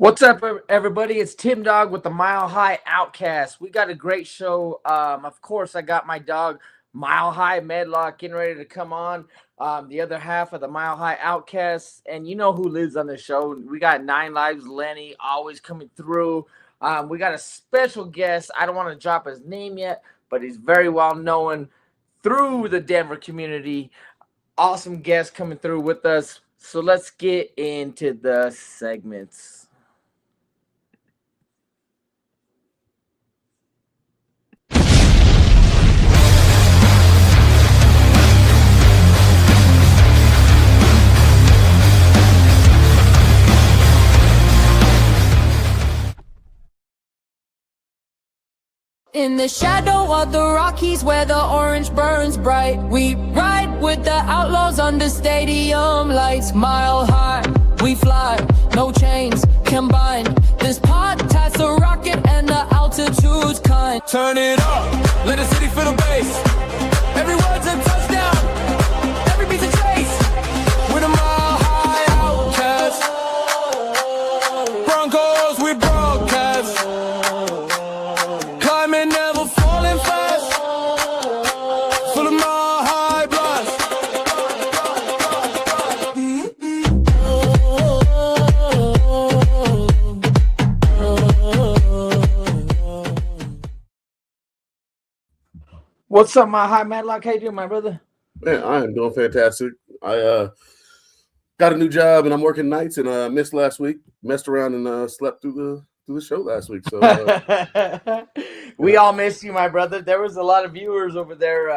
What's up, everybody? It's Tim Dog with the Mile High OUTKAST. We got a great show. Of course, I got my dog Mile High Medlock getting ready to come on. The other half of the Mile High OUTKAST, and you know who lives on the show. We got Nine Lives Lenny always coming through. We got a special guest. I don't want to drop his name yet, but he's very well known through the Denver community. Awesome guest coming through with us. So let's get into the segments. In the shadow of the Rockies where the orange burns bright, we ride with the outlaws under stadium lights. Mile high, we fly, no chains combined. This podcast a rocket and the altitude's kind. Turn it up, let the city feel the bass. Every word's a touchdown, every beat's a chase. With a Mile High OUTKAST. Broncos, we broadcast. Climbing, never falling fast. Full of Mile High blast. What's up, my high Madlock? How you doing, my brother? Man, I am doing fantastic. I got a new job and I'm working nights and missed last week. Messed around and slept through the show last week. So We all miss you, my brother. There was a lot of viewers over there.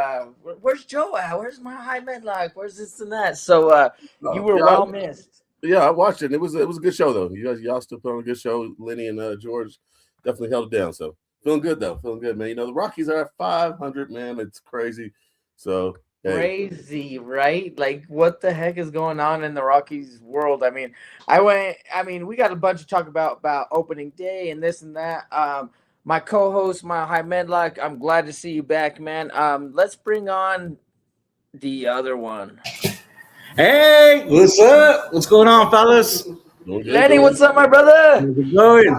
Where's Joe at? Where's my high Madlock? Where's this and that? So you were well missed. Yeah, I watched it. And it was a good show though. Y'all still put on a good show. Lenny and George definitely held it down. So feeling good though. Feeling good, man. You know the Rockies are at 500, man. It's crazy. So hey. Crazy, right? Like, what the heck is going on in the Rockies world? I mean, we got a bunch to talk about opening day and this and that. My co-host, my high Medlock, I'm glad to see you back, man. Let's bring on the other one. Hey, what's up? What's going on, fellas? Lenny, what's up, my brother? How's it going?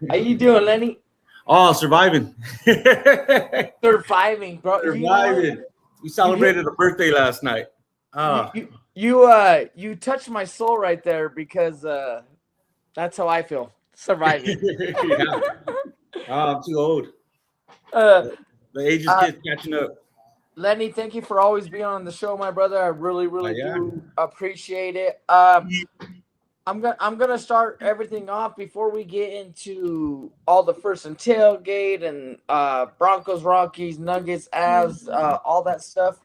How you doing, Lenny? Oh, surviving. Surviving, bro. Surviving. We celebrated a birthday last night. You touched my soul right there because that's how I feel. Surviving. Yeah. I'm too old. The age is catching up. Lenny, thank you for always being on the show, my brother. I really do appreciate it. I'm gonna start everything off before we get into all the first and tailgate and Broncos, Rockies, Nuggets, Avs, all that stuff.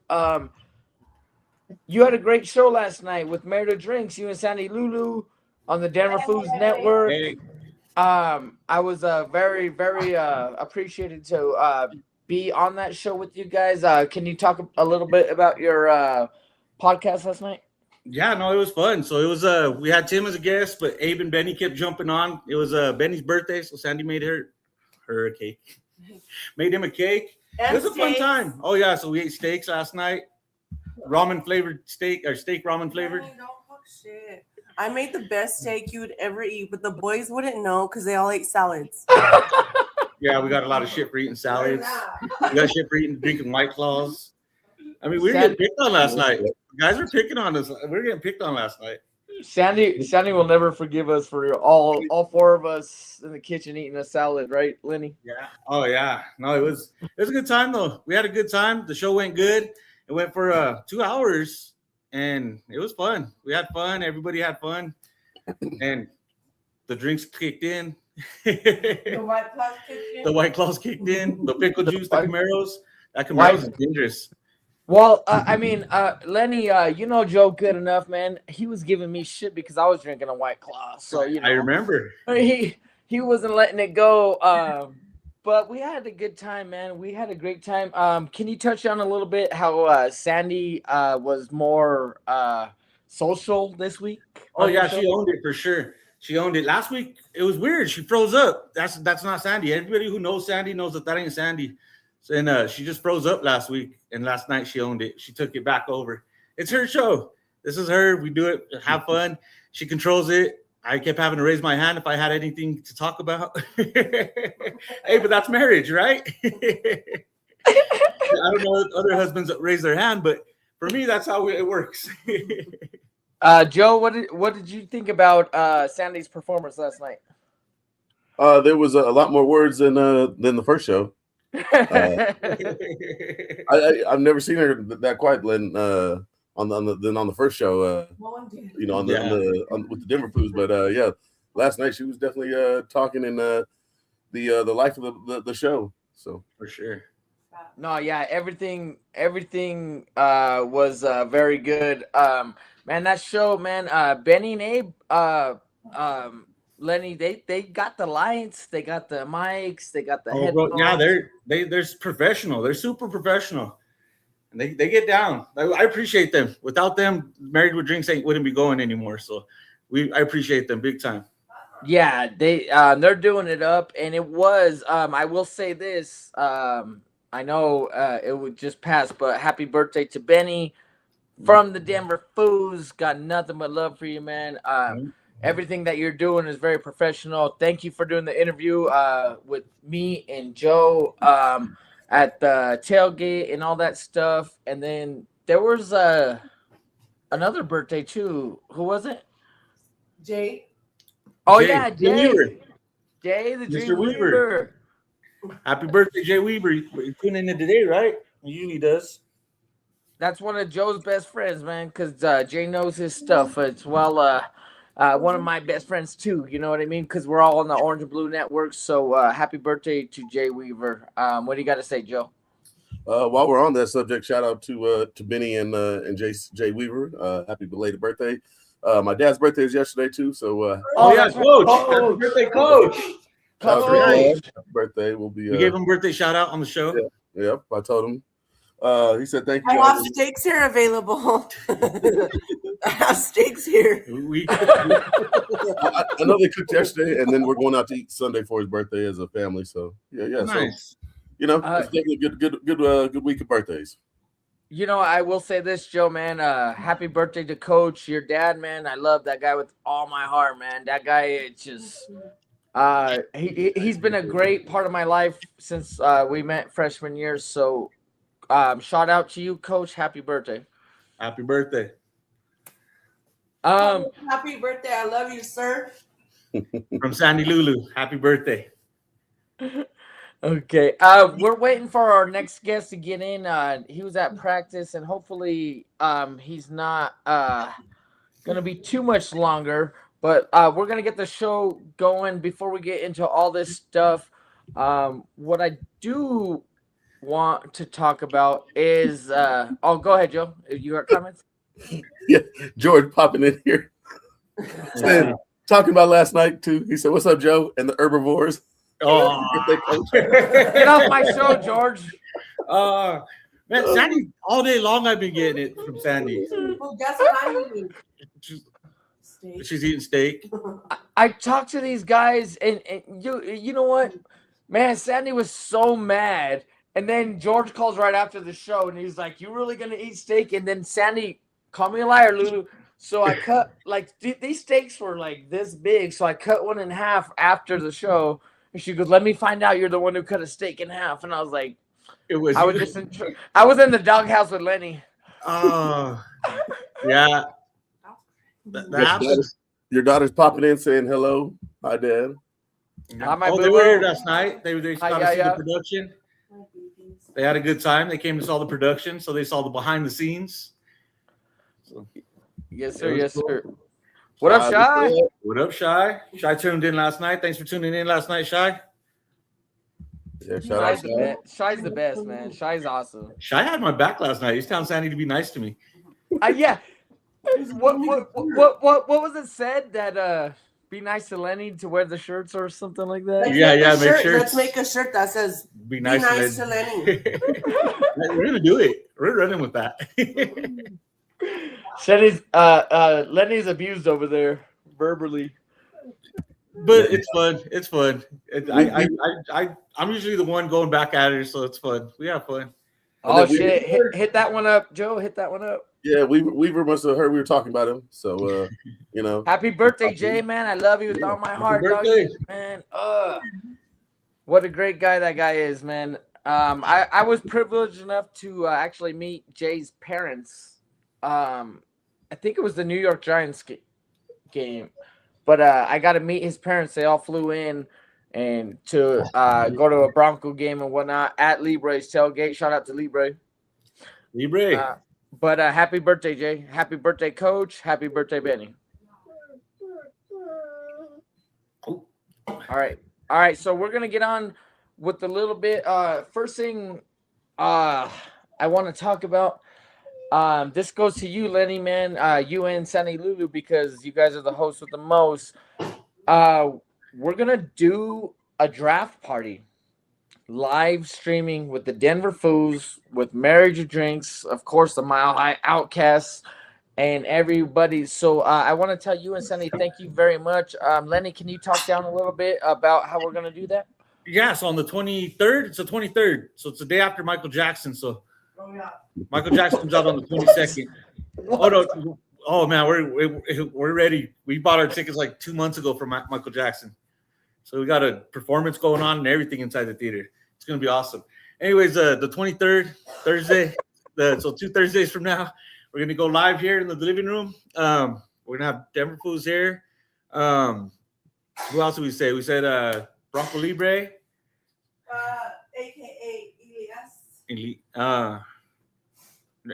You had a great show last night with Merida Drinks, you and Sandy Lulu on the Denver Foods Network. Hey. I was very appreciated to be on that show with you guys. Can you talk a little bit about your podcast last night? Yeah, no, it was fun. So it was we had Tim as a guest, but Abe and Benny kept jumping on. It was Benny's birthday, so Sandy made her a cake. Made him a cake. It was a fun time. Oh yeah, so we ate steaks last night. Ramen flavored steak or steak ramen flavored. Don't talk shit. I made the best steak you would ever eat, but the boys wouldn't know because they all ate salads. Yeah, we got a lot of shit for eating salads. We got shit for drinking White Claws. I mean, we were getting picked on last night. Guys were picking on us. We were getting picked on last night. Sandy will never forgive us for all four of us in the kitchen eating a salad, right, Lenny? Yeah. Oh yeah. No, it was a good time though. We had a good time. The show went good. It went for 2 hours, and it was fun. We had fun. Everybody had fun, and the drinks kicked in. The White Claws kicked in. The White Claws kicked in. The pickle juice, the Camaros. That Camaros is dangerous. Well, Lenny, you know Joe good enough, man. He was giving me shit because I was drinking a White Claw. So you know, I remember he wasn't letting it go. But we had a good time, man. We had a great time. Can you touch on a little bit how Sandy was more social this week? Oh yeah, she owned it for sure. She owned it last week. It was weird. She froze up. That's not Sandy. Everybody who knows Sandy knows that ain't Sandy. And she just froze up last week, and last night she owned it. She took it back over. It's her show. This is her. We do it. Have fun. She controls it. I kept having to raise my hand if I had anything to talk about. Hey, but that's marriage, right? I don't know if other husbands that raise their hand, but for me, that's how it works. Joe, what did you think about Sandy's performance last night? There was a lot more words than the first show. I've never seen her that quiet, Glenn, on the first show. You know, with the Denver Foods. But yeah, last night she was definitely talking in the life of the show. So For sure. No, yeah, everything was very good. Man, that show, man, Benny and Abe, Lenny, they got the lights, they got the mics, they got the headphones. Yeah, they're professional. They're super professional, and they get down. I appreciate them. Without them, Married with Drinks wouldn't be going anymore. So I appreciate them big time. Yeah, they're doing it up, and it was. I will say this. I know it would just pass, but happy birthday to Benny from the Denver Foods. Got nothing but love for you, man. Everything that you're doing is very professional. Thank you for doing the interview with me and Joe at the tailgate and all that stuff. And then there was another birthday too. Who was it? Jay. Oh Jay, yeah, Jay Weaver. Jay the Mr. Dream Weaver. Weaver. Happy birthday, Jay Weaver. You're tuning in today, right? He usually does. That's one of Joe's best friends, man, because Jay knows his stuff. It's one of my best friends too. You know what I mean? Because we're all on the Orange and Blue Network. So happy birthday to Jay Weaver. What do you got to say, Joe? while we're on that subject, shout out to Benny and Jay Weaver. Happy belated birthday. My dad's birthday is yesterday too. So yeah, Coach. Happy birthday, Coach. Happy birthday will be. You gave him birthday shout out on the show. Yep, I told him. He said thank you. I have steaks here available. I have steaks here. I know they cooked yesterday, and then we're going out to eat Sunday for his birthday as a family. So yeah. Nice. So it's definitely a good week of birthdays. You know, I will say this, Joe, man. Happy birthday to Coach, your dad, man. I love that guy with all my heart, man. That guy, it's just he's been a great part of my life since we met freshman year. So shout out to you, Coach. Happy birthday. Happy birthday. Happy birthday. I love you, sir. From Sandy Lulu. Happy birthday. Okay. We're waiting for our next guest to get in. He was at practice, and hopefully he's not gonna be too much longer. But we're gonna get the show going before we get into all this stuff. What I do want to talk about is go ahead, Joe. You got comments? Yeah, George popping in here. Talking about last night too. He said, "What's up, Joe?" And the herbivores. Oh, get off my show, George. Man, Sandy, all day long I've been getting it from Sandy. Well, guess what I'm eating? She's eating steak. I talked to these guys, and you know what, man? Sandy was so mad, and then George calls right after the show, and he's like, "You really gonna eat steak?" And then Sandy, call me a liar, Lulu. So I cut these steaks were like this big, so I cut one in half after the show. And she goes, "Let me find out you're the one who cut a steak in half." And I was like, I was in the doghouse with Lenny. Oh, yeah. That happens. Your daughter's popping in saying hello. Hi, Dad. Hi, my they were here last night. They got to see the production. They had a good time. They came to saw the production, so they saw the behind the scenes. So, yes, sir. Yes, sir. What up, Shy? What up, Shy? Shy tuned in last night. Thanks for tuning in last night, Shy. Yeah, shout out Shy. Shy's the best, man. Shy's awesome. Shy had my back last night. He's telling Sandy to be nice to me. Yeah. What was it said that be nice to Lenny to wear the shirts or something like that? Let's make a shirt that says be nice to Lenny. We're gonna do it. We're running with that. Lenny's abused over there verbally. But it's fun. It's fun. I'm usually the one going back at her, so it's fun. We have fun. Oh shit! Hit that one up, Joe. Hit that one up. Yeah, Weaver must have heard we were talking about him. So, Happy birthday, Jay, man. I love you with all my heart, dog. birthday. Man. What a great guy that guy is, man. I was privileged enough to actually meet Jay's parents. I think it was the New York Giants game, but I got to meet his parents. They all flew in and to go to a Bronco game and whatnot at Libre's tailgate. Shout out to Libre. But happy birthday, Jay. Happy birthday, Coach. Happy birthday, Benny. All right. So we're gonna get on with a little bit. First thing I want to talk about. This goes to you, Lenny, man. You and Sandy Lulu, because you guys are the hosts with the most. We're gonna do a draft party, live streaming with the Denver Fools, with Marriage of Drinks, of course, the Mile High OUTKAST, and everybody. So I want to tell you and Sandy, thank you very much. Lenny, can you talk down a little bit about how we're gonna do that? Yeah, so on the 23rd, it's the 23rd. So it's the day after Michael Jackson. So Michael Jackson comes out on the 22nd. Oh, no. Oh, man, we're ready. We bought our tickets like 2 months ago for Michael Jackson. So we got a performance going on and everything inside the theater. It's going to be awesome. Anyways, the 23rd, Thursday, so 2 Thursdays from now, we're going to go live here in the living room. We're going to have Denver Fools here. Who else did we say? We said Bronco Libre. A.K.A. Elias.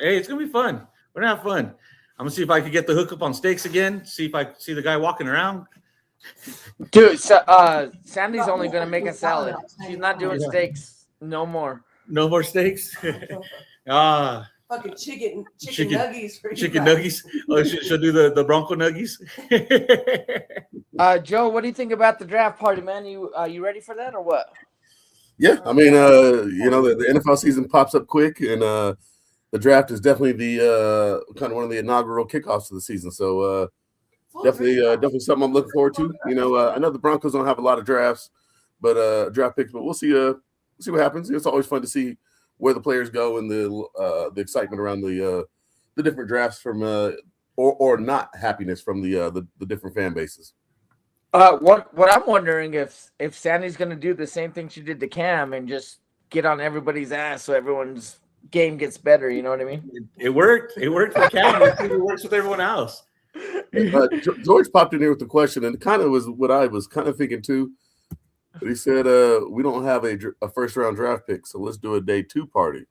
Hey, it's going to be fun. We're going to have fun. I'm going to see if I can get the hookup on steaks again, see if I see the guy walking around. Dude, Sandy's only gonna make a salad. She's not doing steaks no more. No more steaks. Fucking chicken nuggies for you Chicken guys. nuggies. Oh, she'll do the Bronco nuggies. Joe, what do you think about the draft party, man? You ready for that or what? Yeah, I mean, the NFL season pops up quick, and the draft is definitely the kind of one of the inaugural kickoffs of the season. So definitely something I'm looking forward to. I know the Broncos don't have a lot of drafts, but draft picks, but we'll see what happens. It's always fun to see where the players go and the excitement around the different drafts from or not happiness from the different fan bases. What I'm wondering if Sandy's gonna do the same thing she did to Cam and just get on everybody's ass so everyone's game gets better. You know what I mean? It worked. It worked for Cam. It works with everyone else. George popped in here with the question, and it kind of was what I was kind of thinking too. But he said, "We don't have a first round draft pick, so let's do a day 2 party."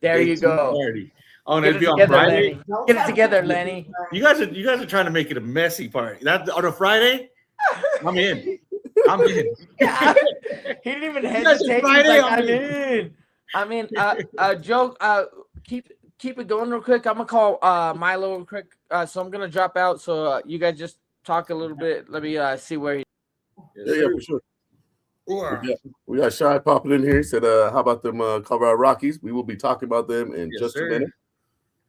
There you go. Party. Oh, and Get it'd it be on together, Friday. Lenny. Get it together, Lenny. You guys are trying to make it a messy party. That on a Friday, I'm in. Yeah. He didn't even hesitate. Friday, He's like, I'm in. Joe, keep it going real quick. I'm gonna call Milo real quick. So I'm gonna drop out. So you guys just talk a little bit. Let me see where he. Yeah, for sure. We got Shy popping in here. He said, "How about them Colorado Rockies? We will be talking about them in just a minute."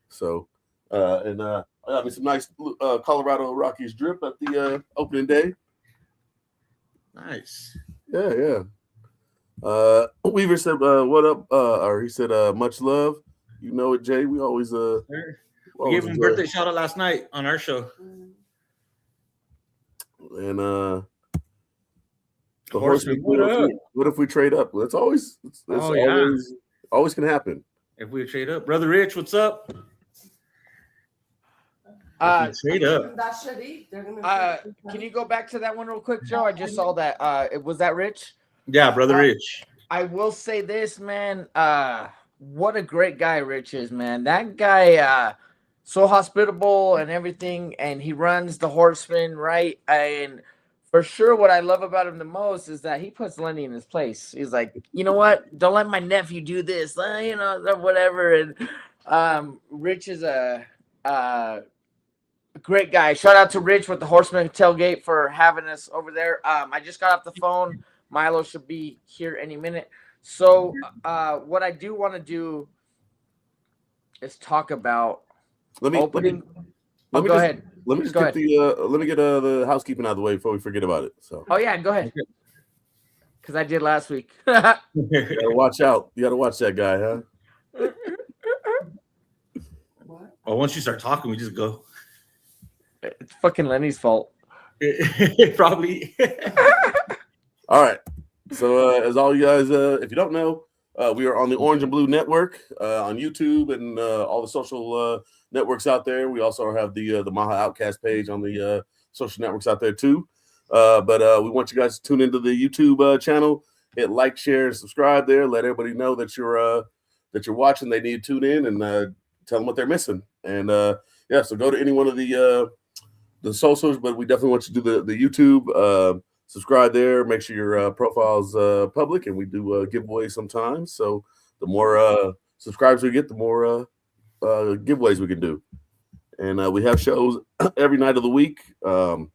So, I got me some nice Colorado Rockies drip at the opening day. Nice. Yeah. Weaver said, "What up?" Or he said, "Much love." You know it, Jay. We always we gave him a birthday shout out last night on our show. And the horseman. What if we trade up? That's always always can happen. If we trade up, brother Rich, what's up? Trade up. Can you go back to that one real quick, Joe? I just saw that. Was that Rich? Yeah, brother Rich. I will say this, man. What a great guy Rich is, man. That guy, so hospitable and everything, and he runs the Horseman, right? And for sure, what I love about him the most is that he puts Lenny in his place. He's like, you know what? Don't let my nephew do this, whatever. And Rich is a great guy. Shout out to Rich with the Horseman Tailgate for having us over there. I just got off the phone. Milo should be here any minute. So what I do want to do is talk about opening. Go ahead. Let me just get the housekeeping out of the way before we forget about it. So. Oh yeah, go ahead. Because I did last week. You gotta watch out. You gotta watch that guy, huh? Well, once you start talking, we just go. It's fucking Lenny's fault. Probably. All right. So as all you guys, if you don't know, we are on the Orange and Blue Network on YouTube and all the social networks out there. We also have the Maha OUTKAST page on the social networks out there too. But we want you guys to tune into the YouTube channel, hit like, share, and subscribe there. Let everybody know that you're watching. They need to tune in and tell them what they're missing. And yeah, so go to any one of the socials, but we definitely want you to do the YouTube. Subscribe there. Make sure your profile's public, and we do giveaways sometimes. So the more subscribers we get, the more giveaways we can do. And we have shows every night of the week. So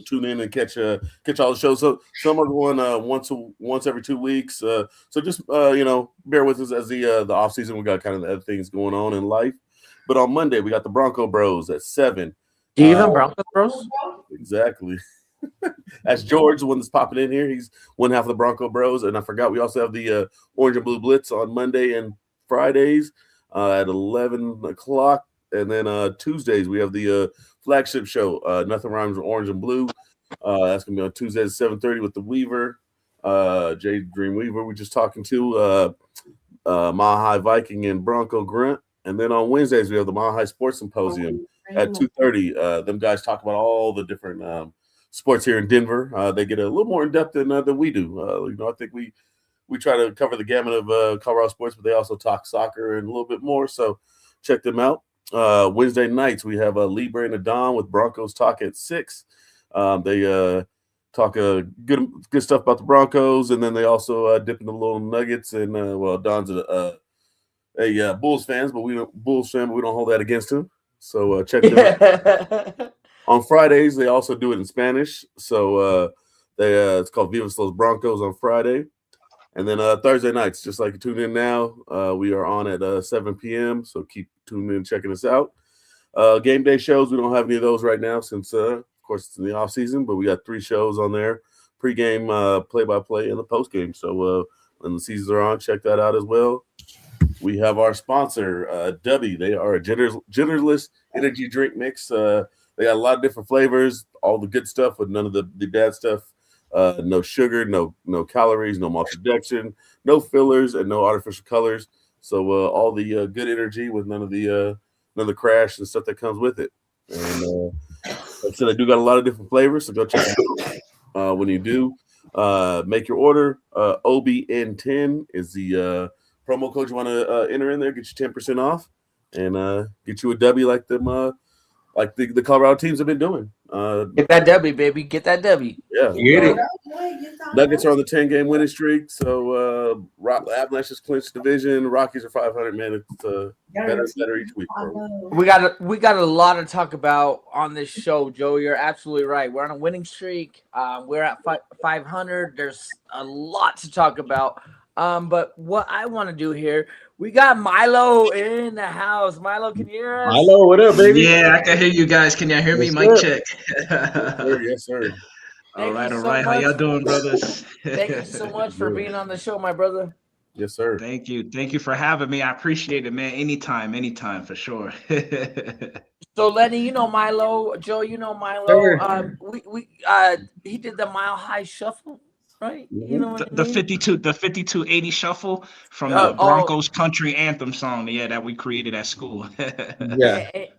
tune in and catch all the shows. So some are going once every 2 weeks. So just bear with us as the off season. We got kind of other things going on in life. But on Monday we got the Bronco Bros at 7. Do you even Broncos Bros? Exactly. That's George, the one that's popping in here. He's one half of the Bronco Bros. And I forgot we also have the Orange and Blue Blitz on Monday and Fridays at 11 o'clock. And then Tuesdays we have the flagship show, Nothing Rhymes with Orange and Blue. That's gonna be on Tuesdays at 7:30 with the Weaver, Jay Dream Weaver. We're just talking to Mile High Viking and Bronco Grunt. And then on Wednesdays we have the Mile High Sports Symposium at 2:30. Them guys talk about all the different sports here in Denver. They get a little more in depth than we do. I think we try to cover the gamut of Colorado sports, but they also talk soccer and a little bit more. So check them out. Wednesday nights we have Libre and Adon with Broncos Talk at 6. They talk good stuff about the Broncos, and then they also dip into little nuggets. And Don's a Bulls fan, but we don't hold that against him. So check them out. On Fridays they also do it in Spanish. So it's called Viva Los Broncos on Friday. And then Thursday nights, just like you tune in now, we are on at 7 p.m. So keep tuning in, checking us out. Game day shows, we don't have any of those right now since, of course, it's in the off season. But we got 3 shows on there: pregame, play-by-play, and the postgame. So when the seasons are on, check that out as well. We have our sponsor, W. They are a genderless energy drink mix. They got a lot of different flavors, all the good stuff with none of the bad stuff. No sugar, no calories, no maltodextrin, no fillers, and no artificial colors. So all the good energy with none of the crash and stuff that comes with it. And like I said, I do got a lot of different flavors, so go check it out. When you do make your order, OBN10 is the promo code you want to enter in there. Get you 10% off and get you a W like them. Like the Colorado teams have been doing. Get that W, baby. Get that W. Yeah. Get it. Nuggets are on the 10-game winning streak. So Avalanche has clinched division. Rockies are 500, man. It's better each week. We got a lot to talk about on this show, Joe. You're absolutely right. We're on a winning streak. We're at 500. There's a lot to talk about. But what I want to do here, we got Milo in the house. Milo, can you hear us? Milo, what up, baby? Yeah, I can hear you guys. Can y'all hear me? Yes, Mic sir. check. Yes, sir. All right. so How much. y'all doing, brothers? Thank you so much for being on the show, my brother. Yes, sir. Thank you for having me. I appreciate it, man. Anytime for sure. So Lenny, you know Milo. Joe, you know Milo. Sure. He did the Mile High Shuffle, right? You know what the I mean? 5280 shuffle from the Broncos country anthem song, that we created at school. Yeah. Hey,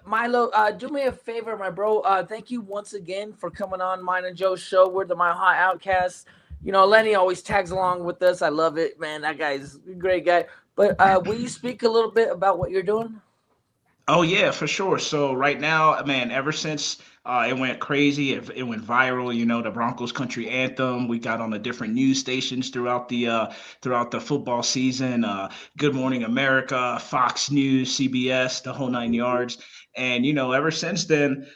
Milo, do me a favor, my bro. Thank you once again for coming on mine and Joe's show. We're the Mile High OUTKAST. You know, Lenny always tags along with us. I love it, man. That guy's a great guy. But will you speak a little bit about what you're doing? Oh yeah, for sure. So right now, man, ever since it went crazy, it went viral. You know, the Broncos country anthem. We got on the different news stations throughout the football season. Good Morning America, Fox News, CBS, the whole 9 yards. And ever since then,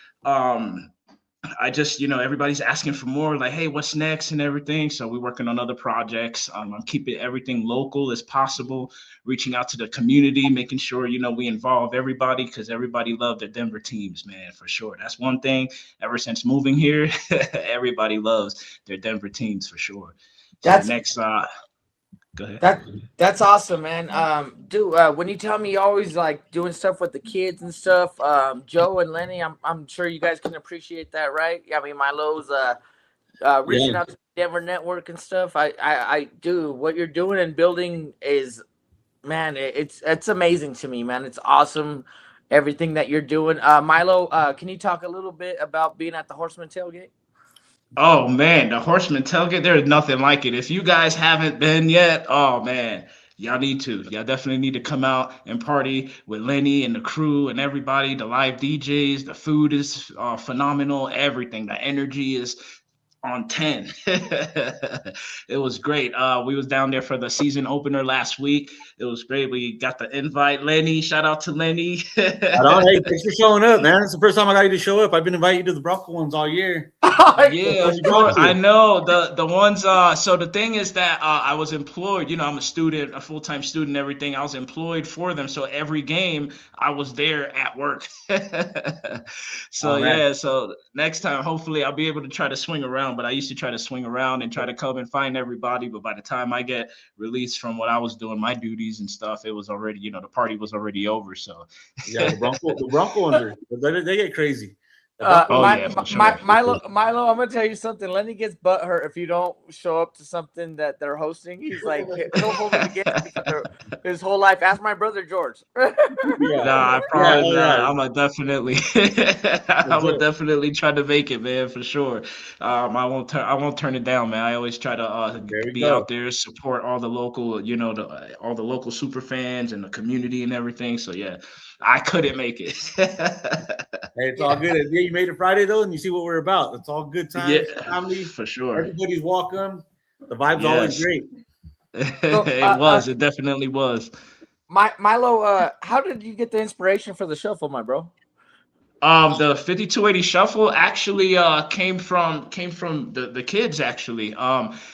I just, everybody's asking for more, like, hey, what's next and everything. So we're working on other projects. I'm keeping everything local as possible, reaching out to the community, making sure, we involve everybody because everybody loves their Denver teams, man, for sure. That's one thing. Ever since moving here, everybody loves their Denver teams for sure. So That's next, Go ahead. That's awesome, man. Dude, when you tell me you always like doing stuff with the kids and stuff, Joe and Lenny, I'm sure you guys can appreciate that, right? I mean, Milo's reaching out to Denver Network and stuff. I do what you're doing and building is, man, it's amazing to me, man. It's awesome, everything that you're doing. Milo, can you talk a little bit about being at the Horseman Tailgate? Oh man, the Horseman Tailgate, there's nothing like it. If you guys haven't been yet, oh man, y'all need to. Y'all definitely need to come out and party with Lenny and the crew and everybody, the live DJs. The food is phenomenal. Everything, the energy is on 10. It was great. We was down there for the season opener last week. It was great. We got the invite. Lenny, shout out to Lenny. Hey, thanks for showing up, man. It's the first time I got you to show up. I've been inviting you to the Bronco ones all year. Yeah, of course. I know the ones. So the thing is that I was employed. You know, I'm a student, a full-time student, and everything. I was employed for them, so every game I was there at work. So yeah. So next time, hopefully, I'll be able to try to swing around. But I used to try to swing around and try to come and find everybody. But by the time I get released from what I was doing, my duties and stuff, it was already, the party was already over. So yeah, the Bronco ones they get crazy. Milo, I'm gonna tell you something. Lenny gets butthurt if you don't show up to something that they're hosting. He's like, he'll hold it against his whole life. Ask my brother George. I promise. I'm a definitely, I would definitely try to make it, man, for sure. I won't turn it down, man. I always try to be out there, support all the local, all the local super fans and the community and everything. So yeah. I couldn't make it. Hey, it's all good. Yeah, you made it Friday though, and you see what we're about. It's all good times, family, for sure. Everybody's welcome. The vibe's always great. It definitely was. Milo, how did you get the inspiration for the shuffle, my bro? The 5280 shuffle actually came from the kids actually.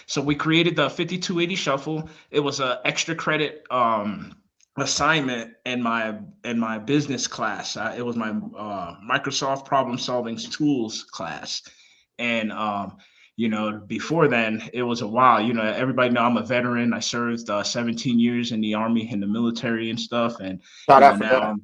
So we created the 5280 shuffle. It was an extra credit assignment in my business class. It was my Microsoft problem solving tools class, and before then it was a while. Everybody know I'm a veteran. I served 17 years in the Army, in the military and stuff, and now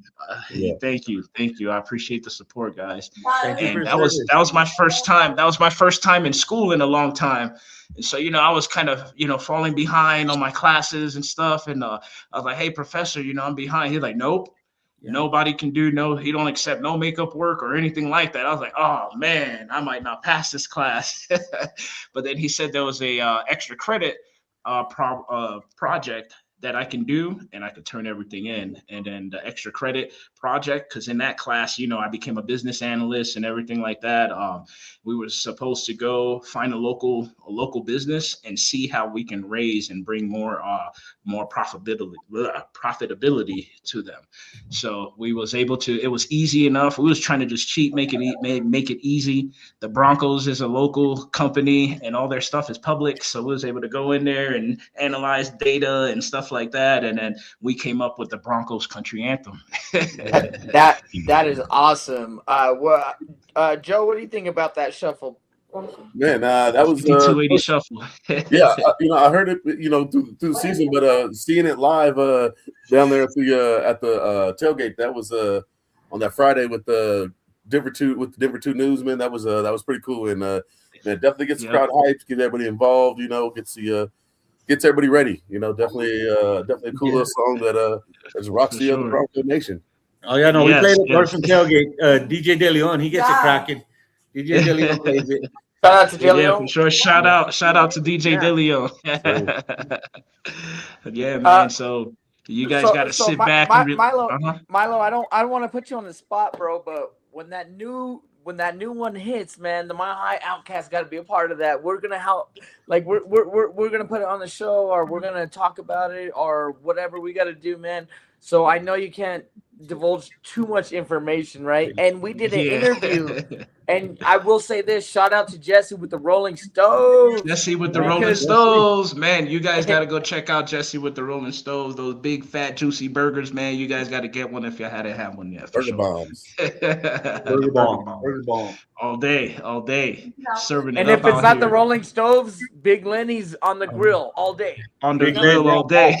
thank you. I appreciate the support, guys. And that was my first time. That was my first time in school in a long time. And so, I was kind of, falling behind on my classes and stuff. And I was like, hey, professor, I'm behind. He's like, nope, nobody can do he don't accept no makeup work or anything like that. I was like, oh, man, I might not pass this class. But then he said there was a extra credit project that I can do, and I could turn everything in. And then the extra credit project, because in that class, I became a business analyst and everything like that. We were supposed to go find a local business and see how we can raise and bring more profitability to them. So we was able to. It was easy enough. We was trying to just cheat, make it easy. The Broncos is a local company, and all their stuff is public, so we was able to go in there and analyze data and stuff like that, and then we came up with the Broncos country anthem. that is awesome. Joe, what do you think about that shuffle? Man, that was 5280 shuffle. Yeah, I heard it, through the season, but seeing it live down there at the tailgate, that was on that Friday with the Denver 2 newsmen. That was pretty cool, and man, definitely gets the crowd hyped, get everybody involved. Gets everybody ready. Definitely a cool little song that rocks the other Bronco Nation. Oh yeah, no, we played it first from tailgate. DJ De Leon, he gets it cracking. DJ De Leon plays it. Shout out to De Leon. Yeah, for sure. Shout out to DJ De Leon. Yeah, man. So you guys got to sit back. Milo, I don't want to put you on the spot, bro, but when that new one hits, man, the Mile High OUTKAST got to be a part of that. We're gonna help, like we're gonna put it on the show, or we're gonna talk about it, or whatever we got to do, man. So I know you can't divulge too much information, right? And we did an interview. And I will say this, shout out to Jesse with the Rolling Stones. Jesse with the Rolling Stones, man. You guys got to go check out Jesse with the Rolling Stones. Those big, fat, juicy burgers, man. You guys got to get one if you hadn't had one yet. For Burger sure. bombs. Burger bomb. All day. Serving And it if up it's out not here. the Rolling Stones, Big Lenny's on the grill all day. On the Big grill Lenny. all day.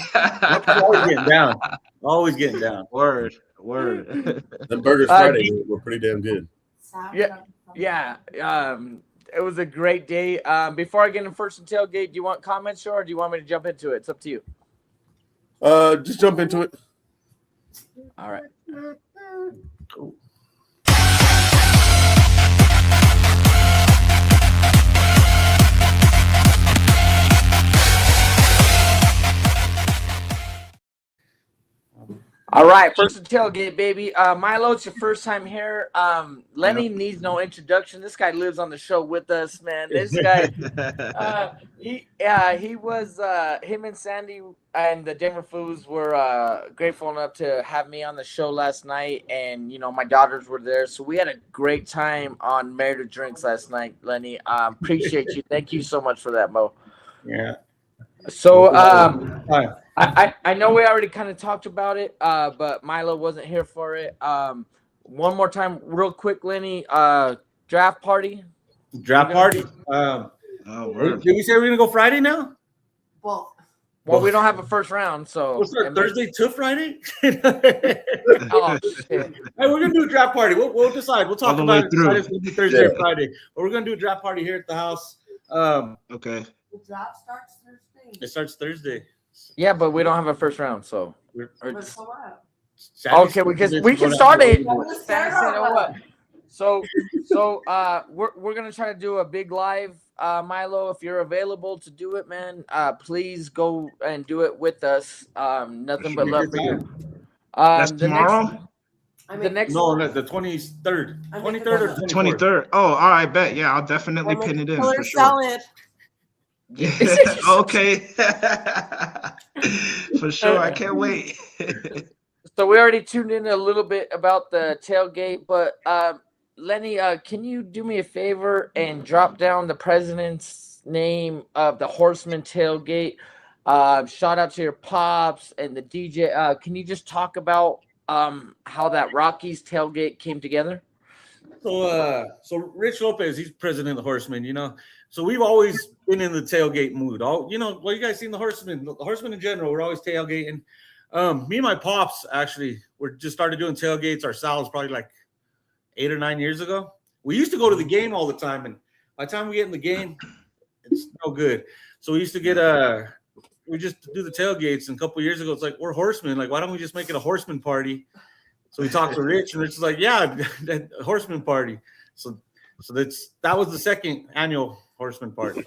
Always getting down. Always getting down. Word. Them burgers Friday were pretty damn good. Yeah. It was a great day. Before I get in first and tailgate, do you want comments, or do you want me to jump into it? It's up to you. Just jump into it. All right. Cool. All right, first and tailgate, baby. Milo, it's your first time here. Lenny needs no introduction. This guy lives on the show with us, man. This guy, he was him and Sandy and the Denver Foos were grateful enough to have me on the show last night, and my daughters were there, so we had a great time on Married to Drinks last night. Lenny, appreciate you. Thank you so much for that, Mo. Yeah. So I know we already kind of talked about it, but Milo wasn't here for it. One more time, real quick, Lenny. Draft party. Draft party. Word. Did we say we're gonna go Friday now? Well, We don't have a first round, so What's that, Thursday to Friday? Oh, shit. Hey, we're gonna do a draft party. We'll decide. We'll talk All the about way it. through. Decide if it's gonna be Thursday or Friday. But we're gonna do a draft party here at the house. Okay. the draft starts Thursday. It starts Thursday. Yeah, but we don't have a first round, so. What's the what? Okay, we can start it. Let's start it. So we're gonna try to do a big live, Milo. If you're available to do it, man, please go and do it with us. Nothing but love for you. That's tomorrow? The next No, the 23rd. 23rd or 24th? 23rd. Oh, all right, bet. Yeah, I'll definitely pin it in for sure. Salad. Okay. For sure. I can't wait. So we already tuned in a little bit about the tailgate, but Lenny, can you do me a favor and drop down the president's name of the Horseman tailgate? Shout out to your pops and the DJ. Can you just talk about how that Rockies tailgate came together? So Rich Lopez, he's president of the Horsemen, So we've always been in the tailgate mood. You guys seen the Horsemen in general, we're always tailgating. Me and my pops actually were just started doing tailgates ourselves probably like 8 or 9 years ago. We used to go to the game all the time, and by the time we get in the game, it's no good. So we used to get we just do the tailgates, and a couple of years ago, it's like, we're horsemen. Like, why don't we just make it a horseman party? So we talked to Rich, and Rich is like, yeah, that horseman party. So that was the second annual horseman party.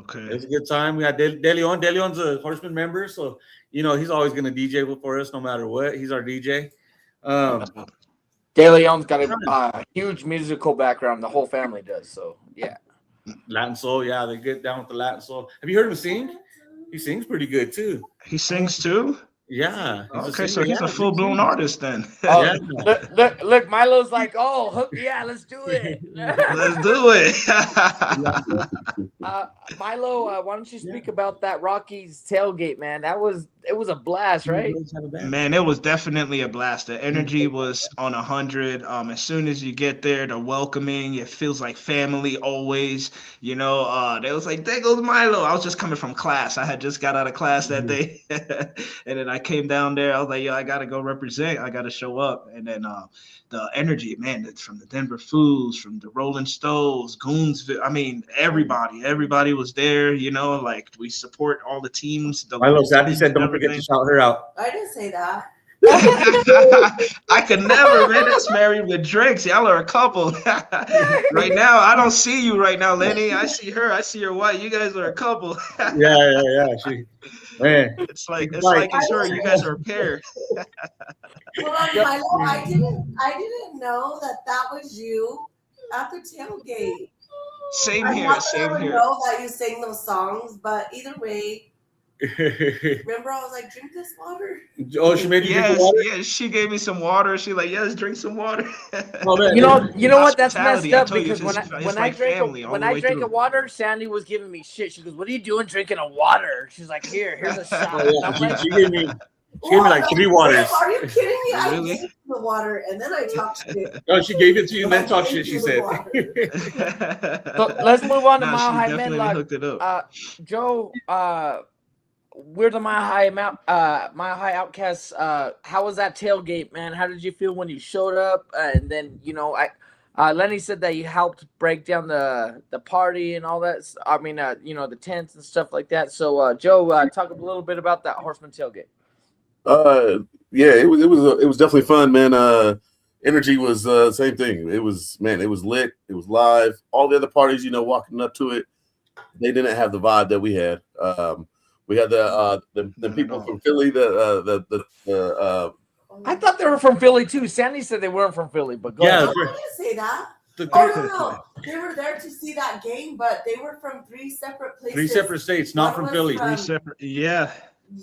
Okay. It was a good time. We had De Leon. De Leon's a horseman member, so he's always going to DJ for us no matter what. He's our DJ. De Leon's got a huge musical background. The whole family does. So yeah. Latin soul, yeah, they get down with the Latin soul. Have you heard him sing? He sings pretty good too. He sings too? Yeah. Okay, so he's a full-blown artist then. Oh, Yeah. look, Milo's like, oh, yeah, let's do it. Let's do it. Milo, why don't you speak about that Rockies tailgate, man? It was a blast, right? Man, it was definitely a blast. The energy was on 100. As soon as you get there, the welcoming, it feels like family always. They was like, there goes Milo. I was just coming from class. I had just got out of class that day. And then I came down there. I was like, yo, I got to go represent. I got to show up. And then the energy, man, it's from the Denver Foos, from the Rolling Stones, Goonsville. I mean, everybody was there, like we support all the teams. Milo, Sandy said, don't forget to shout her out. I didn't say that. I could never, man. That's Married with Drinks. Y'all are a couple. Right now, I don't see you right now, Lenny. I see her. I see your wife. You guys are a couple. Yeah. Man. It's like sure you guys are a pair. Hold on, Milo. I didn't know that was you at the tailgate. Same I here. know that you sang those songs, but either way, Remember, I was like, drink this water. Oh, she made you drink Yes, the water? yeah, she gave me some water. She like, yes, drink some water. Oh, man. You know what? That's messed Hospitality, I up told you, because it's when it's I like drank family all when the I way drank a through. water, Sandy was giving me shit. She goes, "What are you doing drinking a water?" She's like, "Here's a shot." Oh, And yeah. I'm like, She gave me like 3 waters. Are you kidding me? I Really? gave you the water and then I talked shit. No, she gave it to you and then I talk gave shit, she you the said. water. so let's move on to Nah, Mile she High definitely Medlock. hooked it up. Joe, we're the Mile High OUTKAST. How was that tailgate, man? How did you feel when you showed up? And then Lenny said that you helped break down the party and all that. I mean, the tents and stuff like that. So, Joe, talk a little bit about that Horseman tailgate. Yeah, it was definitely fun, man. Energy was same thing. It was lit. It was live. All the other parties, walking up to it, they didn't have the vibe that we had. We had the people from Philly. I thought they were from Philly too. Sandy said they weren't from Philly, but go ahead. I didn't say that. The No. They were there to see that game, but they were from 3 separate places. 3 separate states, not from Philly. 3 separate. Yeah.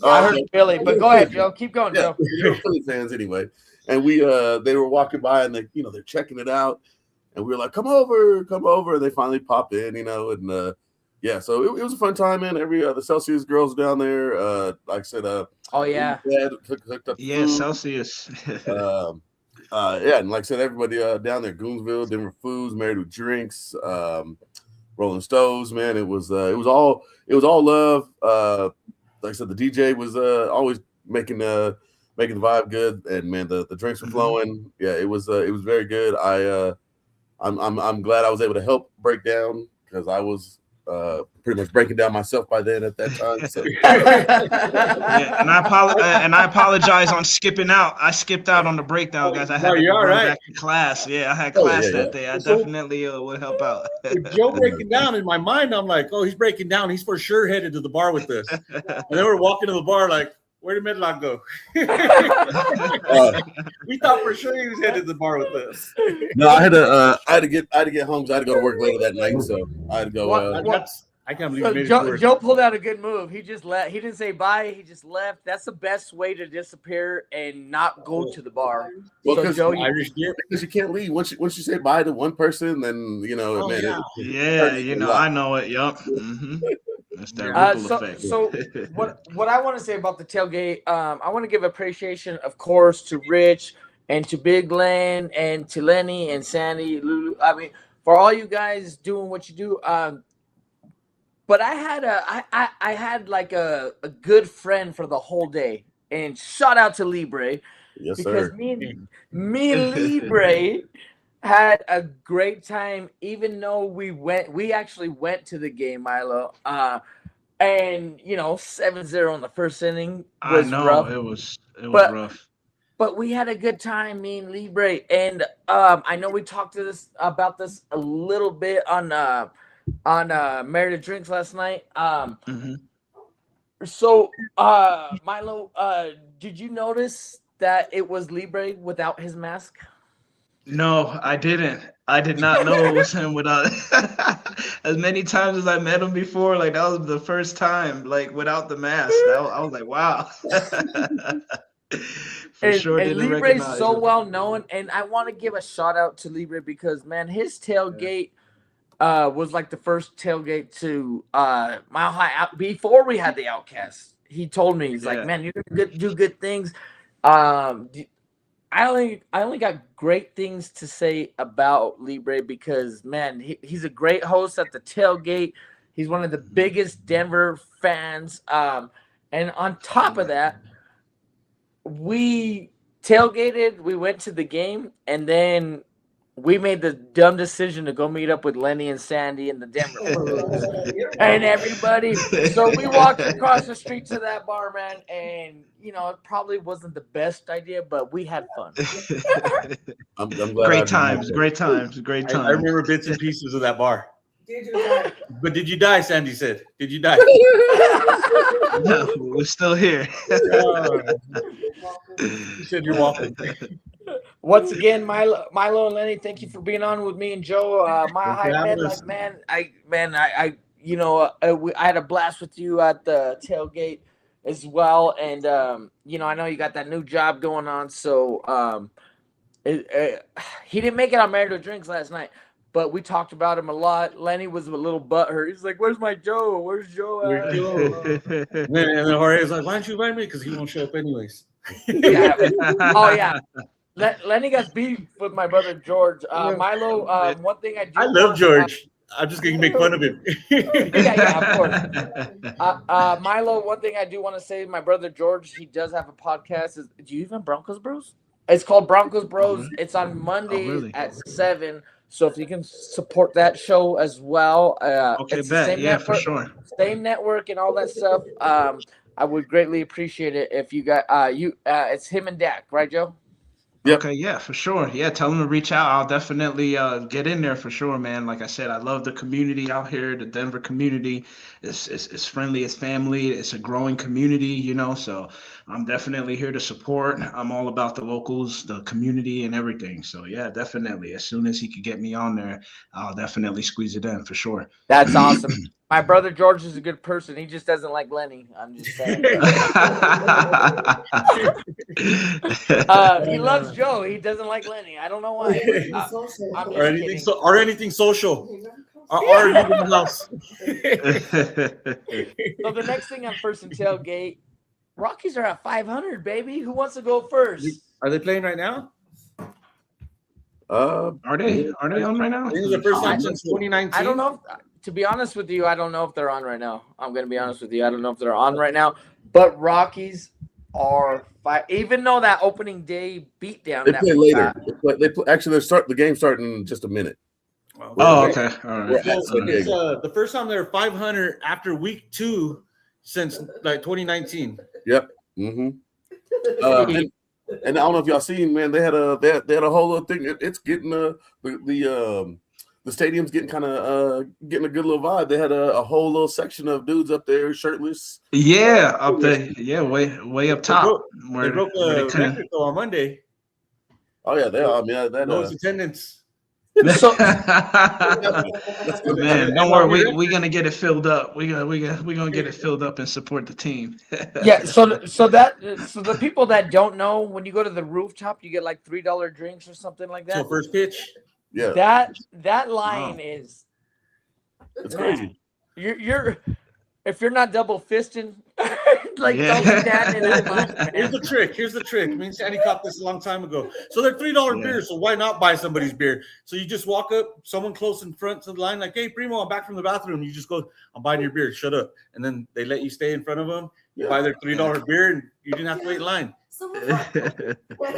I heard Philly, but go ahead, Joe. Keep going, Joe. They were Philly fans anyway, and they were walking by and they're checking it out, and we were like, come over. And they finally popped in, and yeah, so it was a fun time, man. The Celsius girls down there, like I said, oh yeah, hooked up Yeah, food. Celsius. Yeah, and like I said, everybody down there, Goonsville, different foods, married with drinks, Rolling Stoves, man. It was all love. Like I said, the DJ was always making the vibe good, and man, the drinks were flowing. Yeah, it was very good. I'm glad I was able to help break down because I was pretty much breaking down myself by then at that time. So. Yeah, and I apologize on skipping out. I skipped out on the breakdown, guys. I had to run back to class. Yeah, I had class that day. I definitely would help out. With Joe breaking down in my mind, I'm like, oh, he's breaking down. He's for sure headed to the bar with this. And then we're walking to the bar like, where did Medlock go? We thought for sure he was headed to the bar with us. No, I had to get home. So I had to go to work later that night, so I had to go. I can't believe you made it Joe pulled out a good move. He just left. He didn't say bye. He just left. That's the best way to disappear and not go to the bar. Well, so Joe, because you can't leave once you say bye to one person, then I know it. Yup. Mm-hmm. That's that ripple effect. So what I want to say about the tailgate, I want to give appreciation, of course, to Rich and to Big Len and to Lenny and Sandy, Lulu. I mean, for all you guys doing what you do. But I had like a good friend for the whole day, and shout out to Libre. Yes, because sir. me and Libre had a great time, even though we actually went to the game, Milo. And 7-0 in the first inning was rough. It was rough. But we had a good time, me and Libre. And I know we talked about this a little bit on Married to Drinks last night. So Milo, did you notice that it was Libre without his mask? No, I didn't. I did not know it was him without. As many times as I met him before, like that was the first time, like without the mask. I was like, wow. And Libre's so well known, and I want to give a shout out to Libre because man, his tailgate was like the first tailgate to Mile High out before we had the OUTKAST. He told me he's like, man, you're gonna do good things. I only got great things to say about Libre because man, he's a great host at the tailgate. He's one of the biggest Denver fans. And on top of that, we tailgated, we went to the game, and then we made the dumb decision to go meet up with Lenny and Sandy in the Denver and everybody. So we walked across the street to that bar, man, and it probably wasn't the best idea, but we had fun. I'm glad. Great times. I remember bits and pieces of that bar. Did you die? But did you die? Sandy said. Did you die? No, we're still here. You said you're welcome. Once again, Milo and Lenny, thank you for being on with me and Joe. Mile High Medlock, man. I I had a blast with you at the tailgate as well, and I know you got that new job going on. So he didn't make it on Married to Drinks last night, but we talked about him a lot. Lenny was a little butthurt. He's like, "Where's my Joe? Where's Joe at?" Where's Joe? And then Jorge's like, "Why don't you invite me? Because he won't show up anyways." Yeah. Oh yeah. Lenny got beef with my brother George. Milo, one thing I love George. I'm just gonna make fun of him. Yeah, of course. Milo, one thing I do want to say, my brother George, he does have a podcast. Do you even Broncos Bros? It's called Broncos Bros. It's on Mondays at 7. So if you can support that show as well, Okay, it's bet. the same Yeah, network, for sure. same network and all that stuff. I would greatly appreciate it if you got it's him and Dak, right, Joe? Yep. Okay, yeah, for sure. Yeah, tell them to reach out. I'll definitely get in there for sure, man. Like I said, I love the community out here. The Denver community is friendly, it's family, it's a growing community, so I'm definitely here to support. I'm all about the locals, the community, and everything. So yeah, definitely. As soon as he could get me on there, I'll definitely squeeze it in for sure. That's awesome. My brother George is a good person. He just doesn't like Lenny. I'm just saying. He loves Joe. He doesn't like Lenny. I don't know why. Or anything social. Or in the house. So the next thing on First and Tailgate, Rockies are at 500, baby. Who wants to go first? Are they playing right now? Are they on right now? This is the first time since 2019. I don't know. To be honest with you, I don't know if they're on right now. I'm going to be honest with you. I don't know if they're on right now. But Rockies are even though that opening day beatdown. They play later. Actually, the game starting in just a minute. Oh, okay. All right. It's the first time they're 500 after week 2 since like 2019. Yep. Mm-hmm. And I don't know if y'all seen, man. They had a whole little thing. It's getting the stadium's getting kind of getting a good little vibe. They had a whole little section of dudes up there shirtless. Yeah, up there. Yeah, way up top. They broke the record though on Monday. Oh yeah, they are. I mean, that lowest attendance. So, man, don't worry. We're gonna get it filled up. We're gonna get it filled up and support the team. Yeah. So the people that don't know, when you go to the rooftop, you get like $3 drinks or something like that. So first pitch. Yeah. That line is. It's crazy. You're if you're not double fisting, don't stand in that line. Here's the trick. Me and Sandy caught this a long time ago. So they're $3 beers, so why not buy somebody's beer? So you just walk up, someone close in front to the line, like, "Hey, Primo, I'm back from the bathroom." You just go, "I'm buying your beer. Shut up." And then they let you stay in front of them. You buy their $3 beer, and you didn't have to wait in line.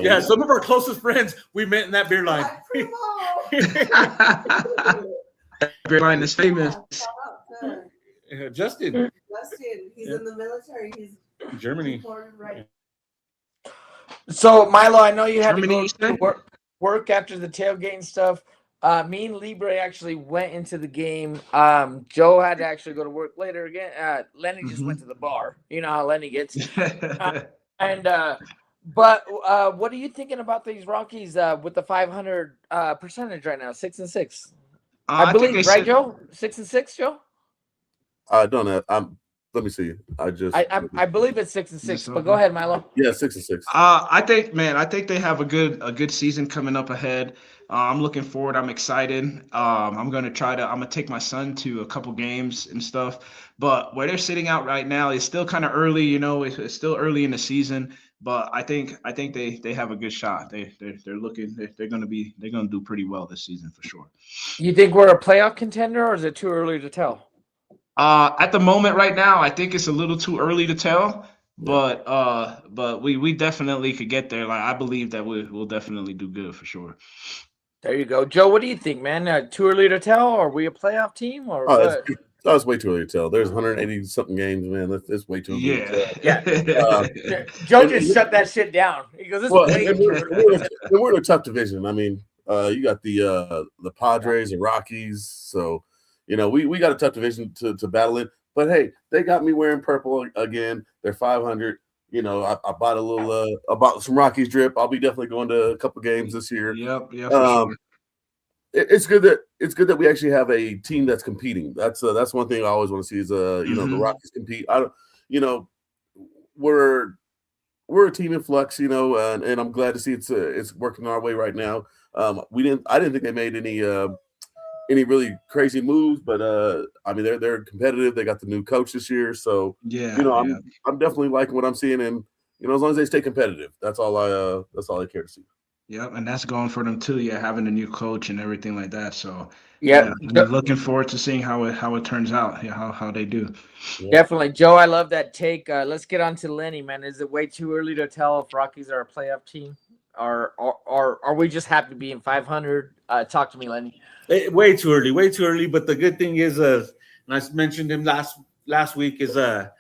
Yeah, some of our closest friends we met in that beer line. Beer line is famous. Justin, he's in the military. He's Germany. Right. So Milo, I know you had Germany, to go work after the tailgate and stuff. Me and Libre actually went into the game. Joe had to actually go to work later again. Lenny just went to the bar. You know how Lenny gets. But what are you thinking about these Rockies with the 500 percentage right now? 6-6. I believe, right, Joe? 6-6, Joe. I don't know. Let me see. I believe it's 6-6. But go ahead, Milo. Yeah, 6-6. I think they have a good season coming up ahead. I'm looking forward. I'm excited. I'm gonna take my son to a couple games and stuff. But where they're sitting out right now is still kind of early. It's still early in the season. But I think they have a good shot. They're gonna do pretty well this season for sure. You think we're a playoff contender, or is it too early to tell? At the moment right now, I think it's a little too early to tell. But we definitely could get there. Like, I believe that we'll definitely do good for sure. There you go, Joe. What do you think, man? Too early to tell? Are we a playoff team, or what? It's way too early to tell. There's 180 something games, man. That's way too early to tell. Yeah. Joe just shut that shit down. He goes, we're in a tough division. I mean, you got the Padres and Rockies, so we got a tough division to battle in. But hey, they got me wearing purple again. They're 500. I bought some Rockies drip. I'll be definitely going to a couple games this year. Yep. For sure. it's good that we actually have a team that's competing. That's one thing I always want to see is the Rockies compete. We're a team in flux, and I'm glad to see it's working our way right now. I didn't think they made any really crazy moves, but I mean they're competitive. They got the new coach this year, so I'm definitely liking what I'm seeing, and as long as they stay competitive, that's all I care to see. Yep, and that's going for them too. Yeah, having a new coach and everything like that. So Yeah. I'm looking forward to seeing how it turns out. Yeah, how they do. Yeah. Definitely, Joe. I love that take. Let's get on to Lenny, man. Is it way too early to tell if Rockies are a playoff team, or are we just happy being 500? Talk to me, Lenny. Way too early. But the good thing is, and I mentioned him last week, is the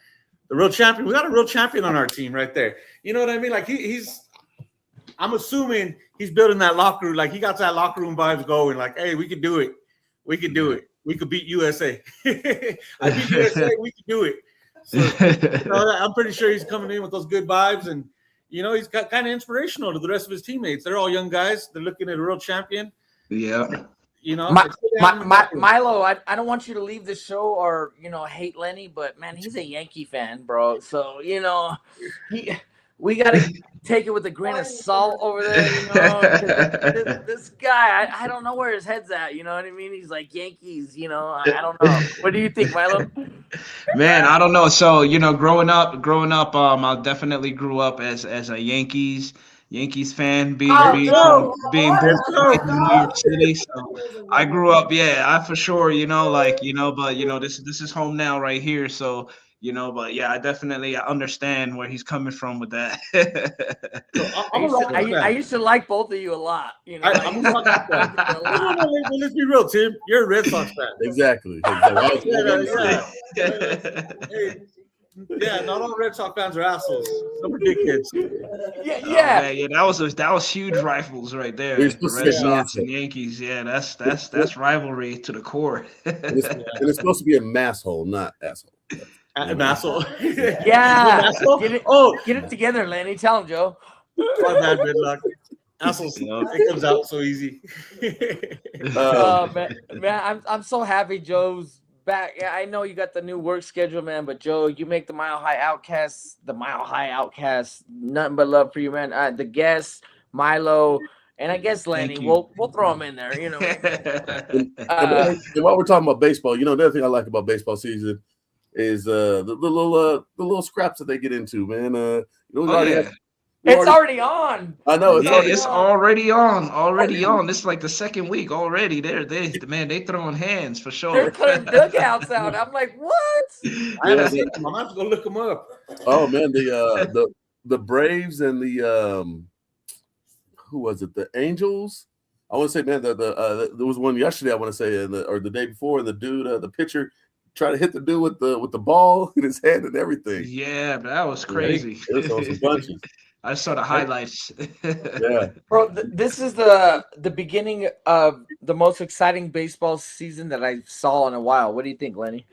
real champion. We got a real champion on our team right there. You know what I mean? Like he's. I'm assuming he's building that locker room. Like he got that locker room vibes going. Like, hey, we can do it. We can do it. We could beat USA. I beat USA. We can do it. So, I'm pretty sure he's coming in with those good vibes, and he's got kind of inspirational to the rest of his teammates. They're all young guys. They're looking at a real champion. Yeah. Milo, I don't want you to leave the show or hate Lenny, but man, he's a Yankee fan, bro. So we got to take it with a grain of salt over there. This guy, I don't know where his head's at. You know what I mean? He's like Yankees. I don't know. What do you think, Milo? Man, I don't know. So growing up, I definitely grew up as a Yankees fan, being born in New York City. So I grew up, I for sure, but this is home now right here. So but I definitely understand where he's coming from with that. I used to like both of you a lot. I'm a Rock fan. Let's be real, Tim. You're a Red Sox fan. Exactly. Yeah, not all Red Sox fans are assholes. Some are dickheads. Yeah. That was huge rivals right there. The Red Sox and Yankees. Yeah, that's rivalry to the core. And it's supposed to be a masshole, not asshole. An asshole. Yeah. Get it together, Lenny. Tell him, Joe. My bad, good luck. Assholes. It comes out so easy. Man, I'm so happy Joe's back. Yeah, I know you got the new work schedule, man, but Joe, you make the Mile High OUTKAST, nothing but love for you, man. The guests, Milo, and I guess Lenny, we'll throw them in there, And while we're talking about baseball, the other thing I like about baseball season is the little scraps that they get into, man. It's already on. I know it's already on. This is like the second week already. They throwing hands for sure. They're putting dugouts out. I'm like, what? I haven't seen them. I'm have to go look them up. Oh man, the Braves and the who was it? The Angels. I want to say, man, there was one yesterday. I want to say, or the day before, and the dude, the pitcher, tried to hit the dude with the ball in his hand and everything. Yeah, but that was crazy. It was some bunches. I saw the highlights. Yeah, bro. This is the beginning of the most exciting baseball season that I saw in a while. What do you think, Lenny?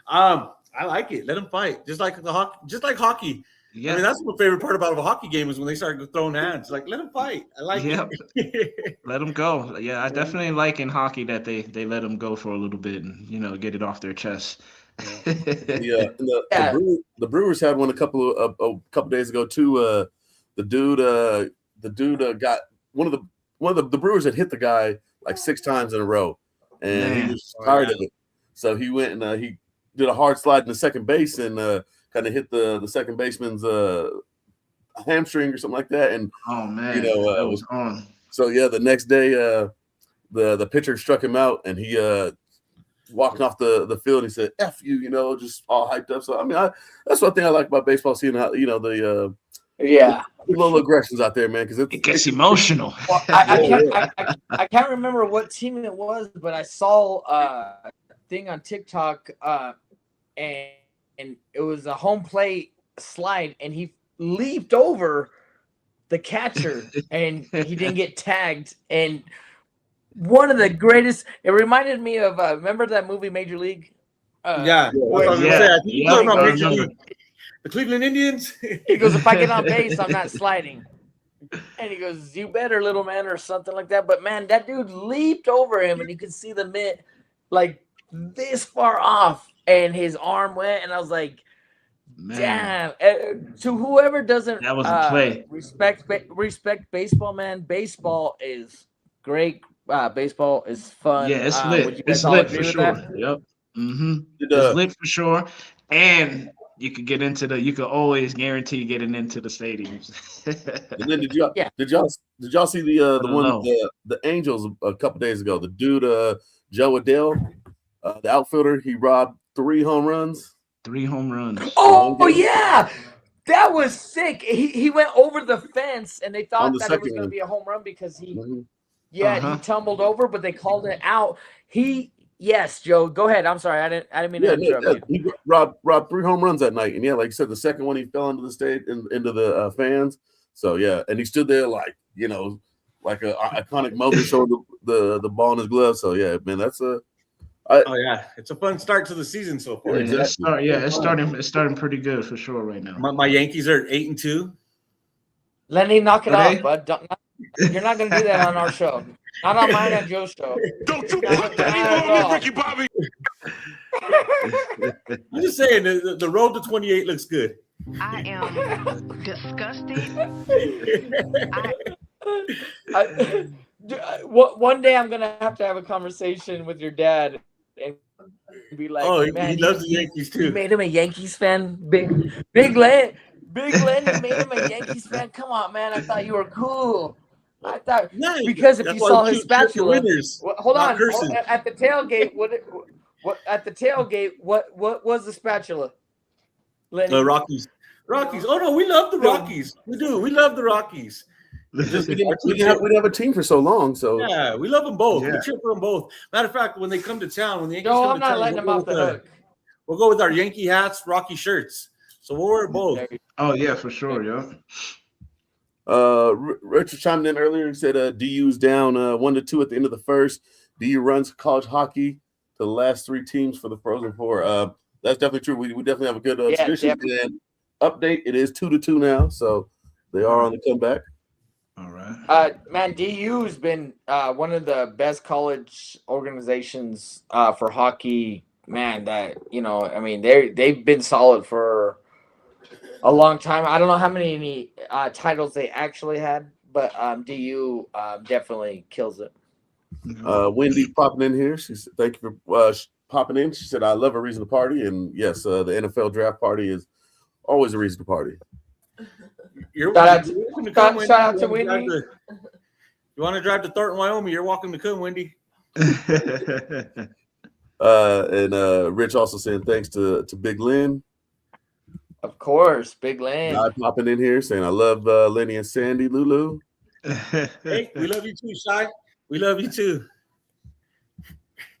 I like it. Let them fight, just like hockey. Yeah, I mean that's my favorite part about a hockey game is when they start throwing hands. Like let them fight. I like it. Let them go. Yeah, I definitely like in hockey that they let them go for a little bit and get it off their chest. The Brewers had one a couple days ago too. The dude got one of the Brewers had hit the guy like 6 times in a row, and he was tired of it. So he went and he did a hard slide in the second base and kind of hit the second baseman's hamstring or something like that. And it was on. So the next day the pitcher struck him out and he walking off the field, he said, "F you," just all hyped up. So I mean, that's one thing I like about baseball, seeing how the little aggressions out there, man, because it gets emotional. Well, I can't remember what team it was, but I saw a thing on TikTok, and it was a home plate slide, and he leaped over the catcher, and he didn't get tagged, and. One of the greatest. It reminded me of remember that movie Major League? The Cleveland Indians. He goes, "If I get on base, I'm not sliding." And he goes, "You better, little man," or something like that. But man, that dude leaped over him, and you could see the mitt like this far off, and his arm went, and I was like, Man, "Damn!" To whoever doesn't that was a play. respect baseball, man. Baseball is great. Baseball is fun. Yeah, it's Would lit. you guys It's all lit agree for with sure. that? Yep. Mm-hmm. Did, It's lit for sure. And you could get into you could always guarantee getting into the stadiums. And then did y'all see the one the Angels a couple days ago? The dude Joe Adele, the outfielder, he robbed 3 home runs. 3 home runs. Oh yeah, that was sick. He went over the fence, and they thought that it was going to be a home run because he he tumbled over, but they called it out. Yes, Joe, go ahead. I'm sorry, I didn't mean to interrupt you. He robbed 3 home runs that night, and like you said, the second one he fell into the into the fans. So yeah, and he stood there like like an iconic moment, showing the ball in his glove. So yeah, man, that's it's a fun start to the season so far. Yeah, it's starting pretty good for sure right now. My Yankees are 8-2. Lenny, knock it off, bud. You're not going to do that on our show. Not on mine and Joe's show. Don't you put that evil on me, Ricky Bobby. I'm just saying, the road to 28 looks good. I am disgusted. One day I'm going to have a conversation with your dad and be like, "Oh, man, he loves the Yankees too. You made him a Yankees fan? Big Len, you made him a Yankees fan? Come on, man. I thought you were cool. I thought because if you saw his spatula, hold on. At the tailgate, what was the spatula? Lenny? The Rockies. Oh no, we love the Rockies. We do. We love the Rockies. We didn't have a team for so long, so yeah, we love them both. Yeah. We cheer for them both. Matter of fact, when they come to town, when the Yankees I'm not letting them off the hook. We'll go with our Yankee hats, Rocky shirts. So we'll wear both. Oh yeah, for sure, yeah. Richard chimed in earlier and said DU's down 1-2 at the end of the first. DU runs college hockey to the last 3 teams for the Frozen Four. That's definitely true. We definitely have a good tradition. And update, it is 2-2 now, so they are on the comeback. All right. Man, DU's been one of the best college organizations for hockey. Man, they've been solid for a long time. I don't know how many titles they actually had, but DU definitely kills it. Wendy popping in here. She said, "Thank you for popping in." She said, "I love a reason to party," and yes, the NFL draft party is always a reason to party. Shout out to Wendy. You want to drive to Thornton, Wyoming? You're welcome to come, Wendy. And Rich also saying thanks to Big Lynn. Of course, Big Lynn. Popping in here saying I love Lenny and Sandy, Lulu. Hey, we love you too, Shy. We love you too.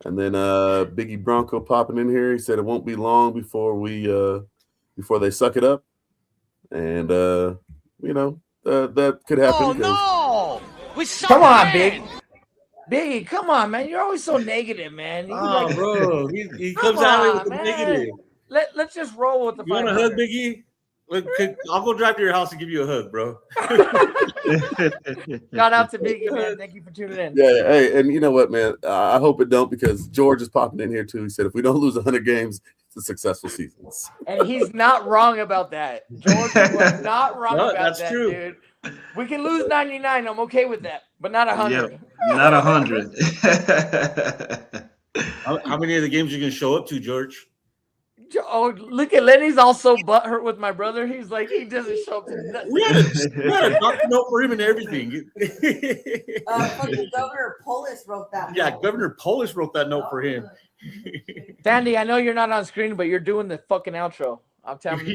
And then Biggie Bronco popping in here. He said it won't be long before they suck it up. And that could happen. Oh no! Come on, Biggie, come on, man. You're always so negative, man. Bro, he comes out with the negative. Let's just roll with the. You want a hug, Biggie? Look, I'll go drive to your house and give you a hug, bro. Shout out to Biggie, man. Thank you for tuning in. Yeah, hey, and you know what, man? I hope it don't, because George is popping in here too. He said if we don't lose 100 games, it's a successful season. And he's not wrong about that. George was not wrong about that, true. dude. We can lose 99. I'm okay with that, but not 100. Yep, not 100. How many of the games you can show up to, George? Oh, look at Lenny's also butthurt with my brother. He's like, he doesn't show up to nothing. We had a doctor note for him and everything. Fucking Governor Polis wrote that. Yeah, note. Governor Polis wrote that note for him. Sandy, I know you're not on screen, but you're doing the fucking outro. I'm telling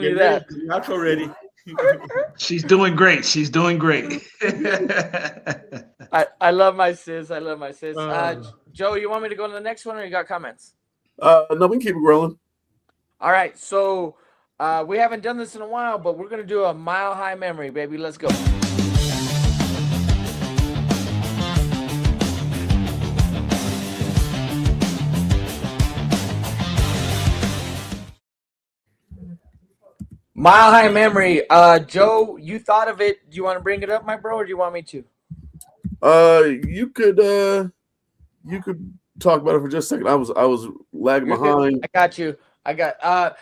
you that. Outro ready. She's doing great. She's doing great. I love my sis. Joe, you want me to go to the next one, or you got comments? No, we can keep it rolling. All right, so we haven't done this in a while, but we're gonna do a mile high memory, baby. Let's go. Mile High memory. Joe, you thought of it. Do you want to bring it up, my bro, or do you want me to? You could talk about it for just a second. I was lagging You're good. behind. I got you. I got the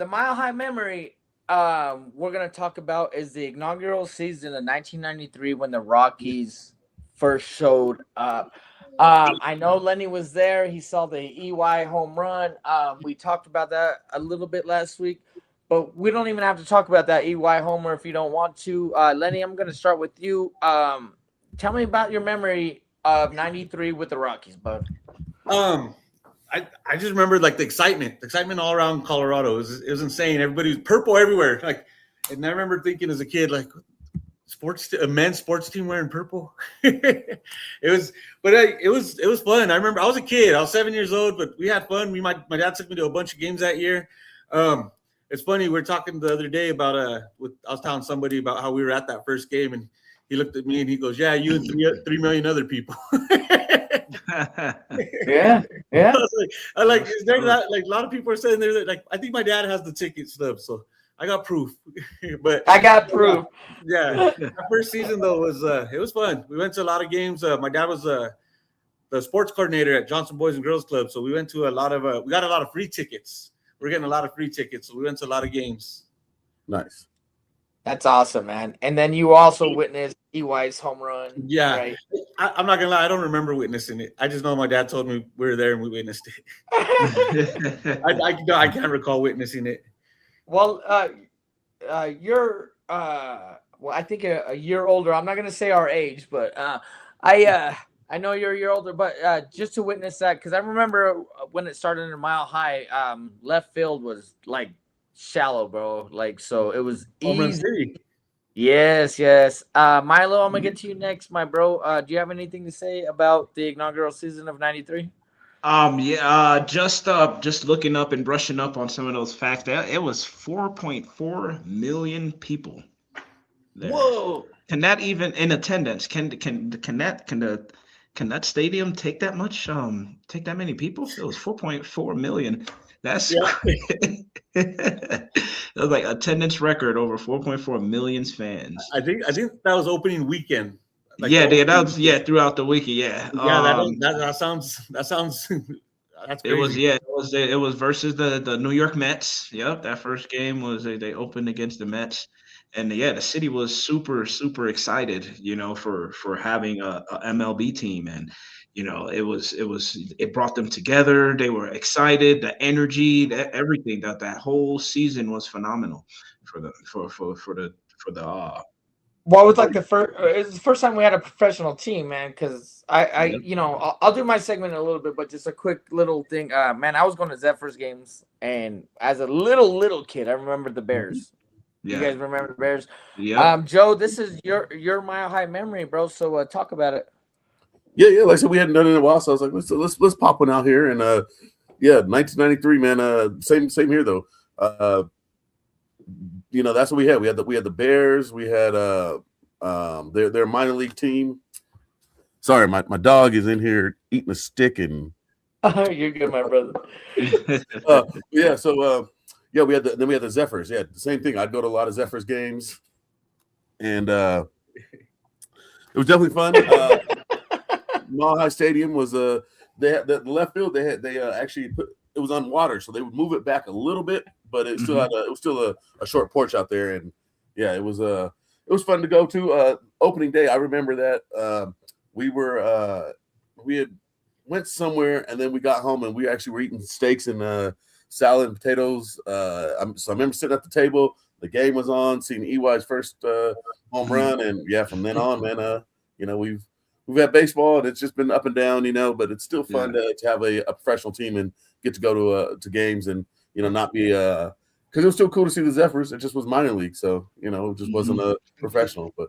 Mile High memory we're gonna talk about is the inaugural season of 1993 when the Rockies first showed up. I know Lenny was there. He saw the EY home run. We talked about that a little bit last week, but we don't even have to talk about that EY homer if you don't want to. Lenny, I'm gonna start with you. Tell me about your memory of 93 with the Rockies, bud. I just remember like the excitement all around Colorado. It was insane. Everybody was purple everywhere. Like, and I remember thinking as a kid, like, a men's sports team wearing purple. It was fun. I remember I was a kid. I was 7 years old, but we had fun. My dad took me to a bunch of games that year. It's funny. We were talking the other day about I was telling somebody about how we were at that first game, and he looked at me and he goes, "Yeah, you and 3 million other people." Yeah. I like, is there not, like, a lot of people are saying there that, like, I think my dad has the ticket stub, so I got proof. But I got proof. Yeah, our first season though was it was fun. We went to a lot of games. My dad was the sports coordinator at Johnson Boys and Girls Club, so we went to a lot of we got a lot of free tickets. We're getting a lot of free tickets, so we went to a lot of games. Nice. That's awesome, man. And then you also witnessed EY's home run. Yeah, right? I'm not gonna lie, I don't remember witnessing it. I just know my dad told me we were there and we witnessed it. I can't recall witnessing it. Well, you're I think a year older. I'm not gonna say our age, but I know you're a year older. But just to witness that, because I remember when it started in Mile High, left field was like shallow, bro. Like, so it was easy. Yes. Milo, I'm gonna get to you next, my bro. Do you have anything to say about the inaugural season of '93? Just looking up and brushing up on some of those facts. It was 4.4 million people there. Whoa! Can that even in attendance? Can that stadium take that much? Take that many people? It was 4.4 million. That's it was like attendance record over 4.4 million fans. I think that was opening weekend. Like, that was throughout the weekend. Yeah, that sounds that's crazy. It was versus the New York Mets. Yep, that first game was they opened against the Mets, and the city was super excited, for having a MLB team, and it brought them together. They were excited. The energy, everything that whole season was phenomenal for the. Well, it was like it was the first time we had a professional team, man. Because I'll do my segment in a little bit, but just a quick little thing, man. I was going to Zephyrs games, and as a little kid, I remember the Bears. Yeah. You guys remember the Bears? Yeah. Joe, this is your Mile High memory, bro. So talk about it. Yeah. Like I said, we hadn't done it in a while, so I was like, let's pop one out here, and 1993, man. Same here though. That's what we had. We had the Bears. We had their minor league team. Sorry, my dog is in here eating a stick and. You're good, my brother. We had the Zephyrs. Yeah, the same thing. I'd go to a lot of Zephyrs games, and it was definitely fun. Mile High Stadium was they had the left field. They actually it was on water, so they would move it back a little bit, but it still had a short porch out there, and yeah, it was fun to go to. Opening day, I remember that we had went somewhere, and then we got home, and we actually were eating steaks and salad and potatoes. So I remember sitting at the table. The game was on, seeing EY's first home run, and yeah, from then on, man, we've had baseball, and it's just been up and down, but it's still fun to have a professional team and get to go to games, and not be because it was still cool to see the Zephyrs. It just was minor league, so it just wasn't a professional, but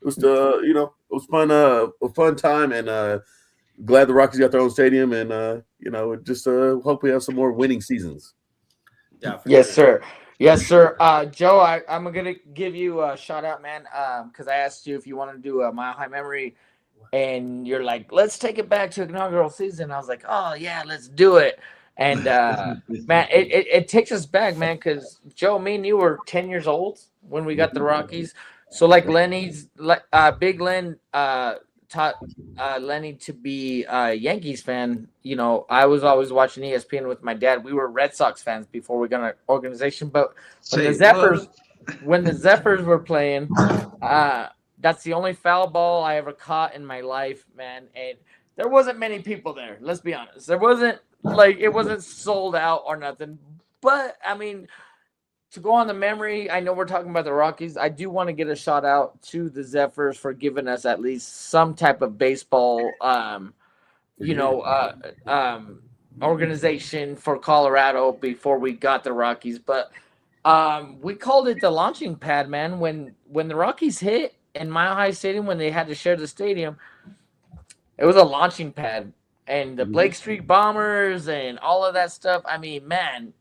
it was it was fun, a fun time, and glad the Rockies got their own stadium, and just hope we have some more winning seasons. Yeah. Yes, sir. Joe, I'm gonna give you a shout out, man, because I asked you if you want to do a Mile High memory, and you're like, let's take it back to inaugural season. I was like, oh yeah, let's do it. And man, it takes us back, man, because Joe, me and you were 10 years old when we got the Rockies. So like Big Len taught Lenny to be a Yankees fan. You know, I was always watching ESPN with my dad. We were Red Sox fans before we got an organization. But when the Zephyrs were playing, that's the only foul ball I ever caught in my life, man. And there wasn't many people there. Let's be honest. There wasn't it wasn't sold out or nothing. But I mean, to go on the memory, I know we're talking about the Rockies. I do want to get a shout out to the Zephyrs for giving us at least some type of baseball, organization for Colorado before we got the Rockies. But we called it the launching pad, man. When the Rockies hit in Mile High Stadium, when they had to share the stadium, it was a launching pad. And the Blake Street Bombers and all of that stuff. I mean, man,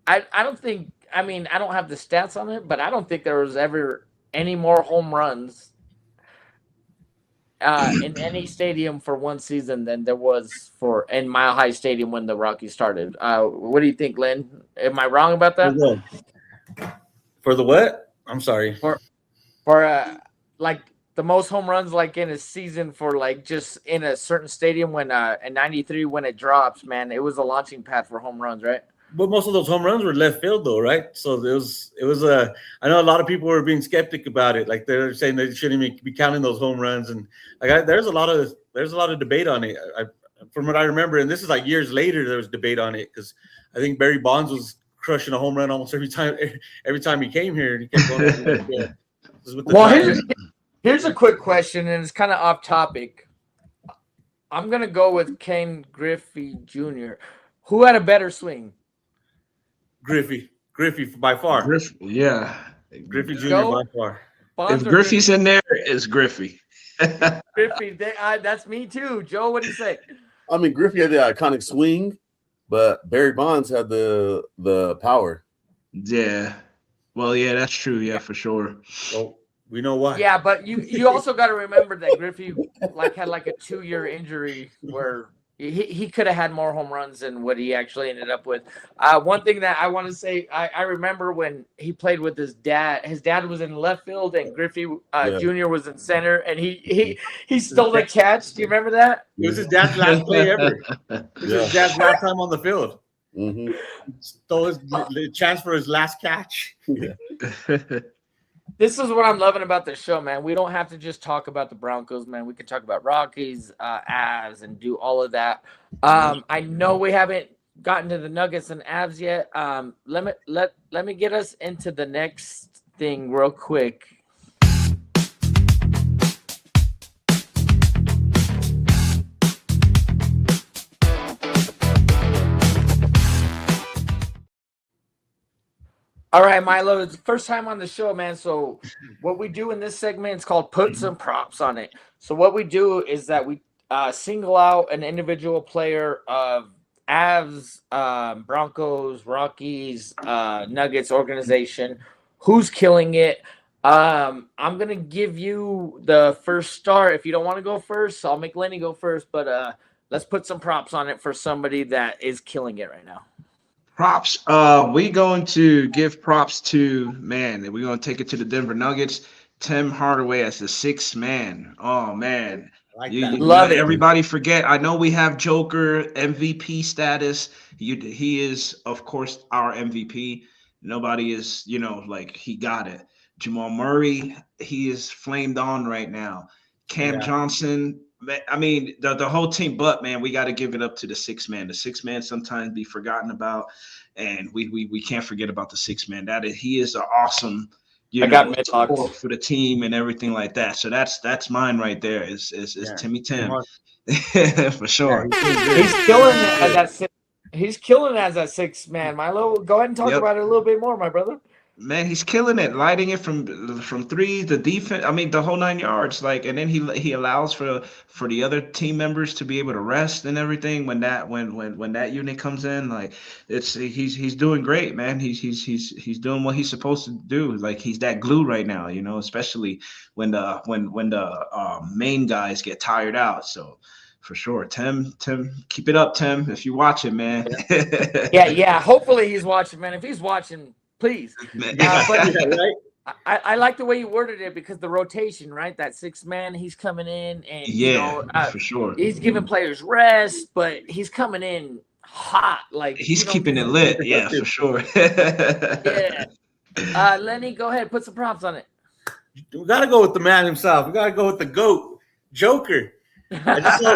I don't think. I mean, I don't have the stats on it, but I don't think there was ever any more home runs in any stadium for one season than there was in Mile High Stadium when the Rockies started. What do you think, Len? Am I wrong about that? For the what? I'm sorry. For like the most home runs like in a season for like just in a certain stadium when in '93 when it drops, man, it was a launching pad for home runs, right? But most of those home runs were left field, though, right? So it was I know a lot of people were being skeptic about it, like they're saying they shouldn't even be counting those home runs, and there's a lot of debate on it. From what I remember, and this is like years later, there was debate on it because I think Barry Bonds was crushing a home run almost every time he came here, and he kept going. Well, here's a quick question, and it's kind of off topic. I'm gonna go with Ken Griffey Jr. Who had a better swing? Griffey by far. Griffey Jr. by far. If Griffey's in there, it's Griffey. Griffey, that's me too. Joe, what do you say? I mean, Griffey had the iconic swing, but Barry Bonds had the power. Yeah. Well, yeah, that's true. Yeah, for sure. Oh, we know why. Yeah, but you also got to remember that Griffey had a 2-year injury where he could have had more home runs than what he actually ended up with. One thing that I want to say, I remember when he played with his dad. His dad was in left field and Griffey Jr. was in center, and he stole the catch. Do you remember that? It was his dad's last play ever. It was his dad's last time on the field. Mm-hmm. Stole the chance for his last catch. Yeah. This is what I'm loving about the show, man. We don't have to just talk about the Broncos, man. We can talk about Rockies, Avs, and do all of that. I know we haven't gotten to the Nuggets and Avs yet. Let me get us into the next thing real quick. All right, Milo, it's the first time on the show, man. So what we do in this segment is called Put Some Props on It. So what we do is that we single out an individual player of Avs, Broncos, Rockies, Nuggets organization who's killing it. I'm going to give you the first start. If you don't want to go first, I'll make Lenny go first. But let's put some props on it for somebody that is killing it right now. Props. We're going to give props to, man, we're going to take it to the Denver Nuggets. Tim Hardaway as the sixth man. Oh, man. Love it. Everybody forget. I know we have Joker MVP status. He is, of course, our MVP. Nobody is, he got it. Jamal Murray, he is flamed on right now. Cam Johnson. I mean, the whole team, but man, we got to give it up to the sixth man. The sixth man sometimes be forgotten about, and we can't forget about the sixth man. He is an awesome, support for the team and everything like that. So that's mine right there. Is Timmy Tim for sure. He's killing it as that. He's killing it as that sixth man. Milo, go ahead and talk about it a little bit more, my brother. Man, he's killing it, lighting it from three, the defense. I mean, the whole 9 yards. And then he allows for the other team members to be able to rest and everything when that unit comes in. He's doing great, man. He's doing what he's supposed to do. He's that glue right now, especially when the main guys get tired out. So, For sure. Tim, keep it up, Tim, if you're watching, man. Yeah. Hopefully he's watching, man. If he's watching, please. But right? I like the way you worded it because the rotation, right? That 6 man, he's coming in and For sure. he's giving players rest, but he's coming in hot. Like He's keeping it lit. Yeah, for sure. Yeah. Lenny, go ahead, put some props on it. We gotta go with the man himself. We gotta go with the GOAT, Joker. I just saw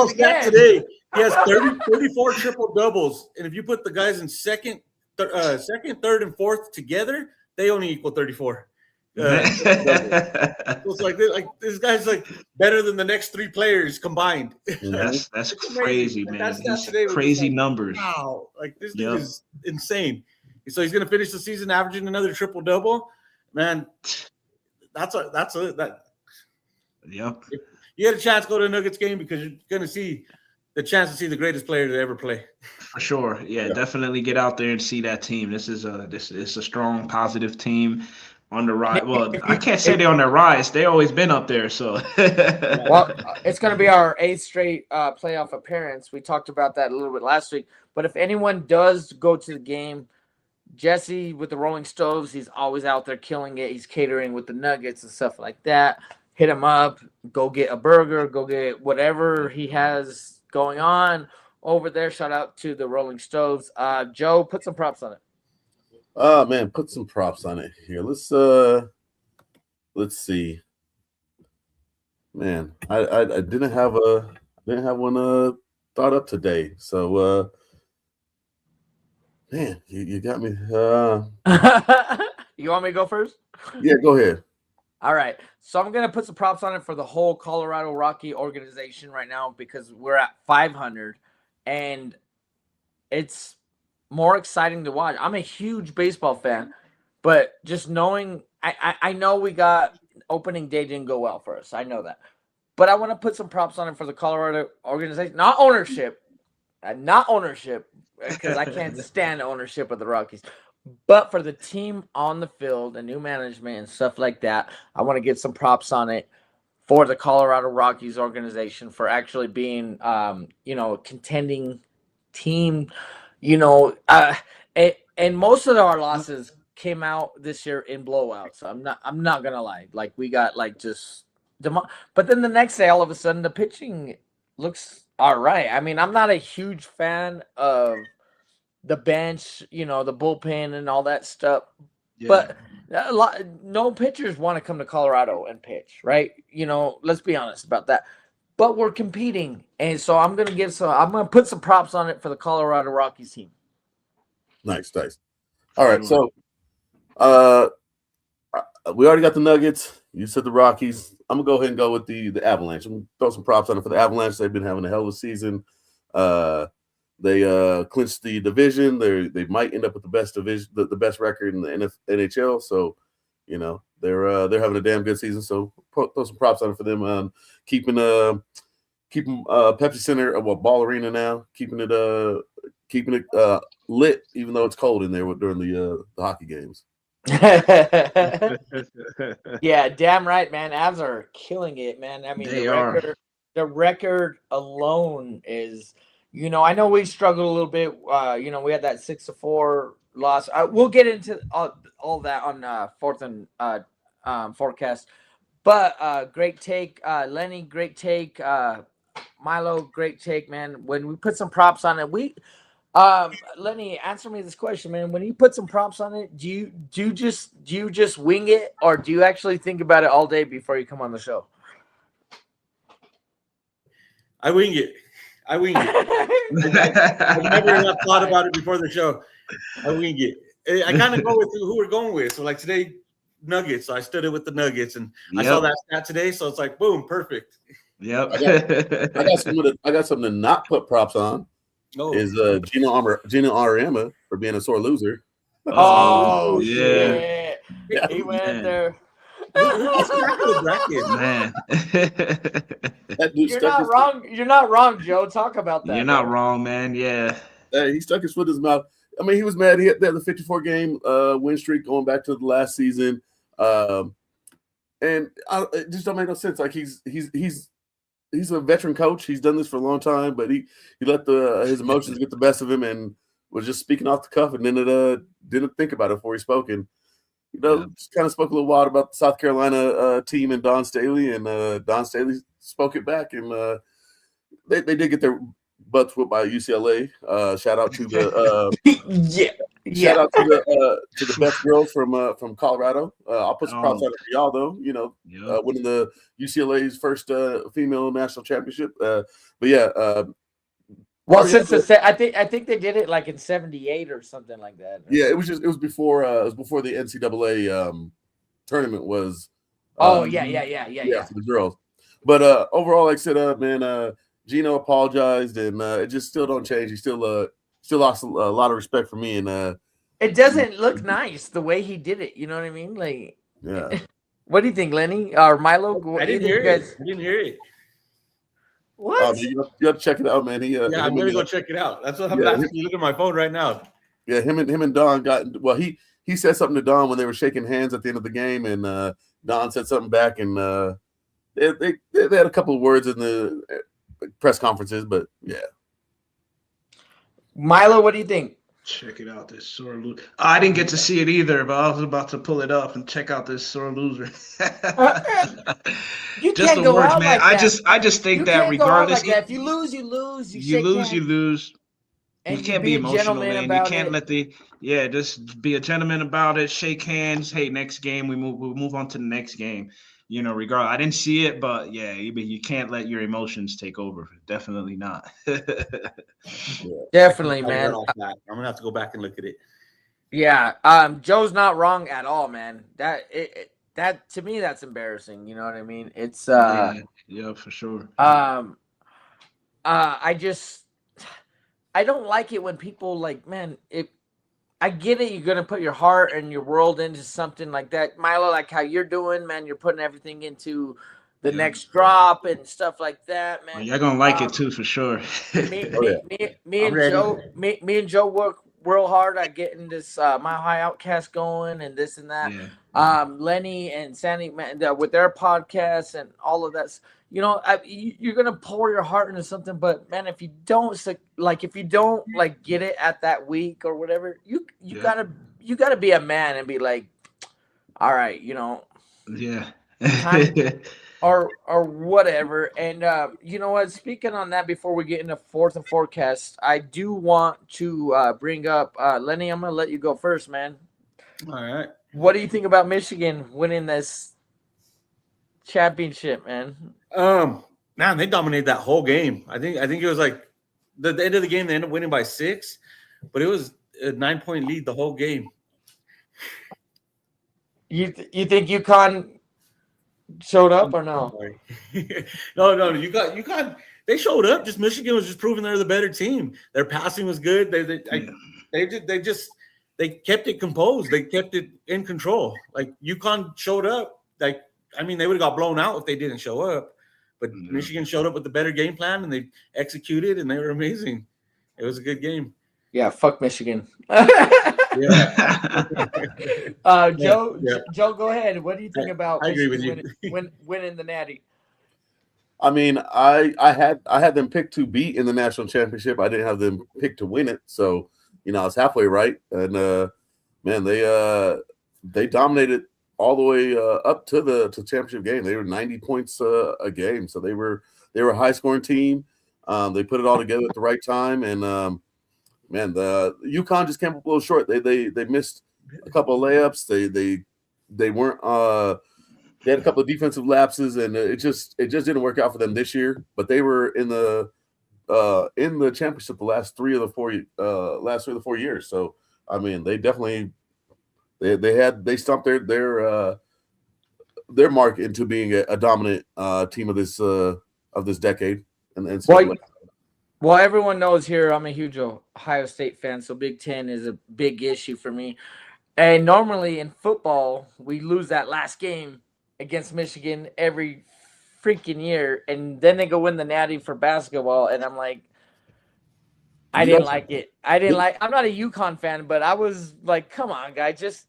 a stat today. He has 34 triple doubles, and if you put the guys in second, third, and fourth together, they only equal 34. So it's like this guy's like better than the next 3 players combined. That's crazy, man. That's crazy numbers. Wow, like this dude is insane. So he's gonna finish the season averaging another triple double. Man, that's that. Yep. You get a chance to go to a Nuggets game because you're gonna see the chance to see the greatest player to ever play. For sure. Yeah, definitely get out there and see that team. This is a strong, positive team on the rise. Well, I can't say they're on the rise. They always been up there. So well, it's gonna be our 8th straight playoff appearance. We talked about that a little bit last week. But if anyone does go to the game, Jesse with the Rolling Stoves, he's always out there killing it. He's catering with the Nuggets and stuff like that. Hit him up, go get a burger, go get whatever he has going on over there. Shout out to the Rolling Stoves. Joe, put some props on it. Oh man, put some props on it here. Let's see. Man, I didn't have one thought up today. So man, you got me. You want me to go first? Yeah, go ahead. All right. So I'm going to put some props on it for the whole Colorado Rocky organization right now because we're at 500 and it's more exciting to watch. I'm a huge baseball fan, but just knowing I know we got opening day didn't go well for us. I know that. But I want to put some props on it for the Colorado organization, not ownership because I can't stand ownership of the Rockies. But for the team on the field and new management and stuff like that, I want to give some props on it for the Colorado Rockies organization for actually being, contending team, and most of our losses came out this year in blowouts. I'm not gonna lie. Like we got but then the next day, all of a sudden, the pitching looks all right. I mean, I'm not a huge fan of the bench, the bullpen and all that stuff. Yeah. But no pitchers want to come to Colorado and pitch, right? Let's be honest about that. But we're competing, and so I'm gonna put some props on it for the Colorado Rockies team. Nice. All right, so we already got the Nuggets. You said the Rockies. I'm gonna go ahead and go with the Avalanche. I'm gonna throw some props on it for the Avalanche. They've been having a hell of a season. They clinched the division. They might end up with the best division, the best record in the NHL. So, they're having a damn good season. So throw some props on it for them. Keeping Pepsi Center, Ball Arena now, keeping it lit, even though it's cold in there during the hockey games. Yeah, damn right, man. Avs are killing it, man. I mean, the record alone is. I know we struggled a little bit. We had that 6-4 loss. We'll get into all that on fourth and forecast. But great take, Lenny. Great take, Milo. Great take, man. When we put some props on it, Lenny, answer me this question, man. When you put some props on it, do you just wing it, or do you actually think about it all day before you come on the show? I wing it. I've never thought about it before the show. I wing it. I kind of go with who we're going with. So like today, Nuggets. So I stood it with the Nuggets, and I saw that stat today. So it's like, boom, perfect. Yep. I got something to not put props on. Is Gino Auriemma for being a sore loser. Oh yeah. He went there. Man. You're not wrong, Joe. Talk about that. You're not wrong, man. Yeah. He stuck his foot in his mouth. I mean, he was mad. He had the 54-game win streak going back to the last season, and it just don't make no sense. Like he's he's a veteran coach. He's done this for a long time, but he let his emotions get the best of him and was just speaking off the cuff, and then didn't think about it before he spoke. And just kind of spoke a little wild about the South Carolina team and Don Staley, and Don Staley spoke it back, and they did get their butts whooped by UCLA. Shout out to the shout out to the best girls from Colorado. I'll put some props out for y'all though. Winning the UCLA's first female national championship. But yeah. Well, I think they did it like in '78 or something like that. Yeah, it was before the NCAA tournament was. Yeah, for the girls. But overall, like I said, man, Gino apologized, and it just still don't change. He still lost a lot of respect for me, and it doesn't look nice the way he did it. You know what I mean? Like, yeah. What do you think, Lenny or Milo? I didn't hear it. What? You have to check it out, man. I'm gonna go check it out. That's what I'm actually looking at my phone right now. Yeah, him and Don got. Well, he said something to Don when they were shaking hands at the end of the game, and Don said something back, and they had a couple of words in the press conferences, but yeah. Milo, what do you think? Check it out, this sore loser. I didn't get to see it either, but I was about to pull it up and check out this sore loser. You just can't the go words, out man. like that. I just think You that can't go out regardless, like that. If you lose, you lose. you lose. And You can't be be a emotional, gentleman man. You about can't it. just be a gentleman about it. Shake hands. Hey, next game we'll move on to the next game. Regardless, I didn't see it, but yeah, you can't let your emotions take over. Definitely not. Definitely, man. I'm gonna have to go back and look at it. Yeah, Joe's not wrong at all, man. That to me, that's embarrassing. You know what I mean? It's yeah, for sure. I don't like it when people like, man, I get it. You're going to put your heart and your world into something like that. Milo, like how you're doing, man, you're putting everything into the next drop and stuff like that, man. Well, you're going to like it too, for sure. Me and Joe work real hard at getting this Mile High OUTKAST going and this and that. Yeah. Lenny and Sandy, man, with their podcasts and all of that. You're gonna pour your heart into something, but man, if you don't get it at that week or whatever, you gotta be a man and be like, all right, yeah, or whatever. And you know what? Speaking on that, before we get into fourth and forecast, I do want to bring up Lenny. I'm gonna let you go first, man. All right. What do you think about Michigan winning this championship, man? Man, they dominated that whole game. I think it was like the end of the game. They ended up winning by 6, but it was a 9-point lead the whole game. You think UConn showed up or no? No. UConn. They showed up. Just Michigan was just proving they're the better team. Their passing was good. They kept it composed. They kept it in control. Like UConn showed up. They would have got blown out if they didn't show up. But Michigan showed up with the better game plan, and they executed, and they were amazing. It was a good game. Yeah, fuck Michigan. Joe, go ahead. What do you think about I agree with you. winning the Natty? I mean, I had them picked to be in the national championship. I didn't have them picked to win it, so I was halfway right. And man, they dominated all the way up to the championship game. They were 90 points a game, so they were a high scoring team. They put it all together at the right time, and man, the UConn just came up a little short. They missed a couple of layups. They weren't. They had a couple of defensive lapses, and it just didn't work out for them this year. But they were in the championship the last 3 of the 4 years. So I mean, they definitely. They stumped their mark into being a dominant team of this decade. Well, everyone knows here I'm a huge Ohio State fan, so Big Ten is a big issue for me. And normally in football, we lose that last game against Michigan every freaking year, and then they go win the Natty for basketball, and I'm like, I didn't like it. I'm not a UConn fan, but I was like, come on, guys, just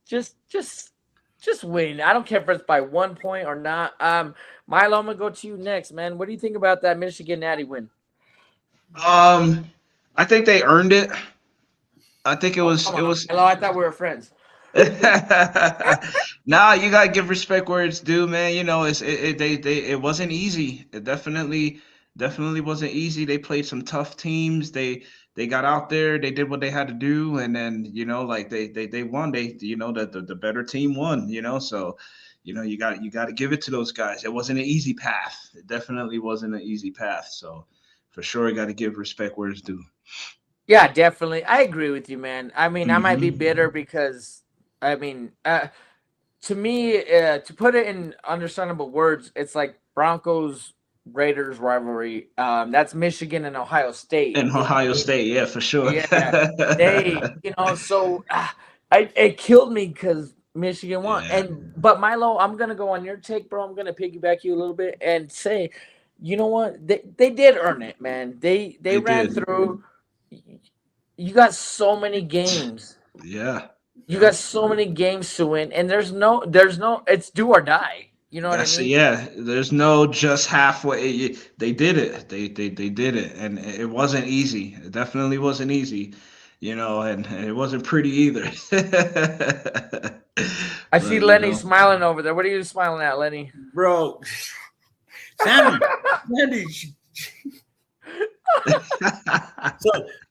Just win. I don't care if it's by 1 point or not. Milo, I'm gonna go to you next, man. What do you think about that Michigan Natty win? I think they earned it. I think it Oh, was come it on, was Milo. I thought we were friends. Nah, you gotta give respect where it's due, man. You know, it wasn't easy. It definitely wasn't easy. They played some tough teams. They got out there, they did what they had to do, and then like they won. The better team won. So you got to give it to those guys. It wasn't an easy path. It definitely wasn't an easy path. So for sure, you got to give respect where it's due. Yeah, definitely. I agree with you, man. I mean, I might be Mhm. bitter because, I mean, to me, to put it in understandable words, it's like Broncos Raiders rivalry. That's Michigan and Ohio State. And Ohio State, yeah, for sure. Yeah, so it killed me because Michigan won. Yeah. But Milo, I'm gonna go on your take, bro. I'm gonna piggyback you a little bit and say, you know what? They did earn it, man. They ran did. through. You got so many games. Yeah. You got so many games to win, and there's no. It's do or die. You know what I mean? Yeah. There's no just halfway. They did it. They did it, and it wasn't easy. It definitely wasn't easy, and it wasn't pretty either. I see Lenny smiling over there. What are you smiling at, Lenny? Bro, Sandy,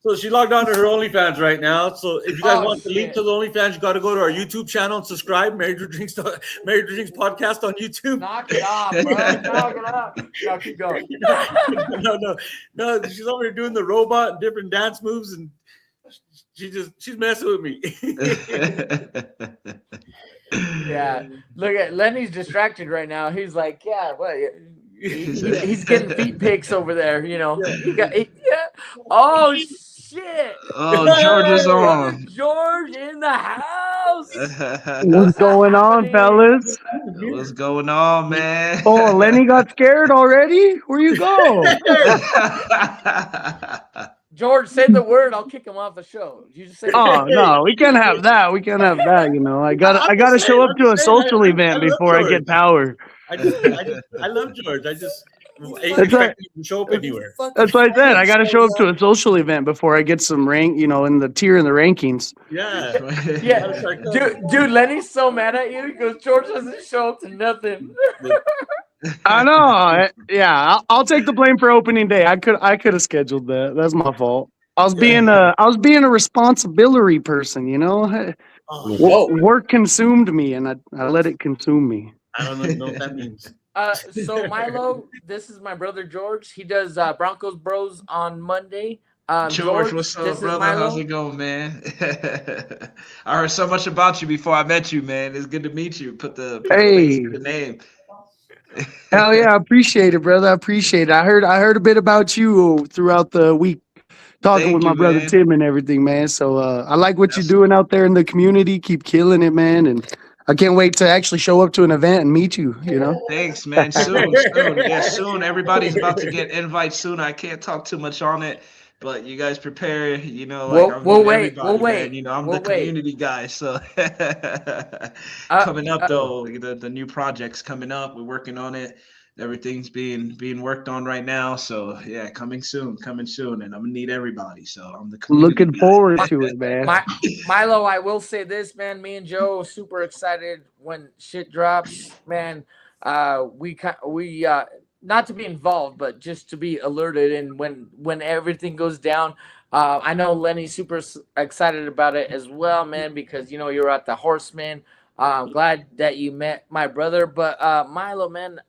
so she logged on to her OnlyFans right now. So if you guys want the link to the OnlyFans, you got to go to our YouTube channel and subscribe. Married to Drinks podcast on YouTube. Knock it off, bro. Knock it off. No, keep going. No. She's over here doing the robot and different dance moves, and she's messing with me. Yeah, look at Lenny's distracted right now. He's like, yeah, what? He's getting feet pics over there. Oh shit! Oh, George is on. George in the house. What's going on, fellas? What's going on, man? Oh, Lenny got scared already? Where you go? George, say the word. I'll kick him off the show. You just say. Oh no, we can't have that. We can't have that. I gotta show up to a social event before I get power. I love George. I just That's expect him to show up anywhere. That's what I said. I gotta show up to a social event before I get some rank. In the tier in the rankings. Yeah. Dude, Lenny's so mad at you. He goes, George doesn't show up to nothing. I know. Yeah, I'll take the blame for opening day. I could have scheduled that. That's my fault. I was being a responsibility person. Work consumed me, and I let it consume me. I don't know what that means. So Milo, this is my brother George. He does Broncos Bros on Monday. George, what's up, brother? How's it going, man? I heard so much about you before I met you, man. It's good to meet you. Put the face to the name. Hell yeah, I appreciate it, brother. I appreciate it. I heard a bit about you throughout the week, talking with my brother Tim and everything, man. So I like what you're doing out there in the community. Keep killing it, man. And I can't wait to actually show up to an event and meet you. Thanks, man. Soon. Yeah, soon. Everybody's about to get invites soon. I can't talk too much on it, but you guys prepare. We'll wait. Man. I'm the community guy, so coming up though, the new project's coming up. We're working on it. Everything's being worked on right now. So yeah, coming soon, and I'm gonna need everybody. So I'm the looking guy. forward to it, man. Milo, I will say this, man. Me and Joe are super excited when shit drops, man. We not to be involved, but just to be alerted. And when everything goes down, I know Lenny's super excited about it as well, man, because you're at the Horseman. I'm glad that you met my brother, but Milo, man,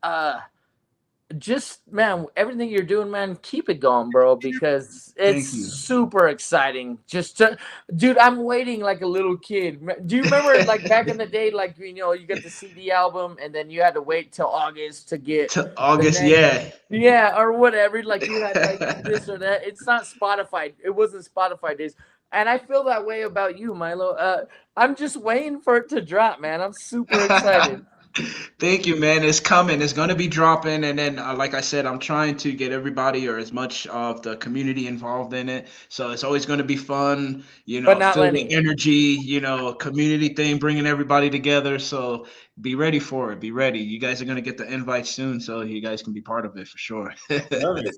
everything you're doing, man, keep it going, bro, because it's super exciting. Dude, I'm waiting like a little kid. Do you remember like back in the day, like you get the CD album and then you had to wait till August to get or whatever, like you had like this or that. It's not Spotify. It wasn't Spotify days. And I feel that way about you, Milo. I'm just waiting for it to drop, man. I'm super excited. Thank you, man. It's coming. It's going to be dropping. And then, like I said, I'm trying to get everybody or as much of the community involved in it. So it's always going to be fun, But not feel Lenny. the energy, community thing, bringing everybody together. So be ready for it. Be ready. You guys are going to get the invite soon. So you guys can be part of it for sure. Love it.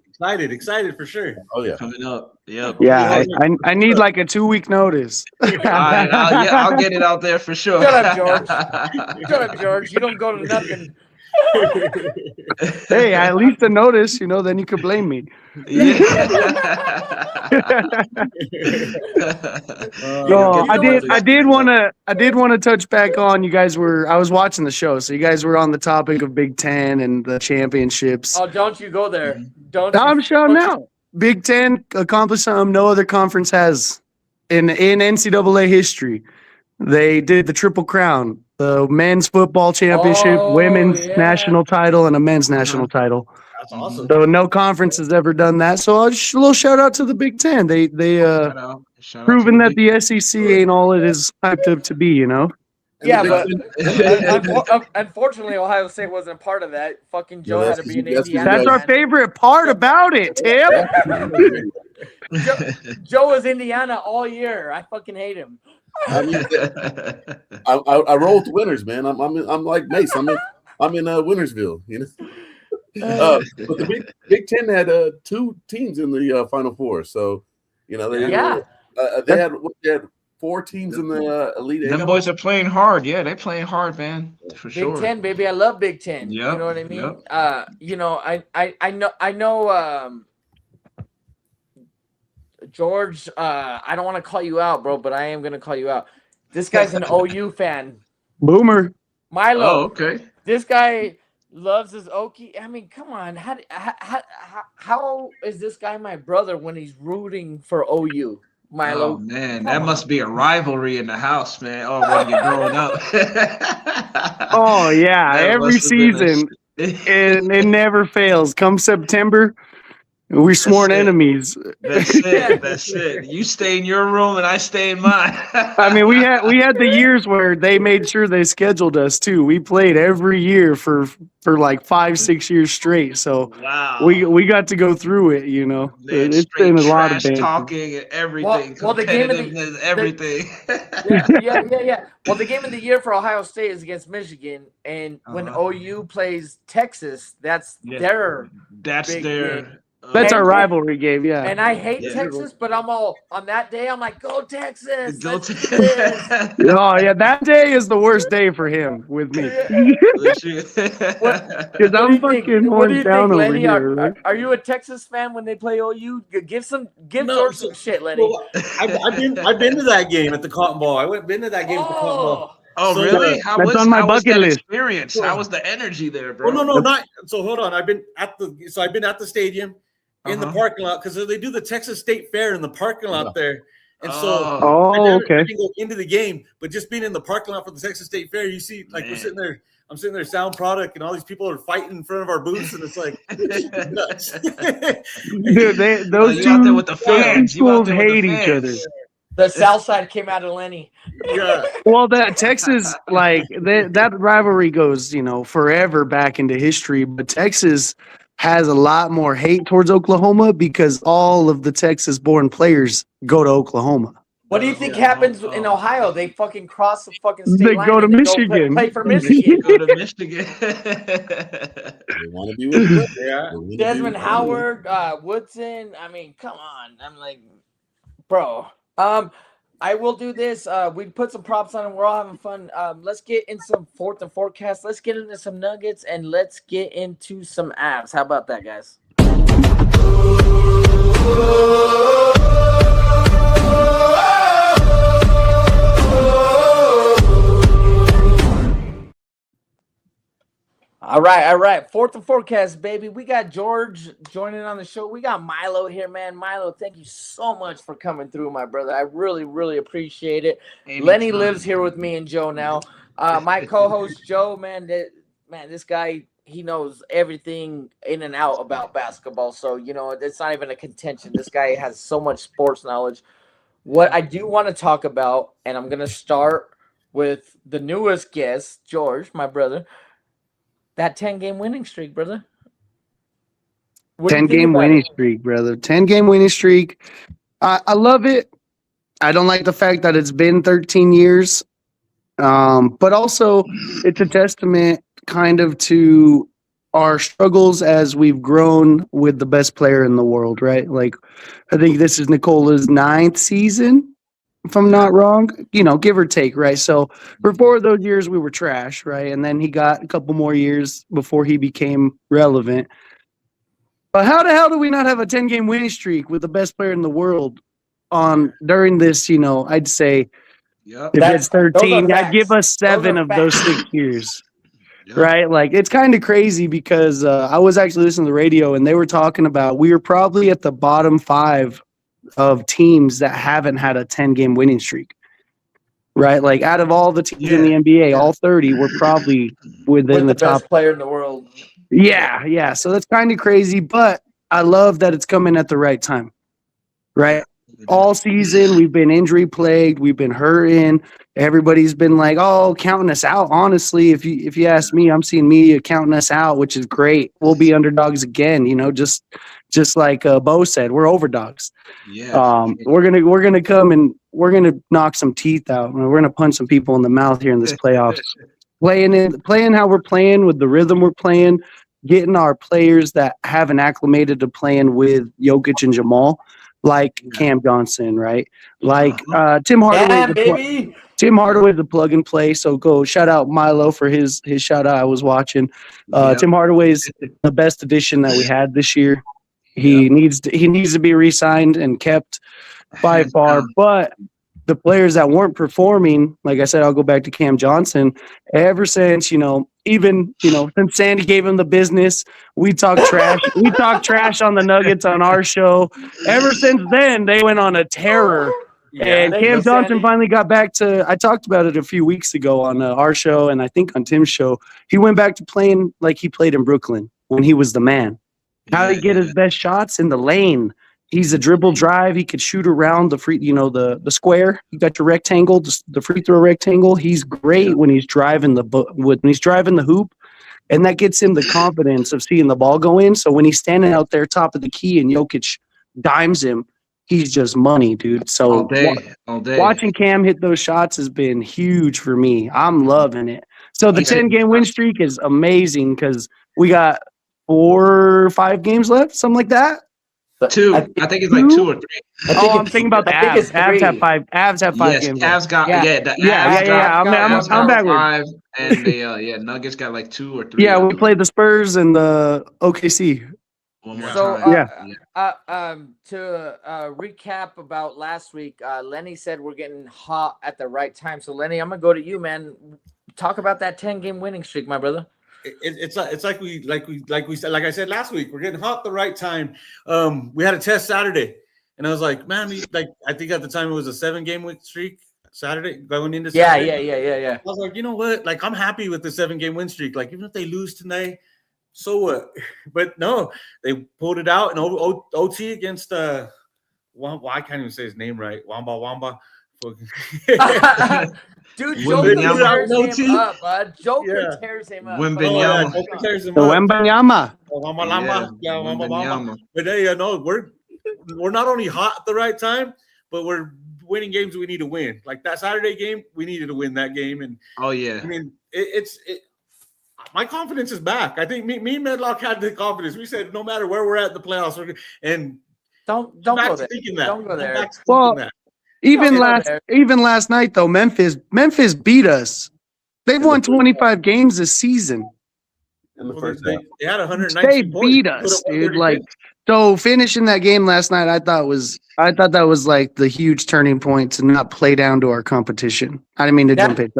Excited for sure. Oh yeah. Coming up. Yep. Yeah, I need like a 2-week notice. All right. I'll get it out there for sure. Shut up, George. Shut up, George. You don't go to nothing. Hey, at least a notice, then you could blame me. Yeah. No, I did want to touch back on. I was watching the show, so you guys were on the topic of Big Ten and the championships. Oh, don't you go there. I'm showing now. Big Ten accomplished something no other conference has in NCAA history. They did the Triple Crown, the men's football championship, women's national title, and a men's national title. That's awesome. So no conference has ever done that. So a little shout out to the Big Ten. They proven that the SEC ain't all it is hyped up to be, Yeah, but unfortunately, Ohio State wasn't part of that. Fucking Joe had to be in Indiana. That's our favorite part about it, Tim. Joe was Indiana all year. I fucking hate him. I mean, I roll with the winners, man. I'm like Mace. I'm in Wintersville, But the Big Ten had 2 teams in the Final Four, so they had 4 teams in the Elite Eight. Them boys are playing hard. Yeah, they're playing hard, man. For sure. Big Ten, baby. I love Big Ten. Yep, You know what I mean? yep. I know. George, I don't want to call you out, bro, but I am gonna call you out. This guy's an OU fan. Boomer. Milo. Oh, okay. This guy loves his Okie. I mean, come on. How is this guy my brother when he's rooting for OU? Milo. Oh man, that must be a rivalry in the house, man. Oh, when you're growing up. Oh yeah, That every must have been season, it never fails. Come September, we're sworn enemies. That's it. That's it. You stay in your room and I stay in mine. I mean, we had the years where they made sure they scheduled us too. We played every year for like 5-6 years straight. So wow. we got to go through it. Man, It's been a lot of trash banter. talking and everything. Well, the game of the- competitiveness, everything. Yeah. Well, the game of the year for Ohio State is against Michigan, and when OU plays Texas, that's their big game. That's our And- rivalry game, yeah. And I hate Texas, but I'm all on that day. I'm like, go Texas! Go Let's do Texas. this." Oh yeah, that day is the worst day for him with me. Because I'm fucking What do you horns down think, over Lenny? here. Right? Are you a Texas fan when they play OU? Give No, George some shit, Lenny. Well, I've been to that game at the Cotton Bowl. Been to that game at the Cotton Bowl. Oh, So, really? How that's was, on my how was bucket that list. experience? How was the energy there, bro? Oh no, not so. Hold on, I've been at the stadium in the parking lot because they do the Texas State Fair in the parking lot there, and so I didn't go into the game, but just being in the parking lot for the Texas State Fair, you see, like we're sitting there. I'm sitting there, sound product, and all these people are fighting in front of our booths, and it's like nuts. Dude, those you out there two with the fans. You out schools there with the hate each other. fans. The South Side came out of Lenny. Yeah. Well, that Texas, that rivalry goes, forever back into history. But Texas has a lot more hate towards Oklahoma because all of the Texas-born players go to Oklahoma. What do you think happens in Ohio? They fucking cross the fucking state They line. go to and Michigan. Play for Michigan. Go to Michigan. They want to be with them. Yeah. Desmond Howard, Woodson. I mean, come on. I'm like, bro. I will do this. We put some props on and we're all having fun. Let's get in some fourth and forecast. Let's get into some nuggets and let's get into some abs. How about that, guys? All right. Fourth and forecast, baby. We got George joining on the show. We got Milo here, man. Milo, thank you so much for coming through, my brother. I really, really appreciate it. Anytime. Lenny lives here with me and Joe now. My co-host Joe, man, this guy, he knows everything in and out about basketball. So, it's not even a contention. This guy has so much sports knowledge. What I do want to talk about, and I'm going to start with the newest guest, George, my brother. That 10-game winning streak, brother. What do you think 10-game about winning it? streak, brother. 10-game winning streak. I love it. I don't like the fact that it's been 13 years. But also it's a testament kind of to our struggles as we've grown with the best player in the world, right? Like, I think this is Nicola's 9th season, if I'm not wrong, give or take, right? So for 4 of those years, we were trash, right? And then he got a couple more years before he became relevant. But how the hell do we not have a 10-game winning streak with the best player in the world during this, I'd say, Yep. if it's 13, those are I'd give us 7 are of those facts. 6 years. Right? Like, it's kind of crazy because I was actually listening to the radio and they were talking about we were probably at the bottom 5 of teams that haven't had a 10-game winning streak. Right? Like, out of all the teams in the NBA, all 30 were probably within With the top. best player in the world. Yeah. So that's kind of crazy, but I love that it's coming at the right time. Right? All season, we've been injury plagued. We've been hurting. Everybody's been like, "Oh, counting us out." Honestly, if you ask me, I'm seeing media counting us out, which is great. We'll be underdogs again. Just like Bo said, we're overdogs. Yeah. We're gonna come and we're gonna knock some teeth out. We're gonna punch some people in the mouth here in this playoffs. Playing how we're playing with the rhythm we're playing, getting our players that haven't acclimated to playing with Jokic and Jamal. Like Cam Johnson, right? Like Tim Hardaway. Baby. Tim Hardaway, the plug and play. So go shout out Milo for his shout out. I was watching. Tim Hardaway is the best addition that we had this year. He needs to be re-signed and kept by far. But the players that weren't performing, like I said, I'll go back to Cam Johnson. Ever since, even since Sandy gave him the business, we talk trash. We talk trash on the Nuggets on our show. Ever since then, they went on a terror. And Cam Johnson finally got back to. I talked about it a few weeks ago on our show, and I think on Tim's show. He went back to playing like he played in Brooklyn when he was the man. How did he get his best shots in the lane? He's a dribble drive. He could shoot around the free, the square. You got your rectangle, the free throw rectangle. He's great when he's driving the hoop, and that gets him the confidence of seeing the ball go in. So when he's standing out there top of the key and Jokic dimes him, he's just money, dude. So all day. Watching Cam hit those shots has been huge for me. I'm loving it. So the 10-game win streak is amazing because we got 4 or 5 games left, something like that. 2. I think it's like 2 or 3. I'm thinking about the Avs. Avs have 5. Avs have 5 games. Avs got I'm backwards. And the Nuggets got like 2 or 3. Yeah, we played the Spurs and the OKC. One more So time. to recap about last week, Lenny said we're getting hot at the right time. So Lenny, I'm gonna go to you, man. Talk about that 10-game winning streak, my brother. It's like I said last week, we're getting hot at the right time. We had a test Saturday, and I was like, man, I think at the time it was a 7-game win streak Saturday going into Saturday. Yeah. I was like, you know what? Like, I'm happy with the 7-game win streak. Like, even if they lose tonight, so what? But no, they pulled it out in OT against I can't even say his name right. Wamba. Dude, Joker tears him up. Joker tears him up. Wembanyama. Wembanyama. Wembanyama. But hey, we're not only hot at the right time, but we're winning games we need to win. Like that Saturday game, we needed to win that game. And I mean, my confidence is back. I think me and Medlock had the confidence. We said no matter where we're at in the playoffs, don't go there. Don't go there. Well, even last night though, Memphis beat us. They've won 25 games this season. In the first day, they had 119 They points. beat us, dude. Like, so finishing that game last night, I thought that was like the huge turning point to not play down to our competition. I didn't mean to jump in.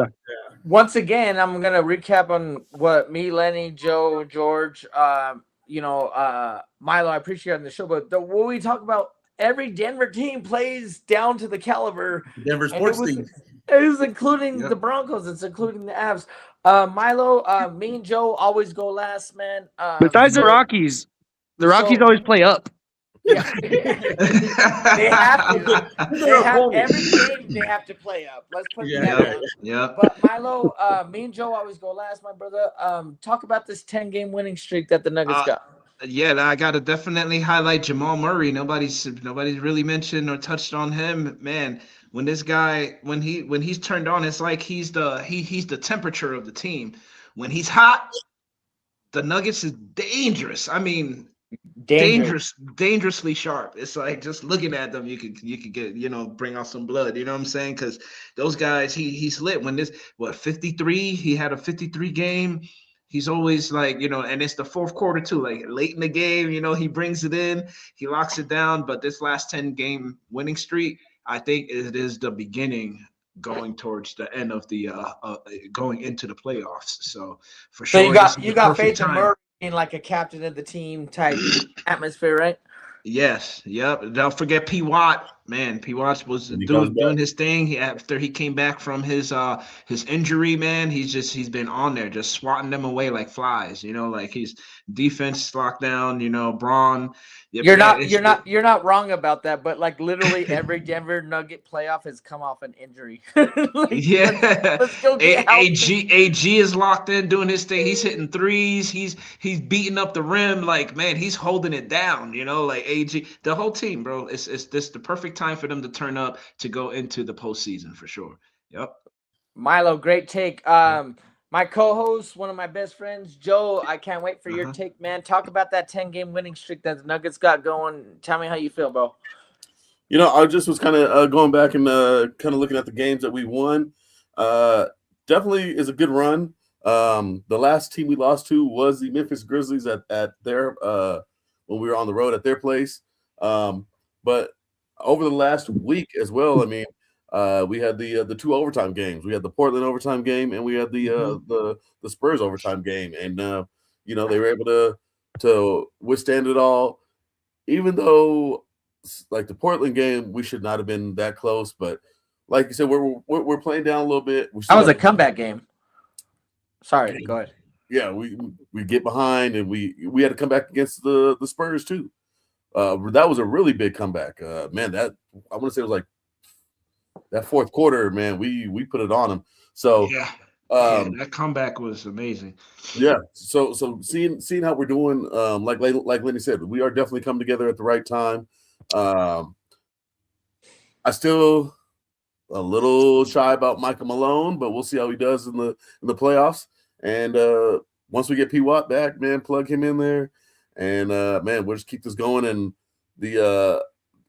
Once again, I'm gonna recap on what me, Lenny, Joe, George, Milo. I appreciate on the show, but what we talk about, every Denver team plays down to the caliber. Denver sports team. It is including the Broncos. It's including the Avs. Milo, me and Joe always go last, man. Besides the Rockies always play up. Yeah. They have to. They have every game. They have to play up. Let's put that down. Yeah. But Milo, me and Joe always go last, my brother. Talk about this 10-game winning streak that the Nuggets got. Yeah, I gotta definitely highlight Jamal Murray. Nobody's really mentioned or touched on him. Man, when this guy when he's turned on, it's like he's the temperature of the team. When he's hot, the Nuggets is dangerous. I mean, dangerously sharp. It's like just looking at them, you could get, bring out some blood. You know what I'm saying? Because those guys, he's lit. When 53, he had a 53 game. He's always like, and it's the fourth quarter too, like late in the game, he brings it in, he locks it down. But this last 10-game winning streak, I think it is the beginning going towards the end of the going into the playoffs. So for sure, you got faith in Murray being like a captain of the team type atmosphere, right? Yes. Yep. Don't forget P. Watt. Man, P. Watt was doing his thing. After he came back from his injury, man, he's been on there just swatting them away like flies. Like he's defense locked down. Braun. You're not wrong about that, but like literally every Denver Nugget playoff has come off an injury. Let's go get AG is locked in doing his thing. He's hitting threes. He's beating up the rim. Like, man, he's holding it down. Like AG, the whole team, bro. It's this the perfect time for them to turn up to go into the postseason for sure. Yep. Milo, great take. My co-host, one of my best friends, Joe, I can't wait for your take, man. Talk about that 10-game winning streak that the Nuggets got going. Tell me how you feel, bro. I just was kind of going back and kind of looking at the games that we won. Definitely is a good run. The last team we lost to was the Memphis Grizzlies at their when we were on the road at their place. But over the last week as well, I mean, we had the two overtime games. We had the Portland overtime game, and we had the Spurs overtime game. And they were able to withstand it all, even though like the Portland game, we should not have been that close. But like you said, we're playing down a little bit. That was a comeback game. Sorry, go ahead. Yeah, we get behind, and we had to come back against the Spurs too. That was a really big comeback. Man, that I want to say it was like that fourth quarter, man, we put it on them. So that comeback was amazing. Yeah. So seeing how we're doing, like Lenny said, we are definitely coming together at the right time. I still a little shy about Michael Malone, but we'll see how he does in the playoffs. And once we get P. Watt back, man, plug him in there, and man, we'll just keep this going. And the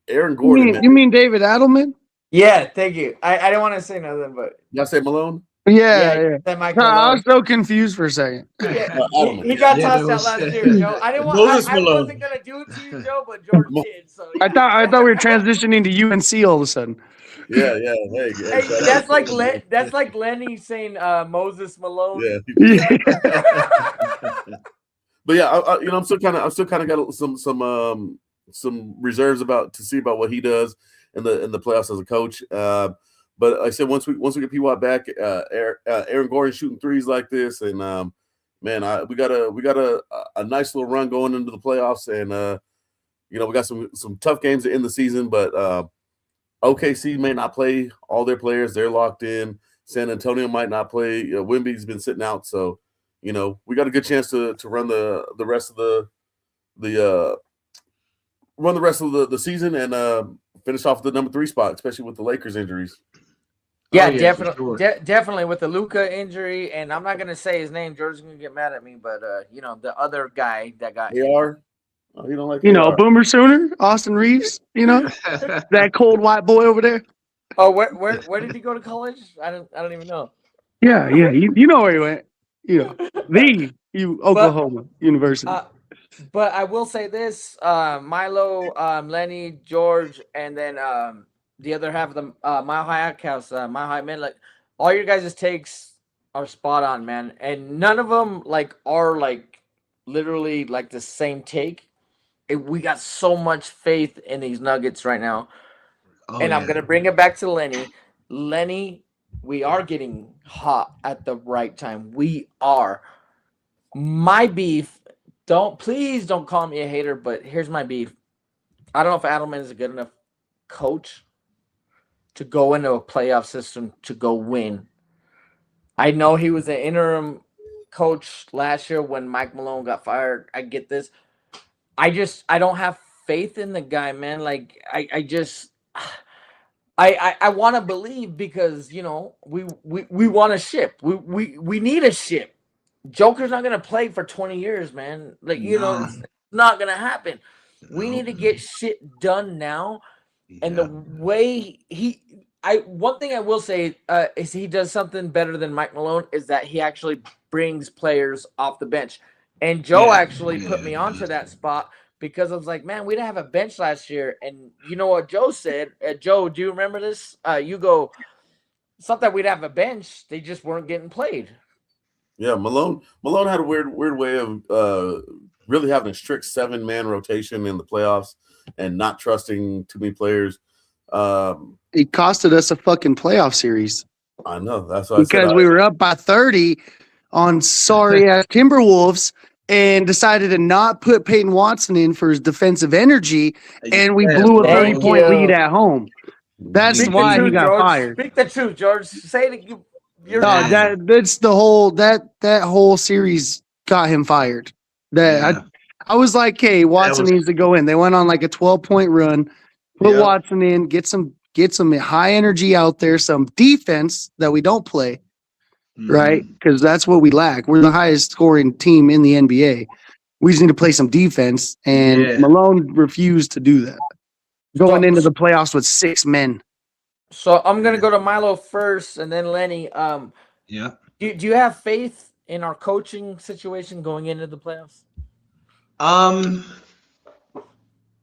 Aaron Gordon. You mean David Adelman? Yeah, thank you. I didn't want to say nothing, but y'all say Malone? Yeah. I was so confused for a second. Yeah, he got tossed out last year, Joe. I didn't want. I wasn't gonna do it to you, Joe, but George did. So I thought we were transitioning to UNC all of a sudden. Yeah. Hey, that's like Lenny saying Moses Malone. Yeah. But yeah, I'm still kind of got some reserves about what he does in the playoffs as a coach. But like I said, once we get P. Watt back, Aaron Gordon shooting threes like this, and man, we got a nice little run going into the playoffs, and we got some tough games to end the season, but OKC may not play all their players; they're locked in. San Antonio might not play. Wemby's been sitting out, so we got a good chance to run the rest of the season and finish off the number 3 spot, especially with the Lakers injuries. Yeah, definitely, definitely with the Luka injury, and I'm not gonna say his name. George's gonna get mad at me, but the other guy that got AR. Oh, you don't like Boomer Sooner, Austin Reeves. That cold white boy over there. Oh, where did he go to college? I don't even know. Yeah. You know where he went. Oklahoma University. But I will say this: Milo, Lenny, George, and then the other half of the Mile High OUTKAST, Mile High Men. Like all your guys' takes are spot on, man, and none of them are literally the same take. We got so much faith in these Nuggets right now, and I'm gonna bring it back to Lenny. Lenny, we are getting hot at the right time. We are. My beef. Please don't call me a hater, but here's my beef. I don't know if Adelman is a good enough coach to go into a playoff system to go win. I know he was an interim coach last year when Mike Malone got fired. I get this. I don't have faith in the guy, man. Like I want to believe because we want a ship. We need a ship. Joker's not gonna play for 20 years, man. Like it's not gonna happen. We need to get shit done now. And the way one thing I will say is he does something better than Mike Malone is that he actually brings players off the bench. And Joe actually put me onto that spot because I was like, man, we didn't have a bench last year. And you know what Joe said? Joe, do you remember this? You go, it's not that we'd have a bench. They just weren't getting played. Yeah, Malone had a weird way of really having a strict 7-man rotation in the playoffs and not trusting too many players. It costed us a fucking playoff series. I know. That's why because we were up by 30 on sorry ass Timberwolves and decided to not put Peyton Watson in for his defensive energy, and we blew a 30-point lead at home. That's why he got fired. Speak the truth, George. Say it. That's the whole that whole series got him fired. I was like, hey, Watson needs to go in. They went on like a 12-point run, put Watson in, get some high energy out there, some defense that we don't play, right? Because that's what we lack. We're the highest scoring team in the NBA. We just need to play some defense, and Malone refused to do that. Going into the playoffs with 6 men. So I'm gonna go to Milo first, and then Lenny. Do you have faith in our coaching situation going into the playoffs?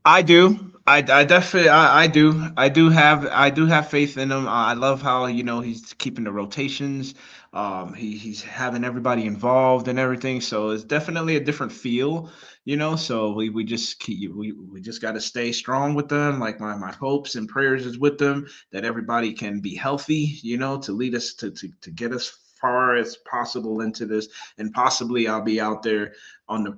I do. I definitely I do have faith in him. I love how he's keeping the rotations. He's having everybody involved and everything. So it's definitely a different feel, So we just got to stay strong with them. Like my hopes and prayers is with them that everybody can be healthy, to lead us to get us far as possible into this, and possibly I'll be out there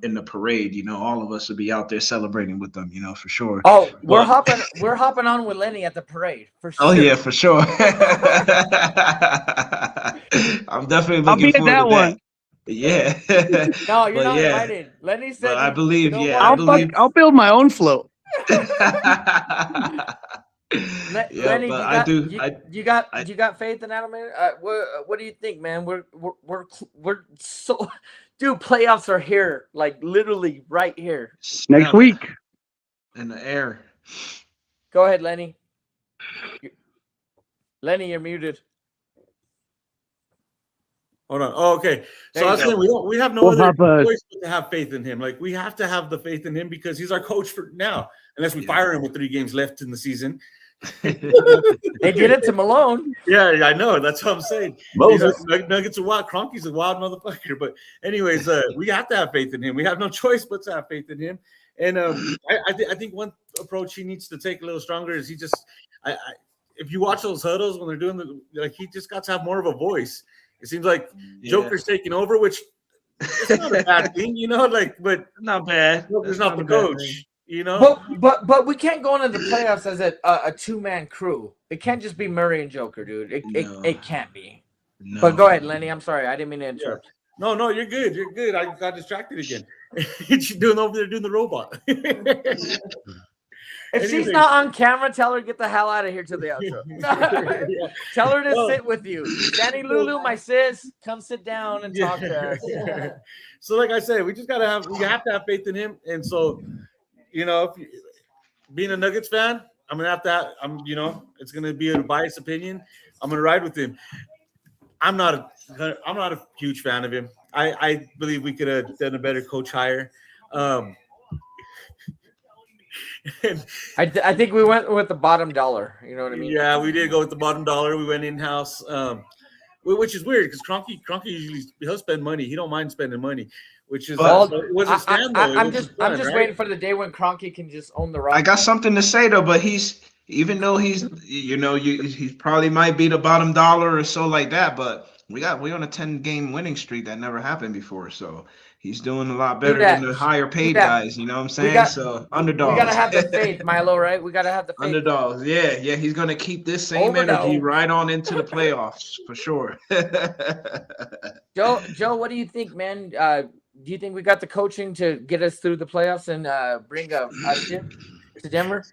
in the parade. All of us will be out there celebrating with them, for sure. Oh, we're hopping on with Lenny at the parade for sure. Oh yeah, for sure. I'm definitely looking forward to that. Yeah. No, you're not invited. Lenny said. I believe. I'll build my own float. Lenny, you got faith in that, man? What do you think, man? We're so, dude. Playoffs are here, like literally right here. Next week. In the air. Go ahead, Lenny. Lenny, you're muted. Hold on. Oh, okay. So I was saying we have no other choice but to have faith in him. Like we have to have the faith in him because he's our coach for now, unless we fire him with 3 games left in the season. They did it to Malone. Yeah, I know. That's what I'm saying. Nuggets are wild. Kroenke's a wild motherfucker. But anyways, we have to have faith in him. We have no choice but to have faith in him. And I think one approach he needs to take a little stronger is if you watch those huddles when they're doing he just got to have more of a voice. It seems like Joker's taking over, which is not a bad thing, but not bad. Joker's not the coach. But we can't go into the playoffs as a 2-man crew. It can't just be Murray and Joker, dude. It can't be. No. But go ahead, Lenny. I'm sorry, I didn't mean to interrupt. Yeah. No, you're good. You're good. I got distracted again. You're doing over there doing the robot. If she's not on camera, tell her to get the hell out of here to the outro. Tell her to sit with you. Danny Lulu, my sis, come sit down and talk to us. So like I said, we have to have faith in him. And so, being a Nuggets fan, I'm gonna have to. It's gonna be a biased opinion. I'm gonna ride with him. I'm not a huge fan of him. I believe we could have done a better coach hire. I think we went with the bottom dollar. You know what I mean? Yeah, we did go with the bottom dollar. We went in-house, which is weird because Kroenke usually he'll spend money. He don't mind spending money. Which is I'm just waiting for the day when Kroenke can just own the roster. I got something to say though, but even though he's probably might be the bottom dollar or so like that, but we're on a 10-game winning streak that never happened before. So he's doing a lot Do better than that. the higher Do paid that. guys. You know what I'm saying? got- So We underdogs. gotta have the faith, Milo. Right? We gotta have the faith. Underdogs. Yeah. He's gonna keep this same energy Overdose. right on into the playoffs for sure. Joe, what do you think, man? Do you think we got the coaching to get us through the playoffs and bring a ship to Denver?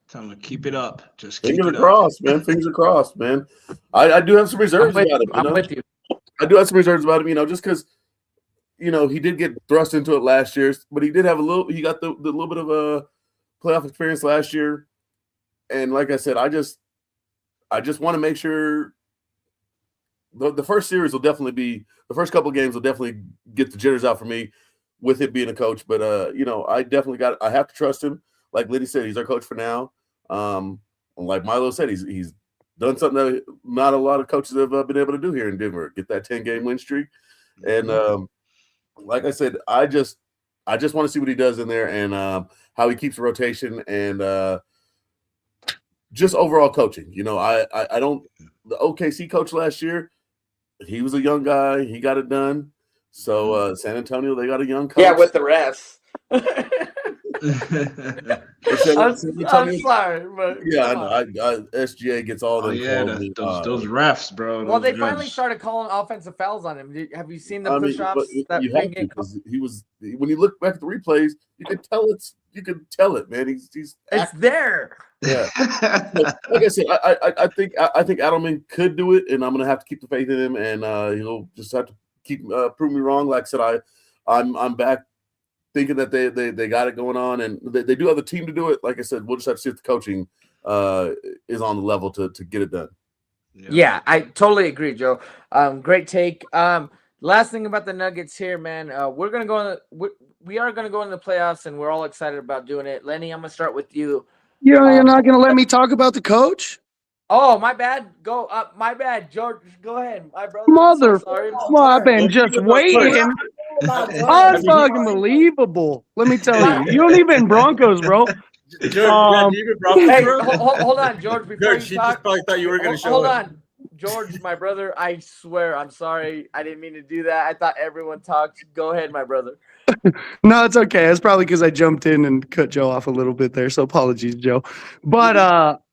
Tell him to keep it up. Just keep Fingers it up. crossed, man. Fingers crossed, man. I do have some reserves about him. I'm with you. I do have some reserves about him, just because, he did get thrust into it last year, but he did have he got the little bit of a playoff experience last year. And like I said, I just want to make sure the first series will definitely be, the first couple of games will definitely get the jitters out for me with it being a coach. But, I definitely I have to trust him. Like Liddy said, he's our coach for now. Like Milo said, he's done something that not a lot of coaches have been able to do here in Denver, get that 10-game win streak. And like I said, I just want to see what he does in there and how he keeps the rotation and just overall coaching. I don't – the OKC coach last year, he was a young guy. He got it done. So San Antonio, they got a young coach. Yeah, with the refs. I'm sorry, but yeah, I know. SGA gets all the those refs, bro. Well, they finally stared calling offensive fouls on him. Have you seen the push-ups? You have to, because he was, when you look back at the replays, you could tell it, man. He's it's there. Yeah. Like I said, I think Adelman could do it, and I'm gonna have to keep the faith in him, and he'll just have to keep prove me wrong. Like I said, I'm back thinking that they got it going on, and they do have the team to do it. Like I said, we'll just have to see if the coaching is on the level to get it done. Yeah, I totally agree, Joe. Great take. Last thing about the Nuggets here, man. We are gonna go in the playoffs, and we're all excited about doing it. Lenny, I'm gonna start with you. You're not gonna let me talk about the coach? Oh, my bad. My bad, George. Go ahead, my brother. Mother, So sorry. I've been just waiting. Unbelievable. Let me tell you, you don't even Broncos, bro. George, you even Broncos, Hey, bro? hold on, George. Before George, you she talk, just probably thought you were going to show hold it. on, George, my brother. I swear, I'm sorry. I didn't mean to do that. I thought everyone talked. Go ahead, my brother. No, it's okay. It's probably because I jumped in and cut Joe off a little bit there. So apologies, Joe. But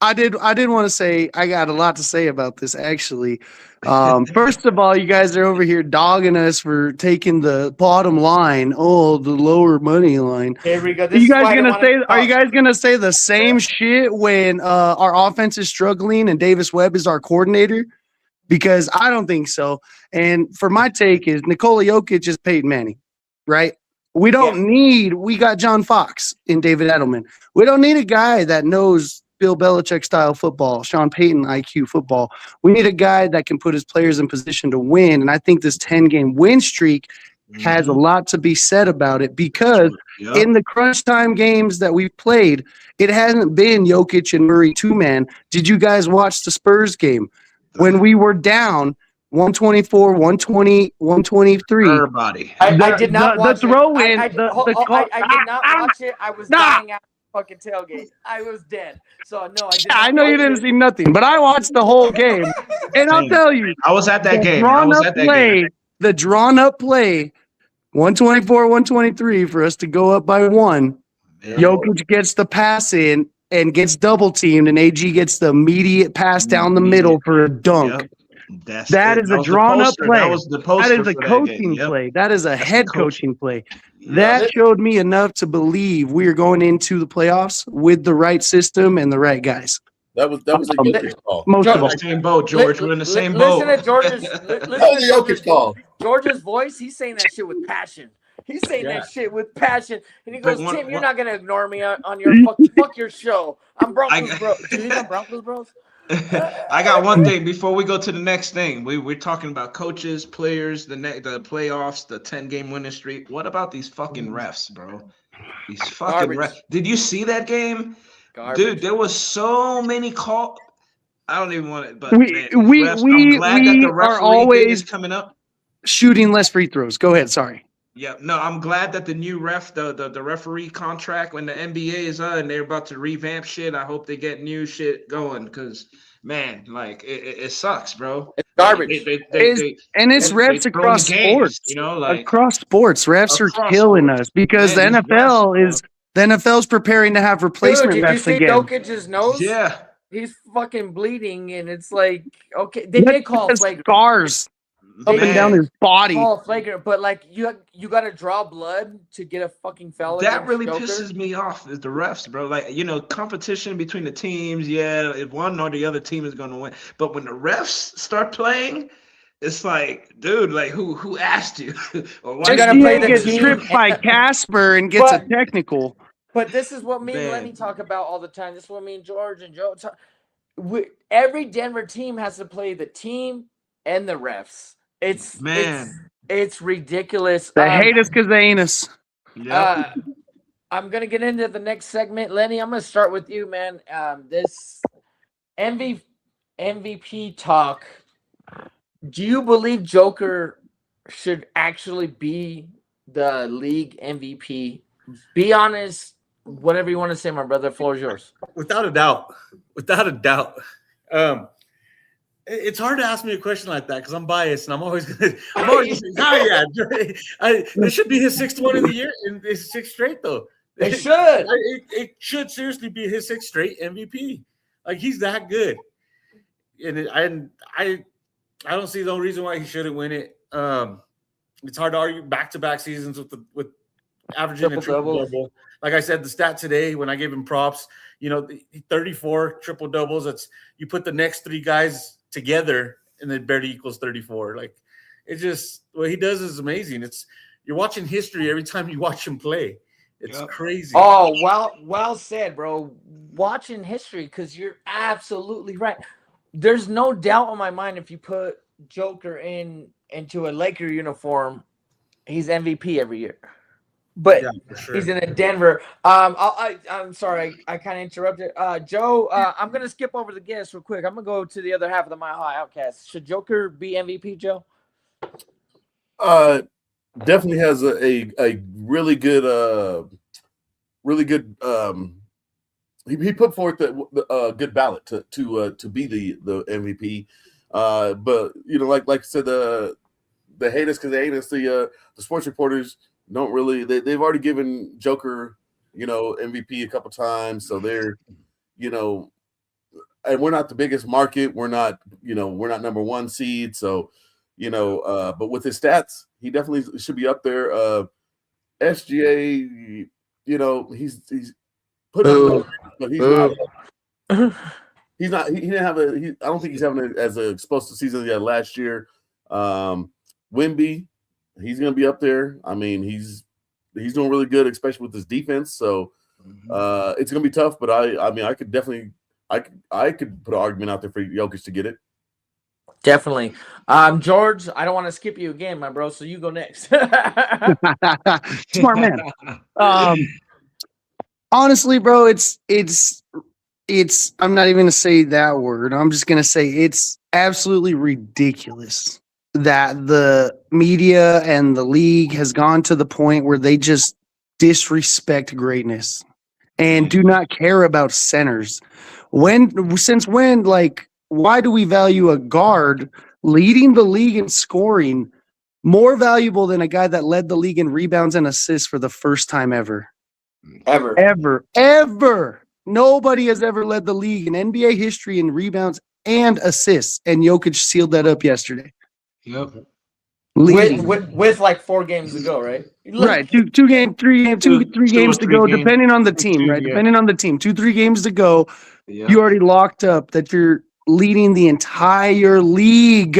I did want to say I got a lot to say about this actually. First of all, you guys are over here dogging us for taking the bottom line. Oh, the lower money line. Here we go. Are you guys gonna say the same shit when our offense is struggling and Davis Webb is our coordinator? Because I don't think so. And for my take is Nikola Jokic is Peyton Manning, right? We got John Fox in David Edelman. We don't need a guy that knows Bill Belichick style football, Sean Payton IQ football. We need a guy that can put his players in position to win. And I think this 10-game win streak has a lot to be said about it because in the crunch time games that we've played, it hasn't been Jokic and Murray two-man. Did you guys watch the Spurs game? When we were down 124, 120, 123. Everybody. I did not watch the throw it. in. I did not watch it. I was dying out fucking tailgate. I was dead. So no, I know you didn't see nothing, but I watched the whole game. And I'll tell you, I was at that game. The drawn up play, 124, 123 for us to go up by one. Jokic gets the pass in and gets double teamed, and AG gets the immediate pass down the middle for a dunk. That is a drawn up play. That is a coaching play. That is a head coaching play. That showed me enough to believe we are going into the playoffs with the right system and the right guys. That was a Jokic call. Most of all. Same boat, George. We're in the same boat. Listen to George's Jokic call. George's voice. He's saying that shit with passion. He's saying that shit with passion. And he goes, Tim, you're not going to ignore me on your fuck your show. I'm Broncos, bro. Do you know Broncos, bros? I got one thing before we go to the next thing. We're talking about coaches, players, the playoffs, the 10-game winning streak. What about these fucking refs, bro? These fucking refs. Did you see that game? Garbage. Dude, there was so many calls. I don't even want it, but we are always coming up. Shooting less free throws. Go ahead. Sorry. Yeah, no, I'm glad that the new the referee contract when the NBA is on and they're about to revamp shit. I hope they get new shit going because man, like it sucks, bro. It's garbage. And it's refs they throw across in the games, sports. like Across sports, refs are across killing sports. us because Man, the these refs, NFL's preparing to have replacement Dude, did you refs see again. Jokic's nose? Yeah. He's fucking bleeding, and it's like, okay, they did call flagrant. Scars up and down his body. Call flagrant, but like you got to draw blood to get a fucking foul. That really Joker. pisses me off is the refs, bro. Like, competition between the teams. Yeah, if one or the other team is going to win, but when the refs start playing, it's like, dude, like who asked you? Or why you gotta play the team? Tripped by Casper and gets a technical. But this is what me and Lenny talk about all the time. This is what me and George and Joe talk. Every Denver team has to play the team and the refs. It's ridiculous. They hate us because they ain't us. I'm gonna get into the next segment, Lenny. I'm gonna start with you, man. This MVP talk. Do you believe Joker should actually be the league MVP? Be honest. Whatever you want to say, my brother. The floor is yours. Without a doubt. It's hard to ask me a question like that because I'm biased and I'm always gonna say, it should be his sixth one in the year and his sixth straight though. It should. It should seriously be his sixth straight MVP. Like he's that good, and I don't see no reason why he shouldn't win it. It's hard to argue back-to-back seasons with averaging a triple-double. Like I said, the stat today when I gave him props, 34 triple doubles. That's you put the next three guys together and it barely equals 34. Like it just what he does is amazing. You're watching history every time you watch him play. It's crazy. Oh, well said, bro. Watching history because you're absolutely right. There's no doubt in my mind if you put Joker into a Laker uniform, he's MVP every year. But for sure. He's in a Denver. I'm sorry, I kind of interrupted. Joe, I'm gonna skip over the guests real quick. I'm gonna go to the other half of the Mile High OUTKAST. Should Joker be MVP, Joe? Definitely has a really good he put forth a good ballot to be the MVP. But like I said, they hate us because they hate us. The sports reporters don't really. They've already given Joker, MVP a couple times, so they're, and we're not the biggest market. We're not number one seed. So, but with his stats, he definitely should be up there. SGA, he's put up, but he's not. He's not. He didn't have I don't think he's having as an explosive season as he had last year. Wemby, he's going to be up there. I mean, he's doing really good, especially with his defense. So it's going to be tough. But I could definitely I could put an argument out there for Jokic to get it. Definitely. George, I don't want to skip you again, my bro. So you go next. Smart man. Honestly, bro, it's I'm not even going to say that word. I'm just going to say it's absolutely ridiculous that the media and the league has gone to the point where they just disrespect greatness and do not care about centers. Since when, why do we value a guard leading the league in scoring more valuable than a guy that led the league in rebounds and assists for the first time ever? Ever. Nobody has ever led the league in NBA history in rebounds and assists, and Jokic sealed that up yesterday. Yep. With like 4 games to go, right? Right. 3 games to go, depending on the team, right? Depending on the team. 2-3 games to go. Yep. You already locked up that you're leading the entire league.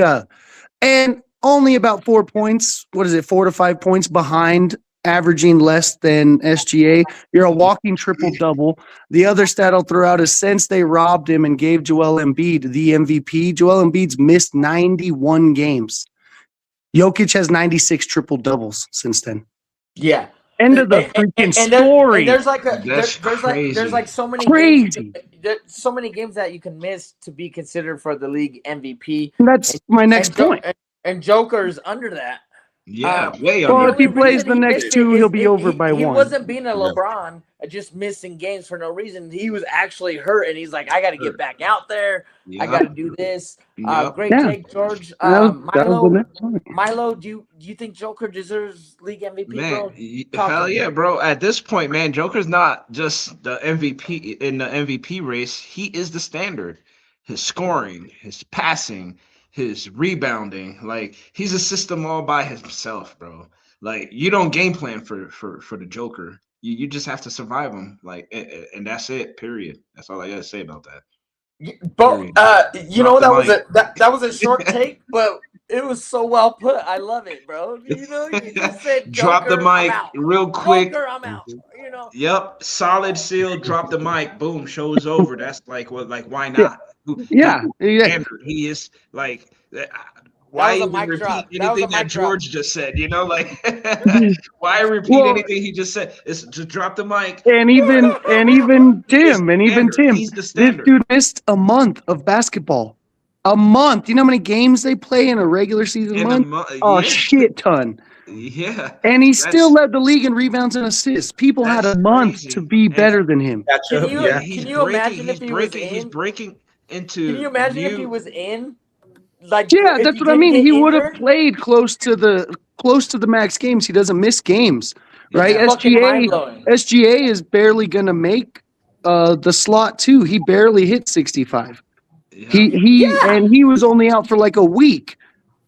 And only about 4 points. 4 to 5 points behind, averaging less than SGA. You're a walking triple-double. The other stat I'll throw out is since they robbed him and gave Joel Embiid the MVP, Joel Embiid's missed 91 games. Jokic has 96 triple-doubles since then. Yeah. End of the freaking story. There's so many crazy. There's so many games that you can miss to be considered for the league MVP. That's my next point. And Joker's under that. Yeah, way The Well, under. if he only plays reason the he next missed two, it he'll is be over by he one. wasn't being a Yeah. LeBron, just missing games for no reason. He was actually hurt, and he's like, I got to get back out there. I got to Yep. do this. Yep. Great Yeah. take, George. That was the Milo, next one. Milo, do you think Joker deserves league MVP, Man, bro? Talk to hell me. yeah, bro. At this point, man, Joker's not just the MVP in the MVP race. He is the standard. His scoring, his passing, his rebounding, like he's a system all by himself, bro. Like you don't game plan for the Joker. You just have to survive him. Like and that's it. Period. That's all I gotta say about that. But you Drop know the that was a short take, but it was so well put. I love it, bro. You know, you just said Drop the Joker, I'm mic out. real quick. Joker, I'm out. You know. Yep, solid seal. Drop the mic. Boom. Show is over. That's like what? Like why not? Yeah. Standard. He is like. Why was a even mic repeat drop. That was a anything that mic drop. George just said? You know, like why repeat Well- anything he just said? It's just drop the mic. And even Tim, He's the this standard. dude missed a month of basketball. A month. You know how many games they play in a regular season In a month? mo- Oh, yeah. shit ton. Yeah. And he still That's- led the league in rebounds and assists. People had a That's month crazy. to be And- better than him. Can you Yeah. can you imagine if he was He's in? breaking into. Can you imagine if he new- was in? Like Yeah, if that's he what I didn't mean. get He would have injured? played close to the max games. He doesn't miss games, right? Yeah. Fucking mind-blowing. SGA is barely gonna make the slot too. He barely hit 65. Yeah. He was only out for like a week.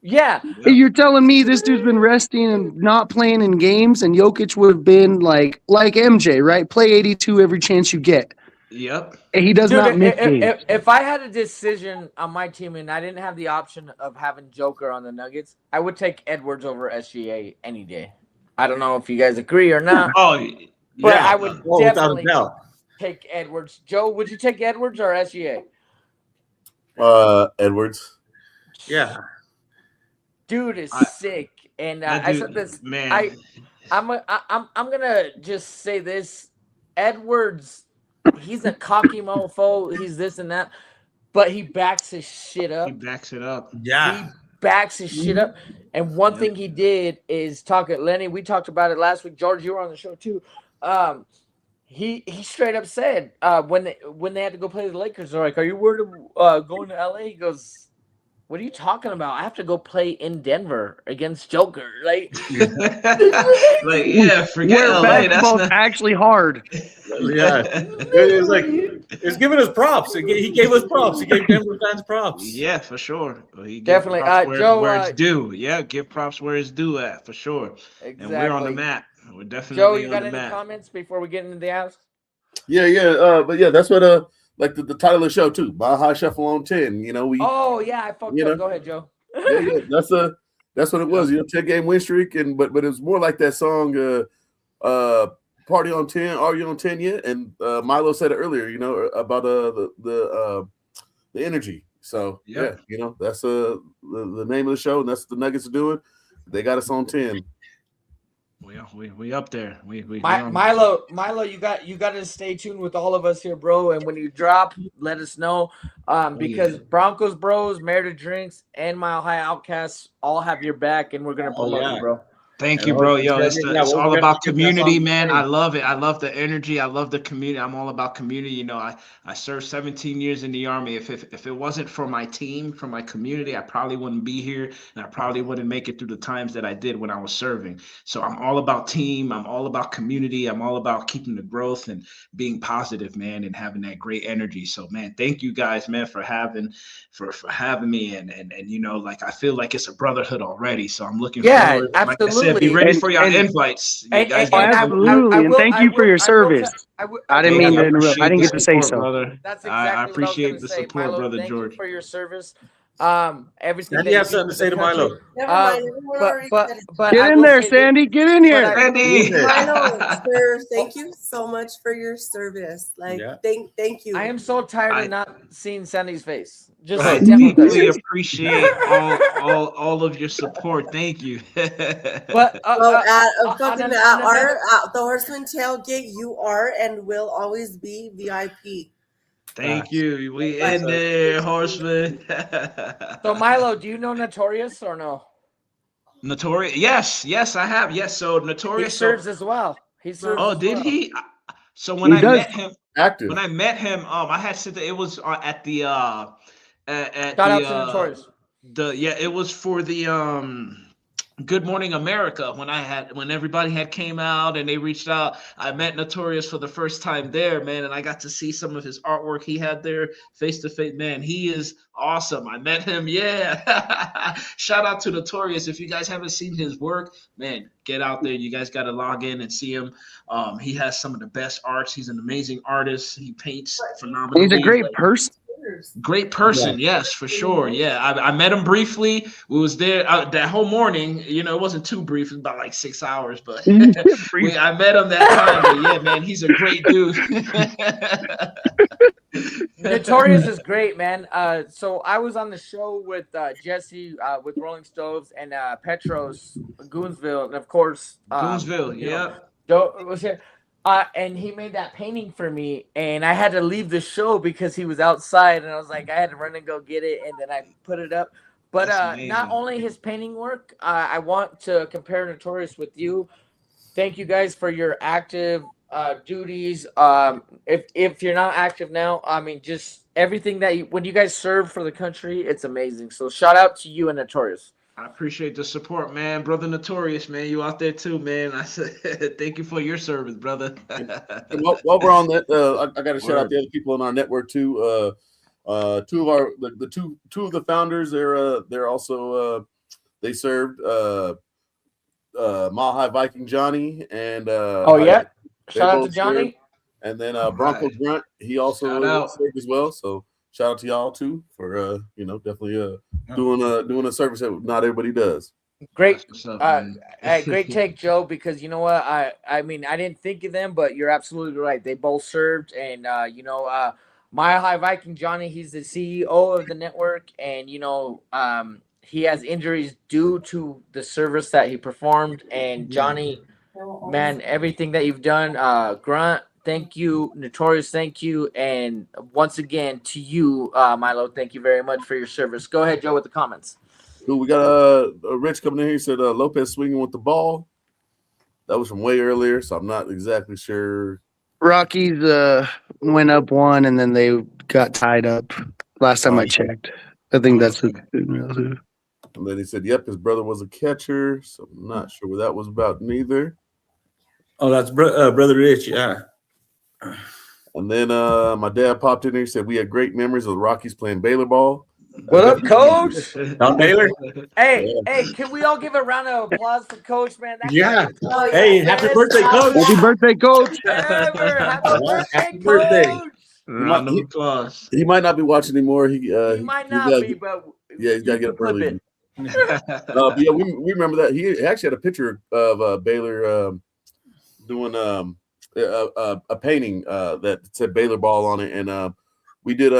Yeah, Yeah. You're telling me this dude's been resting and not playing in games, and Jokic would have been like MJ, right? Play 82 every chance you get. Yep. And he does not miss games. if I had a decision on my team and I didn't have the option of having Joker on the Nuggets, I would take Edwards over SGA any day. I don't know if you guys agree or not, Oh, but yeah. I would Oh, without a definitely doubt. take Edwards. Joe, would you take Edwards or SGA? Edwards. Yeah. Dude is I- sick, and That I dude- said this. man. I'm gonna just say this. Edwards, he's a cocky mofo. He's this and that, but he backs his shit up. He backs it up. He Yeah. backs his shit up. And one Yep. thing he did is talk at Lenny. We talked about it last week. George, you were on the show too. He straight up said when they had to go play the Lakers, they're like, "Are you worried of going to LA?" He goes, "What are you talking about? I have to go play in Denver against Joker." Like, Like, yeah, forget Where LA. That's basketball's not. actually hard. Yeah. It was like it's giving us props. He gave us props. He gave Denver fans props. Yeah, for sure. He Definitely. props where, Joe, where it's due. Yeah, give props where it's due at, for sure. exactly. And we're on the map. We're definitely Joe, you on got the any map. comments before we get into the house? Yeah. But yeah, that's what like the title of the show too. Mile High Shuffle on 10. You know, we Oh yeah, I fucked You up. know? Go ahead, Joe. yeah, that's what it was. 10-game win streak, and but it's more like that song Party on 10, Are You on 10 yet? And Milo said it earlier, about the energy. So Yep. yeah, that's the name of the show, and that's what the Nuggets are doing. They got us on 10. We up there. We Milo, you got to stay tuned with all of us here, bro. And when you drop, let us know. Because yeah. Broncos Bros, Meredith Drinks, and Mile High Outcasts all have your back, and we're gonna promote you, bro. Thank you, bro. Yo, it's Yeah, it's we're all gonna about keep that community, song man. going. I love it. I love the energy. I love the community. I'm all about community. I served 17 years in the Army. If it wasn't for my team, for my community, I probably wouldn't be here, and I probably wouldn't make it through the times that I did when I was serving. So I'm all about team. I'm all about community. I'm all about keeping the growth and being positive, man, and having that great energy. So, man, thank you guys, man, for having me, and like I feel like it's a brotherhood already. So I'm looking forward. Like I said, be absolutely. ready And- for your and- invites. You And- guys and- get and I- Absolutely, and thank you for your service. I didn't mean to interrupt. I didn't get to say so. brother. That's exactly I what I was appreciate gonna the say. support, Milo, brother thank George. you for your service. Everything. Sandy that has you do something to for say the to Milo. country. Never mind. Everyone already said it. But Get I in will there, say this- Sandy. Get in here. Sandy. Milo, sir, thank you so much for your service. Like, Yeah. thank you. I am so tired I- of not seeing Sandy's face. Just I like demo deeply face. appreciate all of your support. Thank you. But Well, at on the Horseman Tailgate, you are and will always be VIP. Thank you. We in there, horseman. So Milo, do you know Notorious or no? Notorious. Yes, I have. Yes, so He Notorious. serves as well. He serves. Oh, as did well. he? So when He I does. met him, Active. I had said that it was at the at Shout out to Notorious. it was for the Good Morning America when everybody had came out and they reached out. I met Notorious for the first time there, man, and I got to see some of his artwork he had there face to face. Man, he is awesome. I met him. Yeah. Shout out to Notorious. If you guys haven't seen his work, man, get out there. You guys got to log in and see him. He has some of the best arts. He's an amazing artist. He paints phenomenally. He's a great person. Great person, yes, for sure. Yeah, I met him briefly. We was there that whole morning. You know, it wasn't too brief. It was about like 6 hours, but I met him that time. But yeah, man, he's a great dude. Notorious is great, man. So I was on the show with Jesse with Rolling Stoves and Petros Goonsville, and of course Goonsville, yeah. Was here. And he made that painting for me, and I had to leave the show because he was outside, and I was like, I had to run and go get it, and then I put it up. But not only his painting work, I want to compare Notorious with you. Thank you guys for your active duties. If you're not active now, I mean, just everything that when you guys serve for the country, it's amazing. So shout out to you and Notorious. I appreciate the support, man. Brother Notorious, man. You out there too, man. I said thank you for your service, brother. And while we're on that, I got to shout out the other people in our network too. Two of the founders, they're also they served Mile High Viking Johnny and shout out to Johnny. Served. And then Broncos Grunt, he also served as well. So shout out to y'all too for definitely doing a service that not everybody does. Great, great take, Joe. Because you know what, I mean, I didn't think of them, but you're absolutely right. They both served, and Mile High Viking Johnny, he's the CEO of the network, and he has injuries due to the service that he performed. And Johnny, man, everything that you've done, Grunt, thank you. Notorious, thank you. And once again, to you, Milo, thank you very much for your service. Go ahead, Joe, with the comments. Cool. We got Rich coming in here. He said Lopez swinging with the ball. That was from way earlier, so I'm not exactly sure. Rockies went up 1, and then they got tied up last time I checked. I think that's it. And then he said, yep, his brother was a catcher, so I'm not sure what that was about neither. Oh, that's Brother Rich, yeah. And then my dad popped in there. He said, we had great memories of the Rockies playing Baylor ball. What up, Coach? Don Baylor? Hey, can we all give a round of applause for Coach, man? Yeah. Hey, happy birthday, Coach. Happy birthday, Coach. Happy birthday, Coach. He might not be watching anymore. He might not be, but he's got to get up early. Yeah, we remember that. He actually had a picture of Baylor doing a painting that said Baylor ball on it, and we did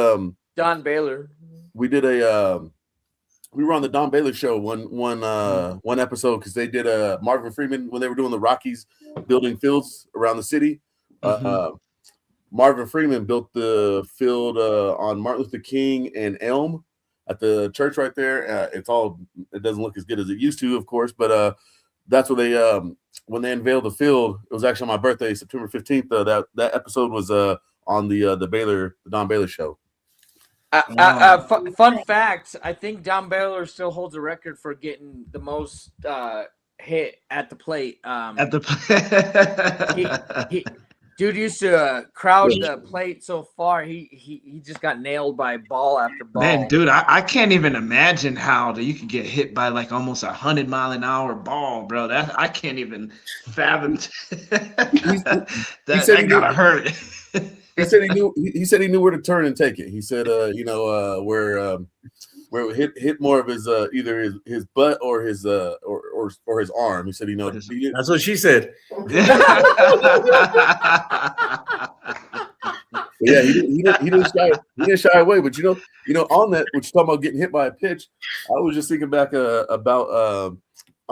Don Baylor. We did we were on the Don Baylor show one episode because they did Marvin Freeman when they were doing the Rockies building fields around the city. Marvin Freeman built the field on Martin Luther King and Elm at the church right there. It doesn't look as good as it used to, of course, but that's where they when they unveiled the field. It was actually on my birthday, September 15th. That episode was on the Don Baylor show. Fun fact: I think Don Baylor still holds a record for getting the most hit at the plate. Dude used to crowd the plate so far. He just got nailed by ball after ball. Man, dude, I can't even imagine how you could get hit by like almost 100-mile-an-hour ball, bro. That I can't even fathom. That gotta hurt. He said he knew. He said he knew where to turn and take it. He said, where it hit more of his either his butt or his or his arm. He said, That's what she said. Yeah, he didn't shy away. But on that, which talking about getting hit by a pitch, I was just thinking back about I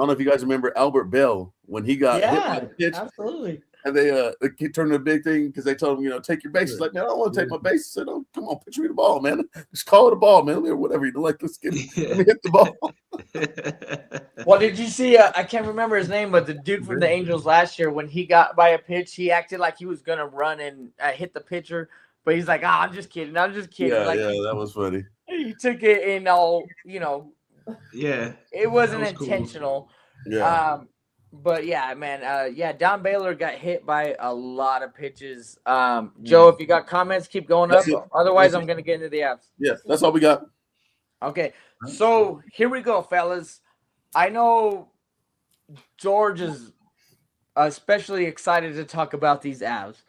don't know if you guys remember Albert Bell when he got hit by a pitch. Absolutely. and they keep turning a big thing because they told him, take your base. He's like, man, I don't want to take my base. I said, oh, come on, pitch me the ball, man. Just call it a ball, man. Or whatever you like. Let me hit the ball. Well, did you see? I can't remember his name, but the dude from the Angels last year, when he got by a pitch, he acted like he was gonna run and hit the pitcher, but he's like, I'm just kidding. I'm just kidding. Yeah, like, that was funny. He took it in all, Yeah, it wasn't that was intentional. Cool. Yeah. But yeah, man. Don Baylor got hit by a lot of pitches. Joe, if you got comments, keep going up. Otherwise, I'm gonna get into the apps. Yeah, that's all we got. Okay, so here we go, fellas. I know George is especially excited to talk about these abs.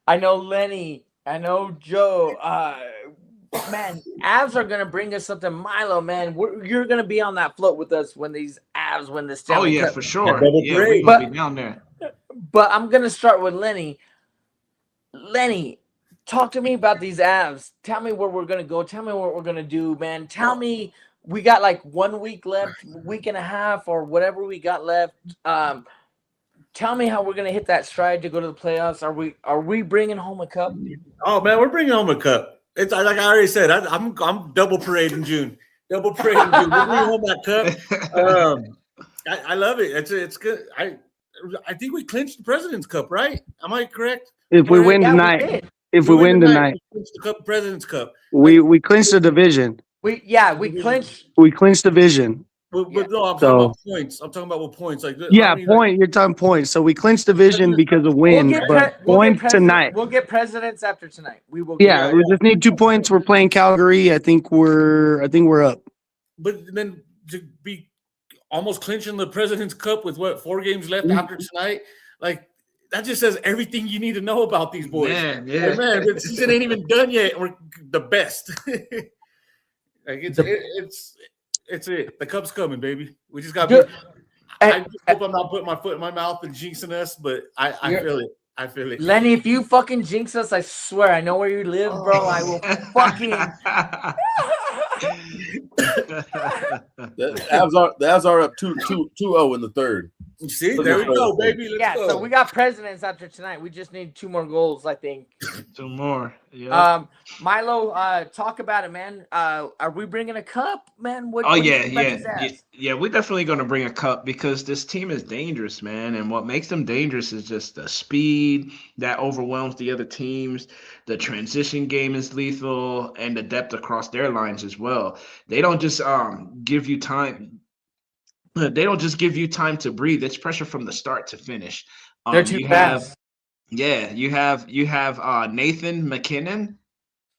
I know Lenny. I know Joe. Man, abs are gonna bring us something. Milo, man, you're gonna be on that float with us when these abs win the Stanley Cup. For sure. Yeah, we're gonna be down there. But I'm gonna start with Lenny. Lenny, talk to me about these abs. Tell me where we're gonna go. Tell me what we're gonna do, man. Tell me, we got like 1 week left, week and a half, or whatever we got left. Tell me how we're gonna hit that stride to go to the playoffs. Are we bringing home a cup? Oh man, we're bringing home a cup. It's like I already said. I'm double parade in June. Double parade in June. We're bringing home that cup. I love it. It's good. I think we clinched the President's Cup, right? Am I correct? If we win tonight, we win tonight, we clinched the cup, President's Cup. We clinched the division. We clinched. We clinched division. But no, I'm talking about points. I'm talking about what points. Like You're talking points. So we clinched division because of wins, points tonight. We'll get presidents after tonight. We will. We just need 2 points. We're playing Calgary. I think we're up. But then to be almost clinching the President's Cup with 4 games left after tonight, like that just says everything you need to know about these boys. Man, the season ain't even done yet. We're the best. Like it's it. The cup's coming, baby. We just got. I just hope I'm not putting my foot in my mouth and jinxing us, but I feel it. I feel it. Lenny, if you fucking jinx us, I swear, I know where you live, bro. I will fucking. The Avs are up 2-0 in the third. See, there we go, baby. Let's go. So we got presidents after tonight. We just need 2 more goals, I think. 2 more. Yeah. Milo, talk about it, man. Are we bringing a cup, man? We're definitely going to bring a cup because this team is dangerous, man. And what makes them dangerous is just the speed that overwhelms the other teams. The transition game is lethal, and the depth across their lines as well. They don't just give you time. They don't just give you time to breathe. It's pressure from the start to finish. They're too fast. You have Nathan McKinnon.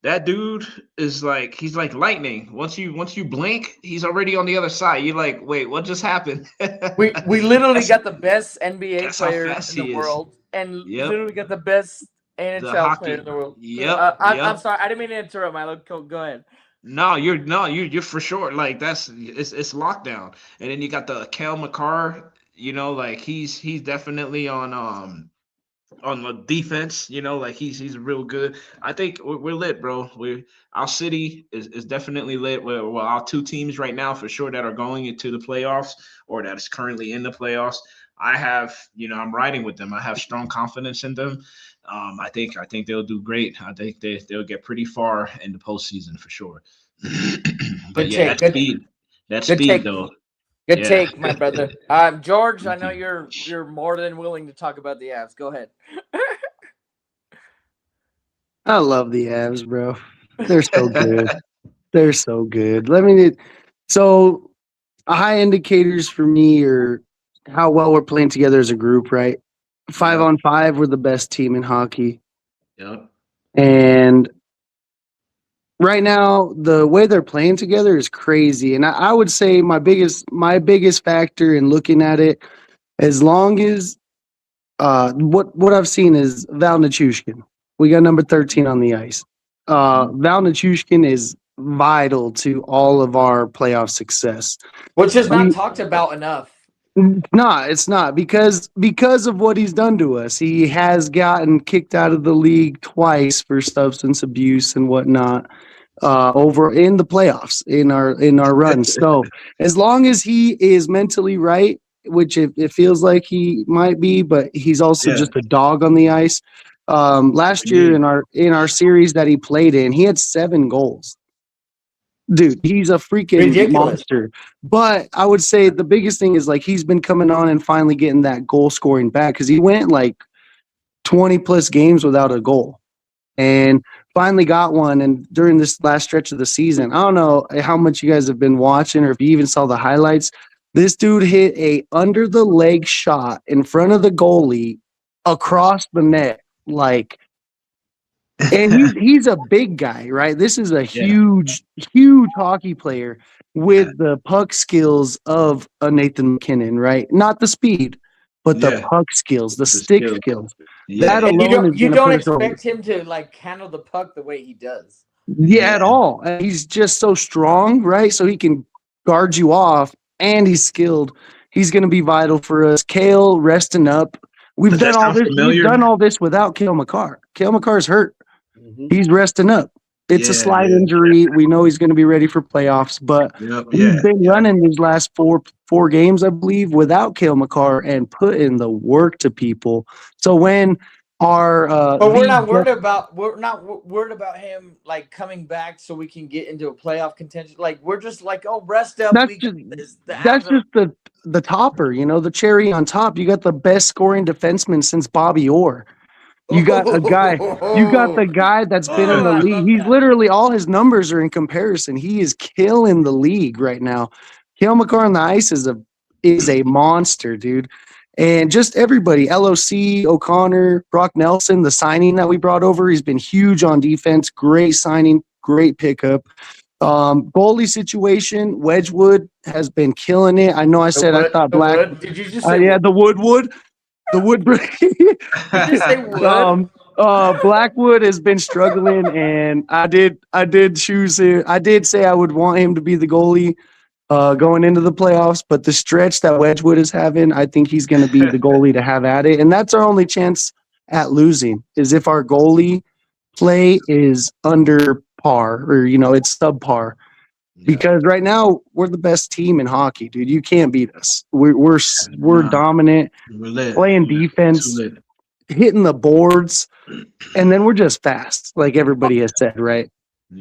That dude is he's like lightning. Once you blink, he's already on the other side. You're like, wait, what just happened? we literally got the best NBA player in the world, and literally got the best NHL player in the world. I'm sorry, I didn't mean to interrupt, Milo. Go ahead. No, you're for sure. Like it's lockdown. And then you got the Kale McCarr, he's definitely on the defense, he's real good. I think we're lit, bro. Our city is definitely lit. Well, our 2 teams right now for sure that are going into the playoffs or that is currently in the playoffs. I have, I'm riding with them. I have strong confidence in them. I think they'll do great. I think they'll get pretty far in the postseason for sure. But that speed though. Good take, my brother. George, I know you're more than willing to talk about the Avs. Go ahead. I love the Avs, bro. They're so good. They're so good. So high indicators for me are how well we're playing together as a group, right? 5-on-5, we're the best team in hockey. Yep. And right now, the way they're playing together is crazy. And I would say my biggest factor in looking at it, as long as what I've seen is Val Nichushkin. We got number 13 on the ice. Val Nichushkin is vital to all of our playoff success. Which is not talked about enough. No, it's not because of what he's done to us. He has gotten kicked out of the league twice for substance abuse and whatnot over in the playoffs in our run. So as long as he is mentally right which it feels like he might be, but he's also just a dog on the ice. Last year in our series that he played in, he had 7 goals. Dude, he's a freaking Ridiculous. monster. But I would say the biggest thing is like he's been coming on and finally getting that goal scoring back because he went like 20 plus games without a goal and finally got one. And during this last stretch of the season, I don't know how much you guys have been watching or if you even saw the highlights. This dude hit a under the leg shot in front of the goalie across the net, like, and he's a big guy, right? This is a huge hockey player with the puck skills of a Nathan McKinnon, right? Not the speed, but the puck skills, the stick skills. That And alone you is don't going to put us over. expect him to like handle the puck the way he does. Yeah, at all. And he's just so strong, right? So he can guard you off, and he's skilled. He's going to be vital for us. Kale resting up. We've done all this. We've done all this without Kale McCarr. Kale McCarr's hurt. He's resting up. It's a slight injury. We know he's going to be ready for playoffs, but we've been running these last four games, I believe, without Kale McCarr and putting the work to people. So when our but we're not worried about him like coming back so we can get into a playoff contention. Like we're just like, oh, rest up. That's just the topper, you know, the cherry on top. You got the best scoring defenseman since Bobby Orr. You got a guy. You got the guy that's been in the league. He's literally all his numbers are in comparison. He is killing the league right now. Kale McCarr on the ice is a monster, dude. And just everybody, LOC, O'Connor, Brock Nelson, the signing that we brought over, he's been huge on defense. Great signing, great pickup. Goalie situation, Wedgwood has been killing it. I know I said I thought Black. Did you just say yeah, the Wood. The Wood. Did you say Wood? Blackwood has been struggling, and I did choose him. I did say I would want him to be the goalie going into the playoffs, but the stretch that Wedgwood is having, I think he's going to be the goalie to have at it, and that's our only chance at losing is if our goalie play is under par or it's subpar. Because right now we're the best team in hockey, dude. You can't beat us. We're dominant, playing defense, hitting the boards, and then we're just fast, like everybody has said, right?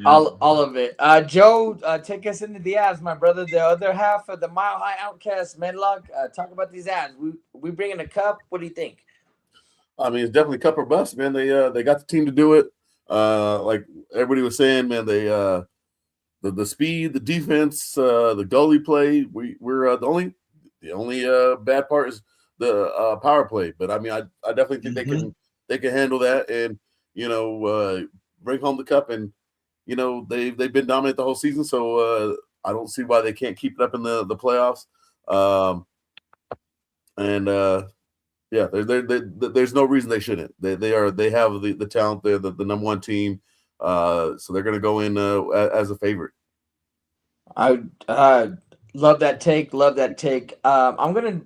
All of it. Joe, take us into the ads, my brother. The other half of the Mile High OUTKAST Medlock. Talk about these ads. We bringing a cup. What do you think? I mean, it's definitely cup or bust, man. They got the team to do it. Like everybody was saying, man. The speed, the defense, the goalie play. We're the only bad part is the power play. But I mean, I definitely think they can handle that and bring home the cup. And they've been dominant the whole season, so I don't see why they can't keep it up in the playoffs. There's no reason they shouldn't. They have the talent. They're the number one team. So they're going to go in as a favorite. I love that take. I'm going to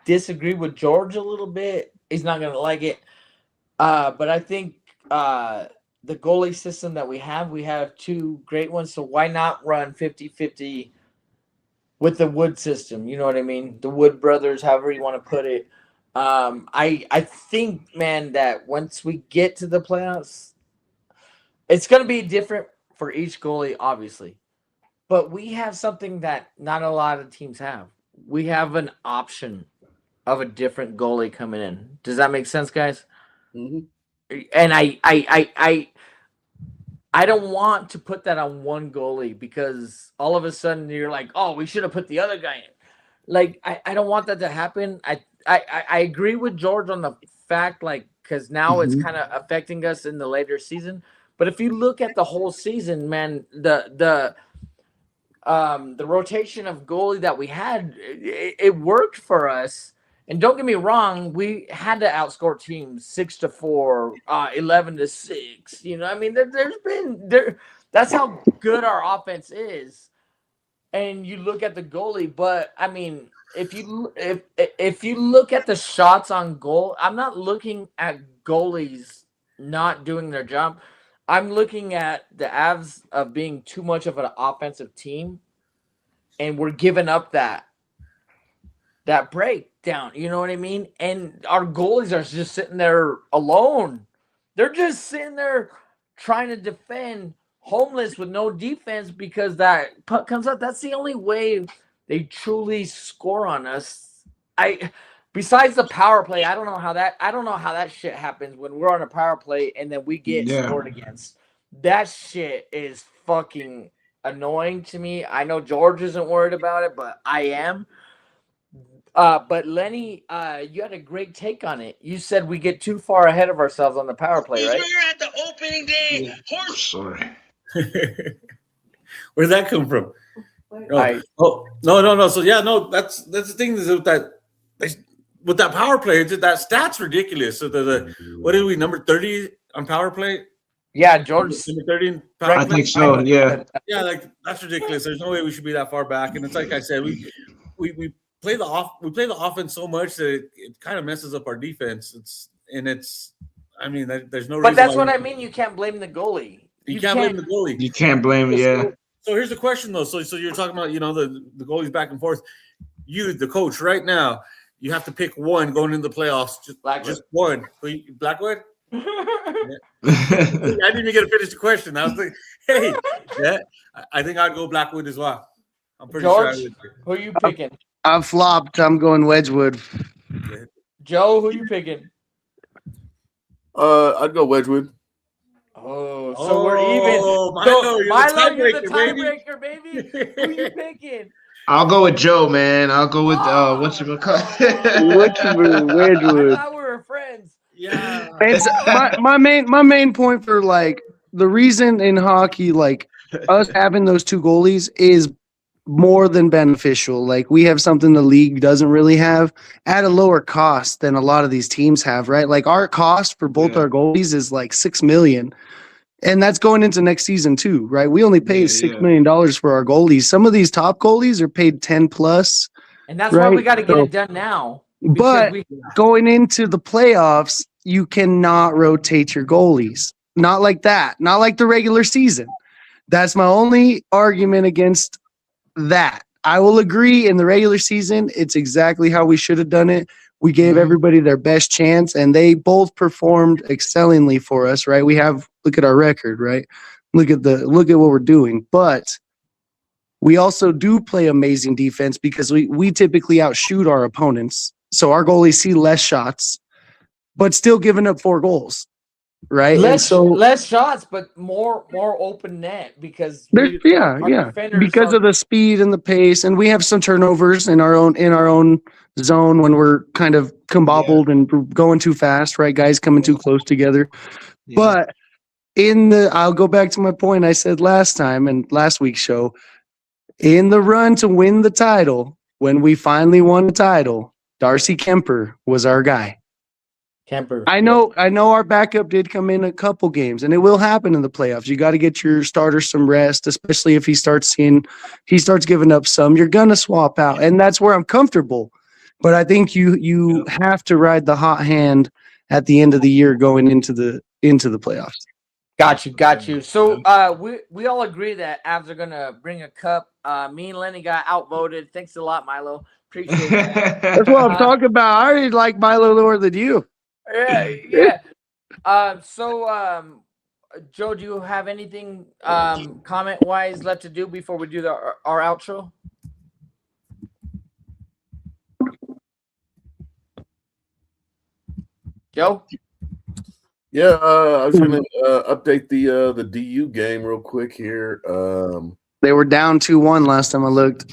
disagree with George a little bit. He's not going to like it. But I think the goalie system that we have 2 great ones. So why not run 50-50 with the Wood system? You know what I mean? The Wood brothers, however you want to put it. I think, man, that once we get to the playoffs, it's going to be different for each goalie, obviously. But we have something that not a lot of teams have. We have an option of a different goalie coming in. Does that make sense, guys? Mm-hmm. And I don't want to put that on one goalie because all of a sudden you're like, oh, we should have put the other guy in. Like, I don't want that to happen. I agree with George on the fact, like, because now it's kind of affecting us in the later season. But if you look at the whole season, man, the rotation of goalie that we had, it worked for us. And don't get me wrong, we had to outscore teams 6-4, 11-6. You know, I mean, that's how good our offense is. And you look at the goalie, but I mean, if you look at the shots on goal, I'm not looking at goalies not doing their job. I'm looking at the Avs of being too much of an offensive team, and we're giving up that. breakdown. You know what I mean? And our goalies are just sitting there alone. They're just sitting there trying to defend, homeless with no defense, because that puck comes out. That's the only way they truly score on us. Besides the power play, I don't know how that shit happens when we're on a power play and then we get scored against. That shit is fucking annoying to me. I know George isn't worried about it, but I am. But Lenny, you had a great take on it. You said we get too far ahead of ourselves on the power play, right? We're at the opening day. Yeah. Sorry. Where'd that come from? No. No. So yeah, no, that's the thing is with that power play, that stat's ridiculous. So what are we, number 30 on power play? Yeah, George. Number 30 in power I play? think so. Yeah. Yeah, like that's ridiculous. There's no way we should be that far back. And it's like I said, we play the offense so much that it kind of messes up our defense. There's no reason. But that's what I mean. You can't blame the goalie. You can't blame the goalie. You can't blame it. Yeah. So here's the question though. So you're talking about, the goalies back and forth. You, the coach, right now, you have to pick one going into the playoffs. Just one. Blackwood? I didn't even get to finish the question. I was like, hey, I think I'd go Blackwood as well. I'm pretty George, sure I would. who are you picking? I've flopped. I'm going Wedgwood. Joe, who are you picking? I'd go Wedgwood. Oh, so we're even. Milo, you're the tiebreaker, baby. Who are you picking? I'll go with Joe, man. I'll go with what's it called? Wedgwood. I thought we were friends. Yeah. It's my main point for like the reason in hockey, like us having those two goalies is more than beneficial. Like we have something the league doesn't really have at a lower cost than a lot of these teams have, right? Like our cost for both our goalies is like $6 million. And that's going into next season too, right? We only paid $6 million for our goalies. Some of these top goalies are paid 10 plus. And that's why we got to get it done now. But going into the playoffs, you cannot rotate your goalies. Not like that. Not like the regular season. That's my only argument against that. I will agree in the regular season, it's exactly how we should have done it. We gave everybody their best chance, and they both performed excellently for us, right? Look at our record, right? Look at what we're doing. But we also do play amazing defense because we typically outshoot our opponents. So our goalies see less shots, but still giving up 4 goals, right? Less shots, but more open net because because of the speed and the pace, and we have some turnovers in our own zone when we're kind of combobbled and going too fast, right? Guys coming too close together. Yeah. But I'll go back to my point I said last time and last week's show. In the run to win the title, when we finally won the title, Darcy Kemper was our guy. Kemper. I know our backup did come in a couple games, and it will happen in the playoffs. You got to get your starter some rest, especially if he starts giving up some. You're gonna swap out, and that's where I'm comfortable. But I think you have to ride the hot hand at the end of the year going into the playoffs. Got you. So we all agree that Avs are gonna bring a cup. Me and Lenny got outvoted. Thanks a lot, Milo. Appreciate it. That's what I'm talking about. I already like Milo more than you. Yeah. Joe, do you have anything comment wise left to do before we do our outro? Joe? Yeah, I was gonna update the DU game real quick here. They were down 2-1 last time I looked.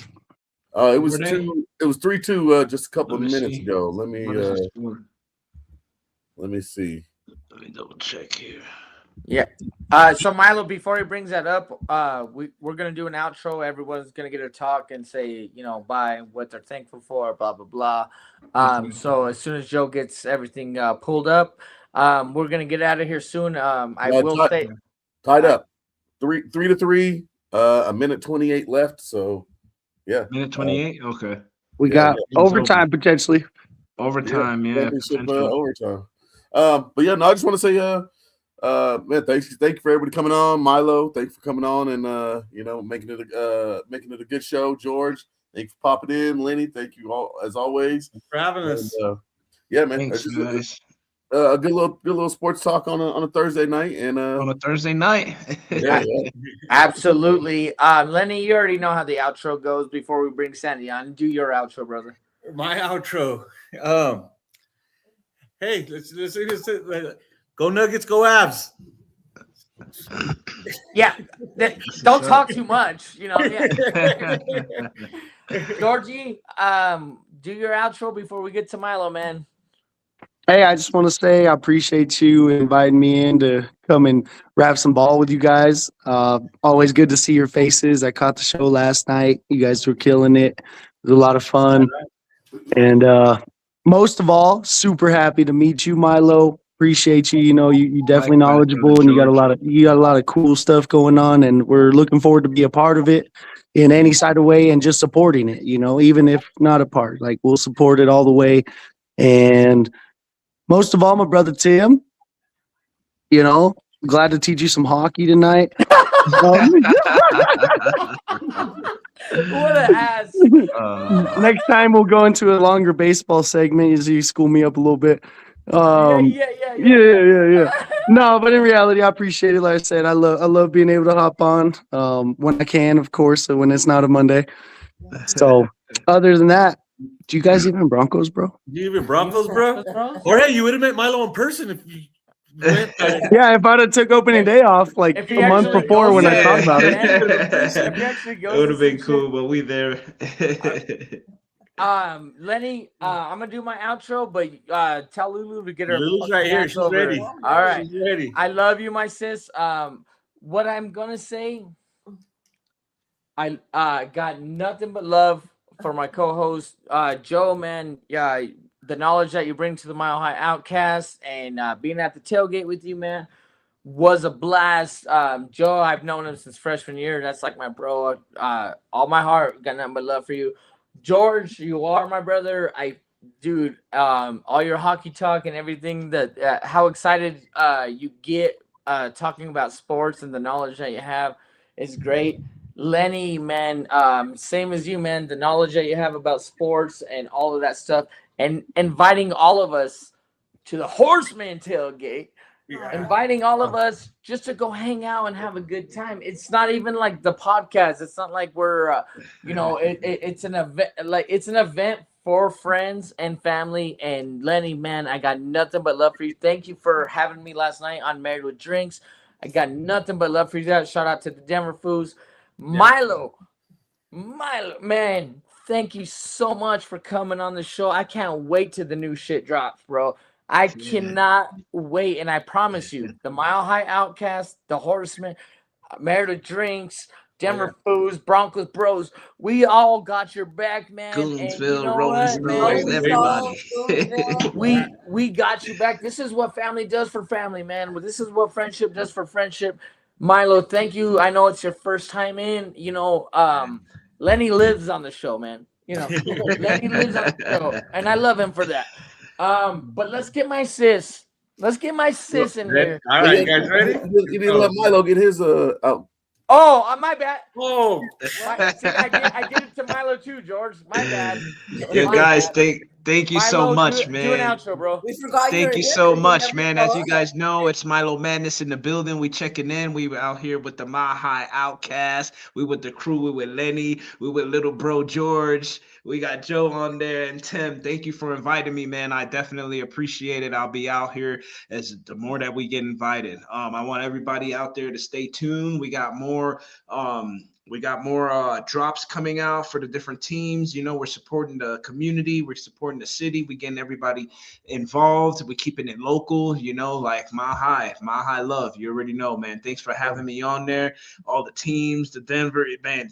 It was 3-2 just a couple of minutes ago. Let me see. Let me double check here. Yeah. So Milo, before he brings that up, we're gonna do an outro. Everyone's gonna get a talk and say, bye, what they're thankful for, blah blah blah. So as soon as Joe gets everything pulled up, we're gonna get out of here soon. I will say tied up 3-3. A minute 28 left. So yeah, minute 28. Okay. We got overtime potentially. Overtime, overtime. But yeah, no, I just want to say, man, thank you for everybody coming on. Milo, thanks for coming on and making it a good show. George, Thanks for popping in, Lenny. Thank you all as always for having us. Yeah, man. Thanks, guys. A good little sports talk on a Thursday night, and on a Thursday night. yeah. Absolutely. Lenny, you already know how the outro goes. Before we bring Sandy on, do your outro, brother. My outro. Hey, let's go Nuggets, go Avs. Yeah, don't talk too much. You know. Yeah. Georgie, do your outro before we get to Milo, man. Hey, I just want to say I appreciate you inviting me in to come and wrap some ball with you guys. Always good to see your faces. I caught the show last night. You guys were killing it. It was a lot of fun. And most of all, super happy to meet you, Milo. Appreciate you. You know, you definitely knowledgeable, and you got a lot of cool stuff going on, and we're looking forward to be a part of it in any side of way and just supporting it, you know, even if not a part. Like, we'll support it all the way. And most of all, my brother Tim, you know, glad to teach you some hockey tonight. What an ass. Next time we'll go into a longer baseball segment as you school me up a little bit. Yeah. No, but in reality, I appreciate it. Like I said, I love being able to hop on when I can, of course, when it's not a Monday. So other than that, do you guys even Broncos, bro? Do you even Broncos, bro? Or hey, you would have met Milo in person if you went. Yeah, if I'd have took opening day off like a month before when I thought about it. It would have been cool, but we there. Lenny, I'm gonna do my outro, but tell Lulu to get her. Lulu's right here. She's ready. All right, she's ready. I love you, my sis. What I'm gonna say, I got nothing but love for my co-host Joe, man. Yeah, the knowledge that you bring to the Mile High OUTKAST and being at the tailgate with you, man, was a blast. Joe, I've known him since freshman year. That's like my bro. All my heart, got nothing but love for you. George, you are my brother. Dude, all your hockey talk and everything, that how excited you get talking about sports and the knowledge that you have is great. Lenny, man, same as you, man, the knowledge that you have about sports and all of that stuff, and inviting all of us to the Horseman tailgate. Inviting all of us just to go hang out and have a good time. It's not even like the podcast. It's not like we're, it's an event. Like, it's an event for friends and family. And Lenny, man, I got nothing but love for you. Thank you for having me last night on Married with Drinks. I got nothing but love for you. Shout out to the Denver Foods. Milo, man, thank you so much for coming on the show. I can't wait till the new shit drops, bro. I cannot wait, and I promise you, the Mile High OUTKAST, the Horsemen, Married with Drinks, Denver Foods, Broncos Bros, we all got your back, man. Goonsville, Rolling Stones, everybody. we got you back. This is what family does for family, man. This is what friendship does for friendship. Milo, thank you. I know it's your first time in. You know, Lenny lives on the show, man. You know, Lenny lives on the show, and I love him for that. But let's get my sis. Let's get my sis in here. All right, guys, ready? You need to let Milo get his out. Oh, my bad. Oh, I did it to Milo too, George. My bad. Yeah, guys, thank you so much, man. Do an outro, bro. Thank you so much, man. As you guys know, it's Milo Madness in the building. We checking in. We were out here with the Mile High OUTKAST. We with the crew. We with Lenny. We with little bro George. We got Joe on there and Tim. Thank you for inviting me, man. I definitely appreciate it. I'll be out here as the more that we get invited. I want everybody out there to stay tuned. We got more drops coming out for the different teams. You know, we're supporting the community. We're supporting the city. We're getting everybody involved. We're keeping it local, you know, like Mile High love. You already know, man. Thanks for having me on there. All the teams, the Denver, man,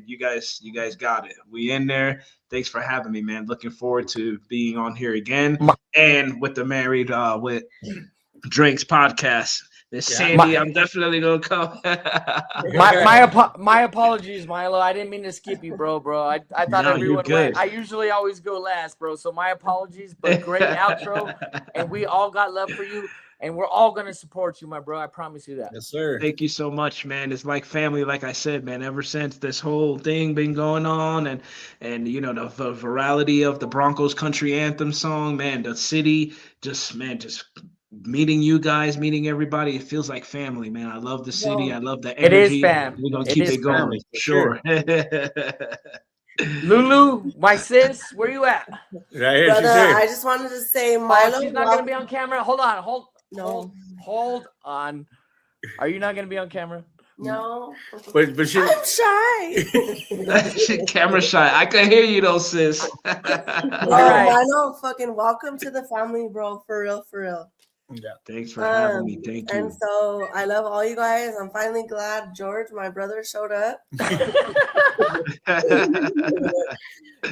you guys got it. We in there. Thanks for having me, man. Looking forward to being on here again. And with the Married with Drinks podcast. Sandy, I'm definitely gonna come. my apologies, Milo. I didn't mean to skip you, bro. I thought everyone went. I usually always go last, bro. So my apologies, but great outro, and we all got love for you. and we're all gonna support you, my bro. I promise you that. Yes, sir. Thank you so much, man. It's like family, like I said, man. Ever since this whole thing been going on, and you know the virality of the Broncos country anthem song, man. The city, just meeting you guys, meeting everybody. It feels like family, man. I love the city. I love the It is energy. fam. We're gonna It keep is it going, family, for sure. Lulu, my sis, where you at? Right here, Brother, she's here. I just wanted to say, Oh, Milo. she's not gonna be on camera. Hold on, No. hold on. Are you not gonna be on camera? No. But she, I'm shy. Camera shy. I can hear you though, sis. Oh, right. Milo, fucking welcome to the family, bro. For real, for real. yeah. Thanks for having me. Thank you. And so I love all you guys. I'm finally glad George, my brother, showed up.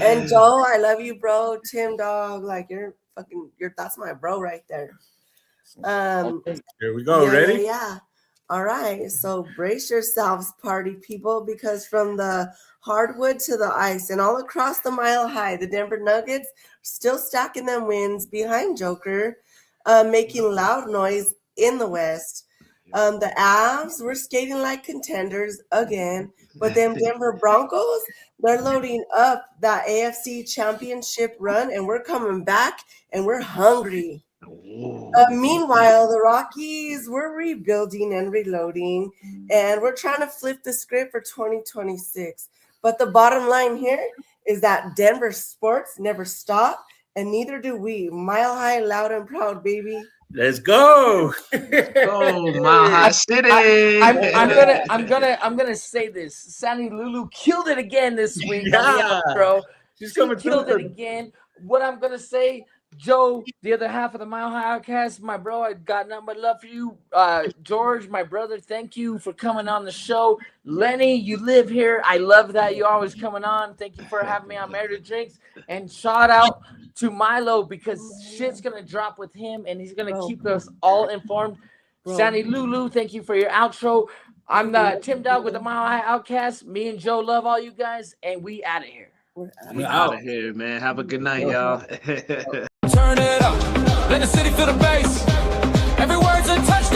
And Joe, I love you, bro. Tim, dog, like that's my bro right there. Here we go. Ready? Yeah. All right. So brace yourselves, party people, because from the hardwood to the ice and all across the Mile High, the Denver Nuggets still stacking them wins behind Joker, making loud noise in the West. The Avs were skating like contenders again, but them Denver Broncos, they're loading up that AFC championship run, and we're coming back, and we're hungry. Meanwhile, the Rockies, we're rebuilding and reloading, and we're trying to flip the script for 2026. But the bottom line here is that Denver sports never stop, and neither do we. Mile High, loud and proud, baby. Let's go. Oh, my city. I'm gonna say this. Sandy Lulu killed it again this week. Yeah. Bro. She's She coming killed through. it again. What I'm gonna say, Joe, the other half of the Mile High OUTKAST, my bro, I got nothing but love for you. George, my brother, thank you for coming on the show. Lenny, you live here. I love that you're always coming on. Thank you for having me on Married to Drinks. And shout out to Milo, because shit's gonna drop with him, and he's gonna keep us all informed. Sandy Lulu, thank you for your outro. I'm Tim Dog with the Mile High OUTKAST. Me and Joe love all you guys, and we out of here. We out of here, man. Have a good night, y'all. Turn it up. Let the city feel the bass. Every word's a touchdown.